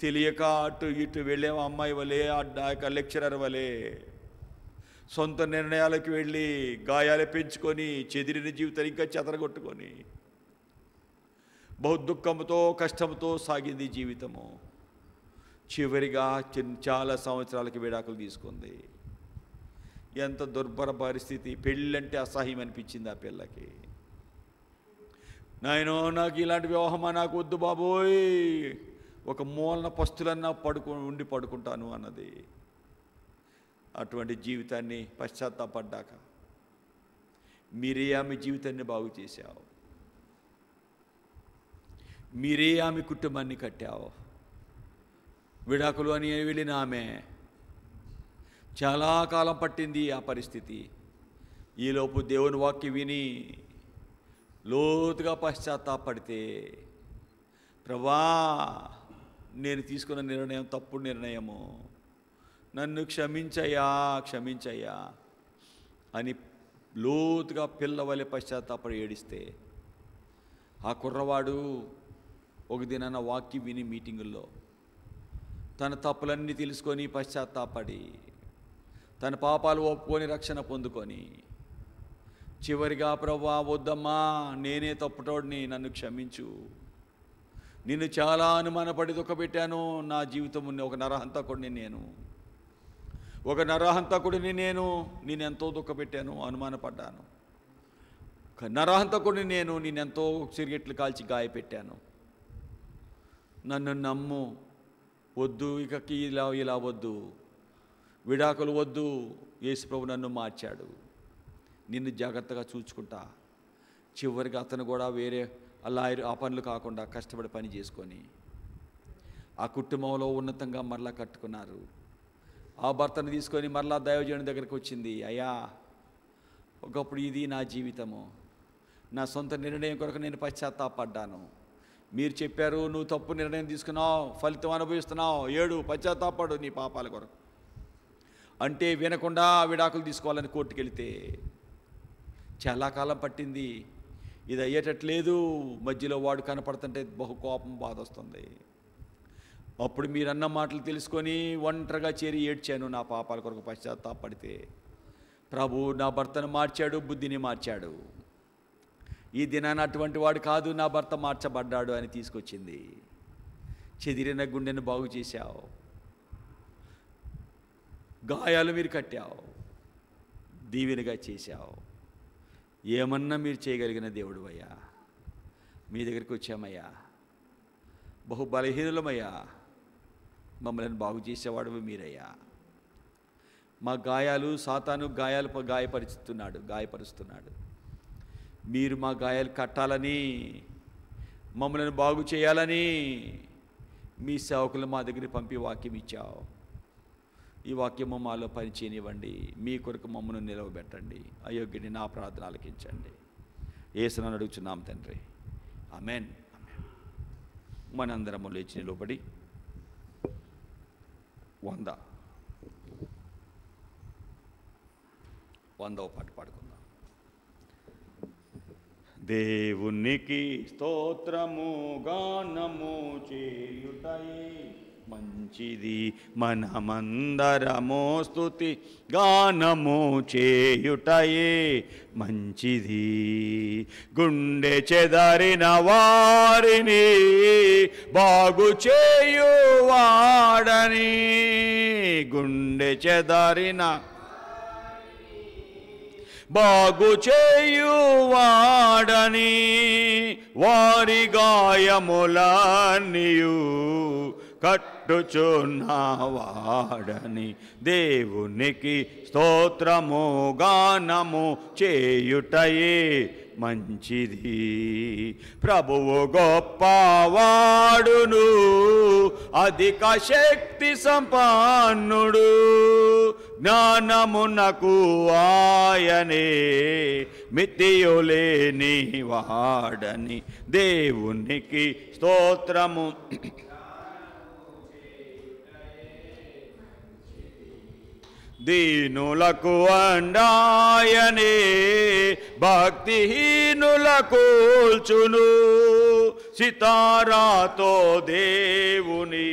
తెలియక అటు ఇటు వెళ్ళే అమ్మాయి వలె, ఆ లెక్చరర్ వలె సొంత నిర్ణయాలకు వెళ్ళి గాయాలు పెంచుకొని చెదిరిన జీవితాన్ని ఇంకా చెదరగొట్టుకొని బహు దుఃఖంతో కష్టంతో సాగింది జీవితము. చివరిగా చాలా సంవత్సరాలకి విడాకులు తీసుకుంది. ఎంత దుర్భర పరిస్థితి. పెళ్ళంటే అసహ్యం అనిపించింది ఆ పిల్లకి. నాయనో, నాకు ఇలాంటి వివాహమా, నాకు వద్దు బాబోయ్, ఒక మూలన పస్తులన్నా ఉండి పడుకుంటాను అన్నది. అటువంటి జీవితాన్ని పశ్చాత్తాపడ్డాక మీరే ఆమె జీవితాన్ని బాగు చేశావు. మీరే ఆమె కుటుంబాన్ని కట్టావు. విడాకులు అని వెళ్ళిన ఆమె చాలా కాలం పట్టింది ఆ పరిస్థితి. ఈలోపు దేవుని వాక్యం విని లోతుగా పశ్చాత్తాపడితే, ప్రభా, నేను తీసుకున్న నిర్ణయం తప్పుడు నిర్ణయము, నన్ను క్షమించయ్యా, క్షమించయ్యా అని లోతుగా పిల్లవలె పశ్చాత్తాపడి ఏడిస్తే, ఆ కుర్రవాడు ఒక దినాన వాక్యం విని మీటింగుల్లో తన తప్పులన్నీ తెలుసుకొని పశ్చాత్తాపడి తన పాపాలు ఒప్పుకొని రక్షణ పొందుకొని చివరిగా, ప్రభువా వద్దమ్మా, నేనే తప్పుటోడిని, నన్ను క్షమించు, నిన్ను చాలా అనుమానపడి దుఃఖపెట్టాను, నా జీవితం ఒక నరహంతకుడిని నేనెంతో దుఃఖపెట్టాను, అనుమానపడ్డాను. నరహంతకుడిని నేనెంతో సిగరెట్లు కాల్చి గాయపెట్టాను, నన్ను నమ్ము, వద్దు, ఇక ఇలా వద్దు, విడాకులు వద్దు, యేసుప్రభు నన్ను మార్చాడు, నిన్ను జాగ్రత్తగా చూసుకుంటా. చివరికి అతను కూడా వేరే ఆ పనులు కాకుండా కష్టపడి పని చేసుకొని ఆ కుటుంబంలో ఉన్నతంగా మరలా కట్టుకున్నారు. ఆ భర్తను తీసుకొని మరలా దైవజనుడి దగ్గరికి వచ్చింది. అయ్యా, ఒకప్పుడు ఇది నా జీవితము, నా సొంత నిర్ణయం కొరకు నేను పశ్చాత్తాపడ్డాను. మీరు చెప్పారు, నువ్వు తప్పు నిర్ణయం తీసుకున్నావు, ఫలితం అనుభవిస్తున్నావు, ఏడు, పశ్చాత్తాపడు నీ పాపాల కొరకు అంటే వినకుండా విడాకులు తీసుకోవాలని కోర్టుకు వెళితే చాలా కాలం పట్టింది. ఇది అయ్యేటట్లేదు. మధ్యలో వాడు కనపడుతుంటే బహు కోపం, బాధ వస్తుంది. అప్పుడు మీరన్న మాటలు తెలుసుకొని ఒంటరిగా చేరి ఏడ్చాను, నా పాపాల కొరకు పశ్చాత్తాపడితే. ప్రభు నా భర్తను మార్చాడు, బుద్ధిని మార్చాడు. ఈ దినాన అటువంటి వాడు కాదు, నా భర్త మార్చబడ్డాడు అని తీసుకొచ్చింది. చెదిరిన గుండెను బాగు చేశావు, గాయాలు మీరు కట్టావు, దీవెనగా చేశావు. ఏమన్నా మీరు చేయగలిగిన దేవుడు అయ్యా. మీ దగ్గరికి వచ్చామయ్యా, బహు బలహీనులమయ్యా, మమ్మల్ని బాగు చేసేవాడు మీరయ్యా. మా గాయాలు సాతాను గాయపరుస్తున్నాడు. మీరు మా గాయాలు కట్టాలని, మమ్మల్ని బాగు చేయాలని మీ సేవకులు మా దగ్గర పంపి వాక్యం ఇచ్చావు. ఈ వాక్యము మాలో పనిచేయనివ్వండి, మీ కొరకు మమ్మల్ని నిలవబెట్టండి. అయోగ్యుని నా ప్రార్థన ఆలకించండి. యేసుని అడుగుచున్నాం తండ్రి, ఆమేన్. మనందరము లేచి నిలబడి 100వ పాట పాడుకుందాం. దేవునికి స్తోత్రము గానము చేయుటయే మంచిది, మనమందరము స్తుతి గానము చేయుటయే మంచిది. గుండె చెదరిన వారిని బాగు చేయువాడని, గుండె చెదరిన బాగు చేయువాడని వారి గాయములన్నీయు కట్టుచున్నవాడని దేవునికి స్తోత్రము గానము చేయుటయే మంచిది. ప్రభువు గొప్పవాడును, అధిక శక్తి సంపన్నుడు, జ్ఞానమునకు ఆయనే మితియులేని వాడని దేవునికి స్తోత్రము. దీనులకు అండాయనే భక్తిహీనులకు కూల్చును, సితారాతో దేవుని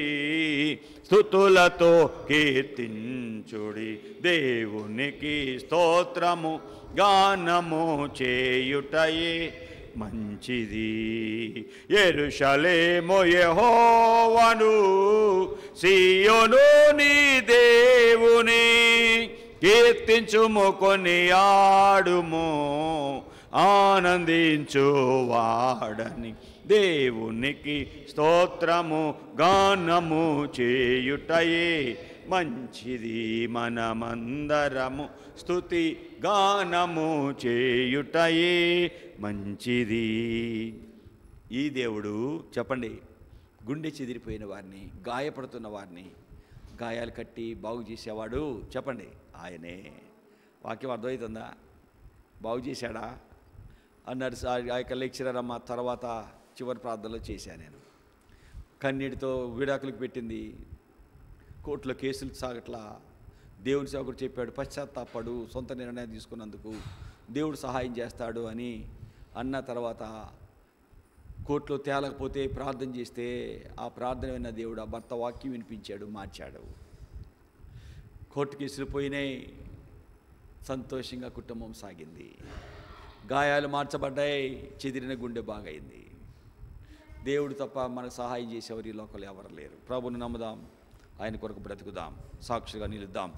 స్తుతులతో కీర్తించుడి. దేవునికి స్తోత్రము గానము చేయుటయే మంచిది. యెరూషలేము యెహోవాను, సీయోను నీ దేవుని కీర్తించుము, కొనియాడుము, ఆనందించువాడని దేవునికి స్తోత్రము గానము చేయుటయే మంచిది. మనమందరము స్తుతి గానము చేయుటయే మంచిది. ఈ దేవుడు చెప్పండి, గుండె చెదిరిపోయిన వారిని, గాయపడుతున్న వారిని గాయాలు కట్టి బాగు చేసేవాడు చెప్పండి, ఆయనే. వాక్యం అర్థమవుతుందా? బాగు చేశాడా అన్నారు ఆ యొక్క లెక్చరర్ అమ్మ. తర్వాత చివరి ప్రార్థనలో చేశాను నేను. కన్నీటితో విడాకులకు పెట్టింది, కోర్టులో కేసులు సాగట్లా. దేవుని సేవకుడు చెప్పాడు, పశ్చాత్తాపడు, సొంత నిర్ణయం తీసుకున్నందుకు దేవుడు సహాయం చేస్తాడు అని అన్న తర్వాత కోర్టులో తేలకపోతే ప్రార్థన చేస్తే ఆ ప్రార్థన విన్న దేవుడు ఆ భర్త వాక్యం వినిపించాడు, మార్చాడు. కోర్టు కేసులు పోయినాయి, సంతోషంగా కుటుంబం సాగింది. గాయాలు మార్చబడ్డాయి, చెదిరిన గుండె బాగైంది. దేవుడు తప్ప మనకు సహాయం చేసేవారు ఈ లోకంలో ఎవరు లేరు. ప్రభుని నమ్ముదాం, ఆయన కొరకు బ్రతుకుదాం, సాక్షిగా నిలుద్దాం.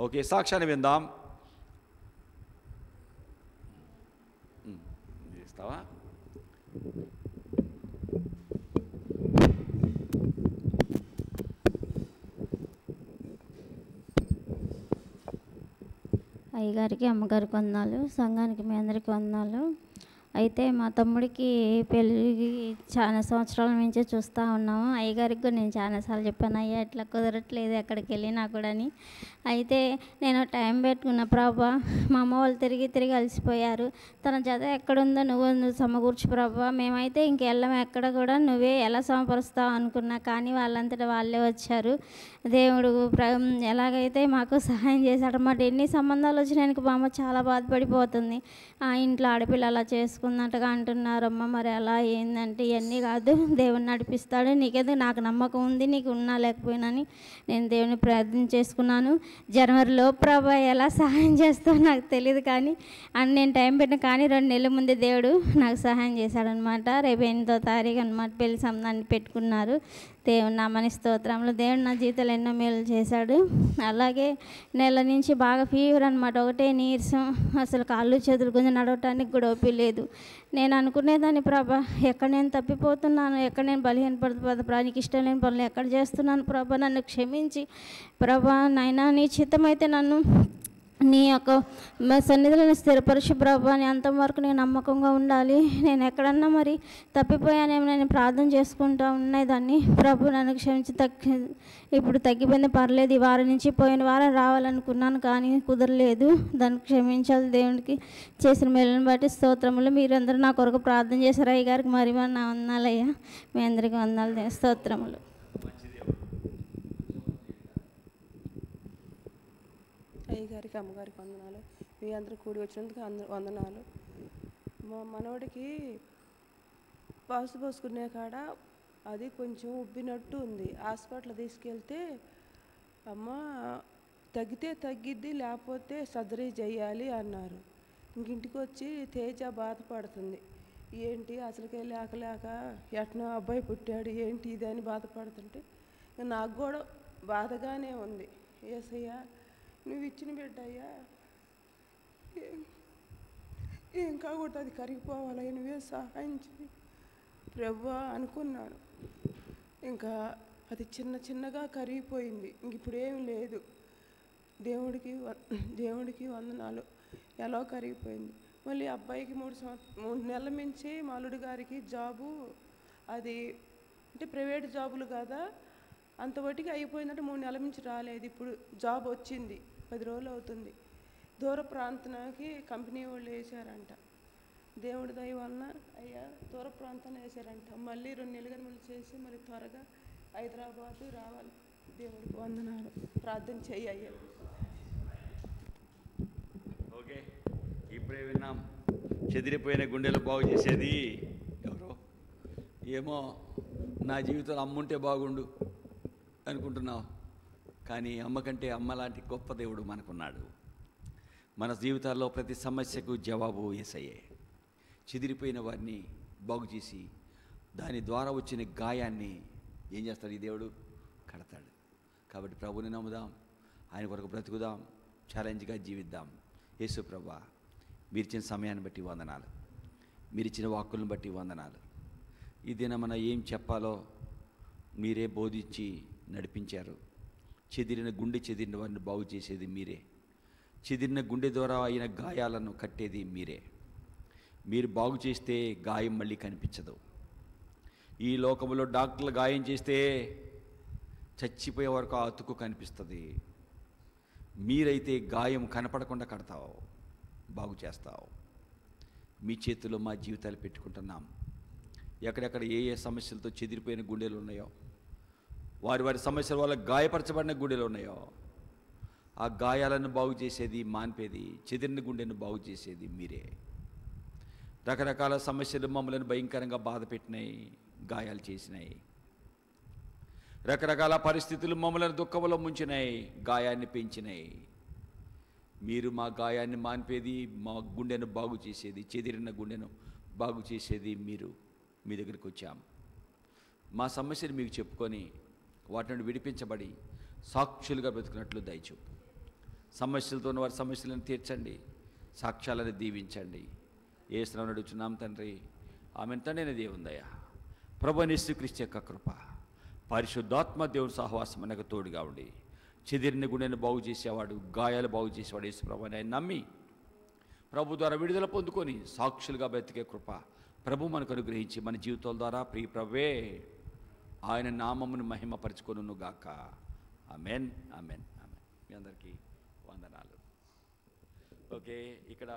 ఓకే, సాక్ష్యాన్ని విందాం. ఇస్తావా? అయ్యగారికి అమ్మగారికి వందనాలు, సంఘానికి మీ అందరికీ వందనాలు. అయితే మా తమ్ముడికి పెళ్ళికి చాలా సంవత్సరాల నుంచే చూస్తూ ఉన్నాము. అయ్యగారికి కూడా నేను చాలాసార్లు చెప్పాను, అయ్యా ఇట్లా కుదరట్లేదు ఎక్కడికి వెళ్ళినా కూడా అని. అయితే నేను టైం పెట్టుకున్న, ప్రభా మా అమ్మ వాళ్ళు తిరిగి తిరిగి అలసిపోయారు, తన జత ఎక్కడుందో నువ్వు సమకూర్చు ప్రభా, మేమైతే ఇంకెళ్ళం ఎక్కడ కూడా, నువ్వే ఎలా సమపరుస్తావు అనుకున్నా. కానీ వాళ్ళంతటా వాళ్ళే వచ్చారు. దేవుడు ఎలాగైతే మాకు సహాయం చేశాడన్నమాట. ఎన్ని సంబంధాలు వచ్చినాయనికి మా అమ్మ చాలా బాధపడిపోతుంది. ఆ ఇంట్లో ఆడపిల్ల అలా చేసుకున్నట్టుగా అంటున్నారమ్మ, మరి అలా ఏందంటే ఇవన్నీ కాదు, దేవుని నడిపిస్తాడు, నీకేదో నాకు నమ్మకం ఉంది, నీకు ఉన్నా లేకపోయినా నేను దేవుని ప్రార్థన చేసుకున్నాను. జనవరిలో ప్రభా ఎలా సహాయం చేస్తావు నాకు తెలియదు, కానీ నేను టైం పెట్టిన, కానీ 2 నెలల ముందే దేవుడు నాకు సహాయం చేశాడనమాట. రేపు 8వ తారీఖు అనమాట పెళ్లి సంబంధాన్ని పెట్టుకున్నారు. దేవుని నామని స్తోత్రంలో. దేవుడు నా జీవితంలో ఎన్నో మేలు చేశాడు. అలాగే నెల నుంచి బాగా ఫీవర్ అనమాట, ఒకటే నీరసం, అసలు కాళ్ళు చేతులు కొంచెం నడవటానికి కూడా ఓపిక లేదు. నేను అనుకునేదాన్ని, ప్రభా ఎక్కడ నేను తప్పిపోతున్నాను, ఎక్కడ నేను బలహీనపడుతుంది, నీకు ఇష్టం లేని పనులు ఎక్కడ చేస్తున్నాను ప్రభా, నన్ను క్షమించి ప్రభా నాయనా నీ చిత్తమైతే నన్ను నీ యొక్క సన్నిధిలో స్థిరపరచు ప్రభా, నీ అంతవరకు నేను నమ్మకంగా ఉండాలి, నేను ఎక్కడన్నా మరి తప్పిపోయానేమో నేను ప్రార్థన చేసుకుంటూ ఉన్నదాన్ని. ప్రభు నన్ను క్షమించి ఇప్పుడు తగ్గిపోయింది, పర్లేదు. ఈ వారం నుంచి పోయిన వారం రావాలనుకున్నాను, కానీ కుదరలేదు. దాన్ని క్షమించాలి. దేవునికి చేసిన మేలుని బట్టి స్తోత్రములు. మీరందరూ నా కొరకు ప్రార్థన చేశారు. అయ్య గారికి మరి నా వందనాలయ్యా, మీ అందరికీ వందనాలు, స్తోత్రములు. అయ్యగారికి అమ్మగారికి వందనాలు. మీ అందరూ కూడి వచ్చినందుకు వందనాలు. మా మనోడికి పాసు పోసుకునే కాడ అది కొంచెం ఉబ్బినట్టు ఉంది. హాస్పిటల్ తీసుకెళ్తే అమ్మ తగ్గితే తగ్గిద్ది, లేకపోతే సర్జరీ చేయాలి అన్నారు. ఇంటికి వచ్చి తేజ బాధపడుతుంది, ఏంటి అసలుకే లేక ఎట్నో అబ్బాయి పుట్టాడు ఏంటి ఇది అని బాధపడుతుంటే నాకు కూడా బాధగానే ఉంది. యేసయ్య నువ్వు ఇచ్చిన బిడ్డ అయ్యా, ఇంకా కూడా అది కరిగిపోవాలి, నువ్వే సహాయం చేయి ప్రభువా అనుకున్నాను. ఇంకా అది చిన్న చిన్నగా కరిగిపోయింది, ఇంక ఇప్పుడు ఏం లేదు. దేవుడికి వందనాలు. ఎలా కరిగిపోయింది. మళ్ళీ అబ్బాయికి 3 నెలల నుంచి మా అల్లుడి గారికి జాబు, అది అంటే ప్రైవేట్ జాబులు కదా, అంతవరకు అయిపోయిందంటే 3 నెలల నుంచి రాలేదు. ఇప్పుడు జాబ్ వచ్చింది, 10 రోజులు అవుతుంది. దూర ప్రాంతానికి కంపెనీ వాళ్ళు వేసారంట. దేవుడి దయ వలన అయ్యా దూర ప్రాంతాన్ని వేసారంట. మళ్ళీ 2 నెలలుగా మళ్ళీ చేసి మళ్ళీ త్వరగా హైదరాబాదు రావాలి. దేవుడికి వందనాలు. ప్రార్థన చెయ్యి అయ్యా. ఓకే, ఇప్పుడే విన్నాం. చెదిరిపోయిన గుండెలు బాగు చేసేది ఎవరో ఏమో. నా జీవితంలో అమ్ముంటే బాగుండు అనుకుంటున్నావు, కానీ అమ్మ కంటే అమ్మ లాంటి గొప్ప దేవుడు మనకున్నాడు. మన జీవితాల్లో ప్రతి సమస్యకు జవాబు యేసయ్యే. చెదిరిపోయిన వారిని బాగు చేసి దాని ద్వారా వచ్చిన గాయాన్ని ఏం చేస్తాడు ఈ దేవుడు? కడతాడు. కాబట్టి ప్రభుని నమ్ముదాం, ఆయన కొరకు బ్రతుకుదాం, ఛాలెంజ్గా జీవిద్దాం. యేసు ప్రభువా, మీరు ఇచ్చిన సమయాన్ని బట్టి వందనాలు, మీరు ఇచ్చిన వాక్కులను బట్టి వందనాలు. ఈ దినమన ఏం చెప్పాలో మీరే బోధించి నడిపించారు. చెదిరిన వారిని బాగు చేసేది మీరే. చెదిరిన గుండె ద్వారా అయిన గాయాలను కట్టేది మీరే. మీరు బాగు చేస్తే గాయం మళ్ళీ కనిపించదు. ఈ లోకంలో డాక్టర్లు గాయం చేస్తే చచ్చిపోయే వరకు ఆ అతుకు కనిపిస్తుంది. మీరైతే గాయం కనపడకుండా కడతావు, బాగు చేస్తావు. మీ చేతిలో మా జీవితాలు పెట్టుకుంటున్నాం. ఎక్కడెక్కడ ఏ ఏ సమస్యలతో చెదిరిపోయిన గుండెలు ఉన్నాయో, వారి సమస్యల వల్ల గాయపరచబడిన గుండెలు ఉన్నాయో, ఆ గాయాలను బాగు చేసేది, మాన్పేది, చెదిరిన గుండెను బాగు చేసేది మీరే. రకరకాల సమస్యలు మమ్మల్ని భయంకరంగా బాధ పెట్టినాయి, గాయాలు చేసినాయి. రకరకాల పరిస్థితులు మమ్మల్ని దుఃఖంలో ముంచినాయి, గాయాన్ని పెంచినాయి. మీరు మా గాయాన్ని మాన్పేది, మా గుండెను బాగు చేసేది, చెదిరిన గుండెను బాగు చేసేది మీరు. మీ దగ్గరికి వచ్చాం. మా సమస్యలు మీకు చెప్పుకొని వాటి నుండి విడిపించబడి సాక్షులుగా బ్రతుకున్నట్లు దయచూపు. సమస్యలతో ఉన్న వారి సమస్యలను తీర్చండి, సాక్ష్యాలను దీవించండి. యేసునామమున అడుగుచున్నాం తండ్రి, ఆమెన్. తండ్రి దేవుందయ్యా, ప్రభువైన యేసుక్రీస్తు యొక్క కృప, పరిశుద్ధాత్మ దేవుని సహవాసం మనకు తోడుగా ఉండి చెదిరిన గుండెను బాగు చేసేవాడు, గాయాలు బాగు చేసేవాడు యేసు ప్రభువు అని నమ్మి ప్రభు ద్వారా విడుదల పొందుకొని సాక్షులుగా బ్రతికే కృప ప్రభు మనకు అనుగ్రహించి మన జీవితాల ద్వారా ప్రియ ప్రభువే ఆయన నామమును మహిమపరచుకొనును గాక. Amen, amen, amen. మీ అందరికీ వందనాలు. ఓకే, ఇక్కడ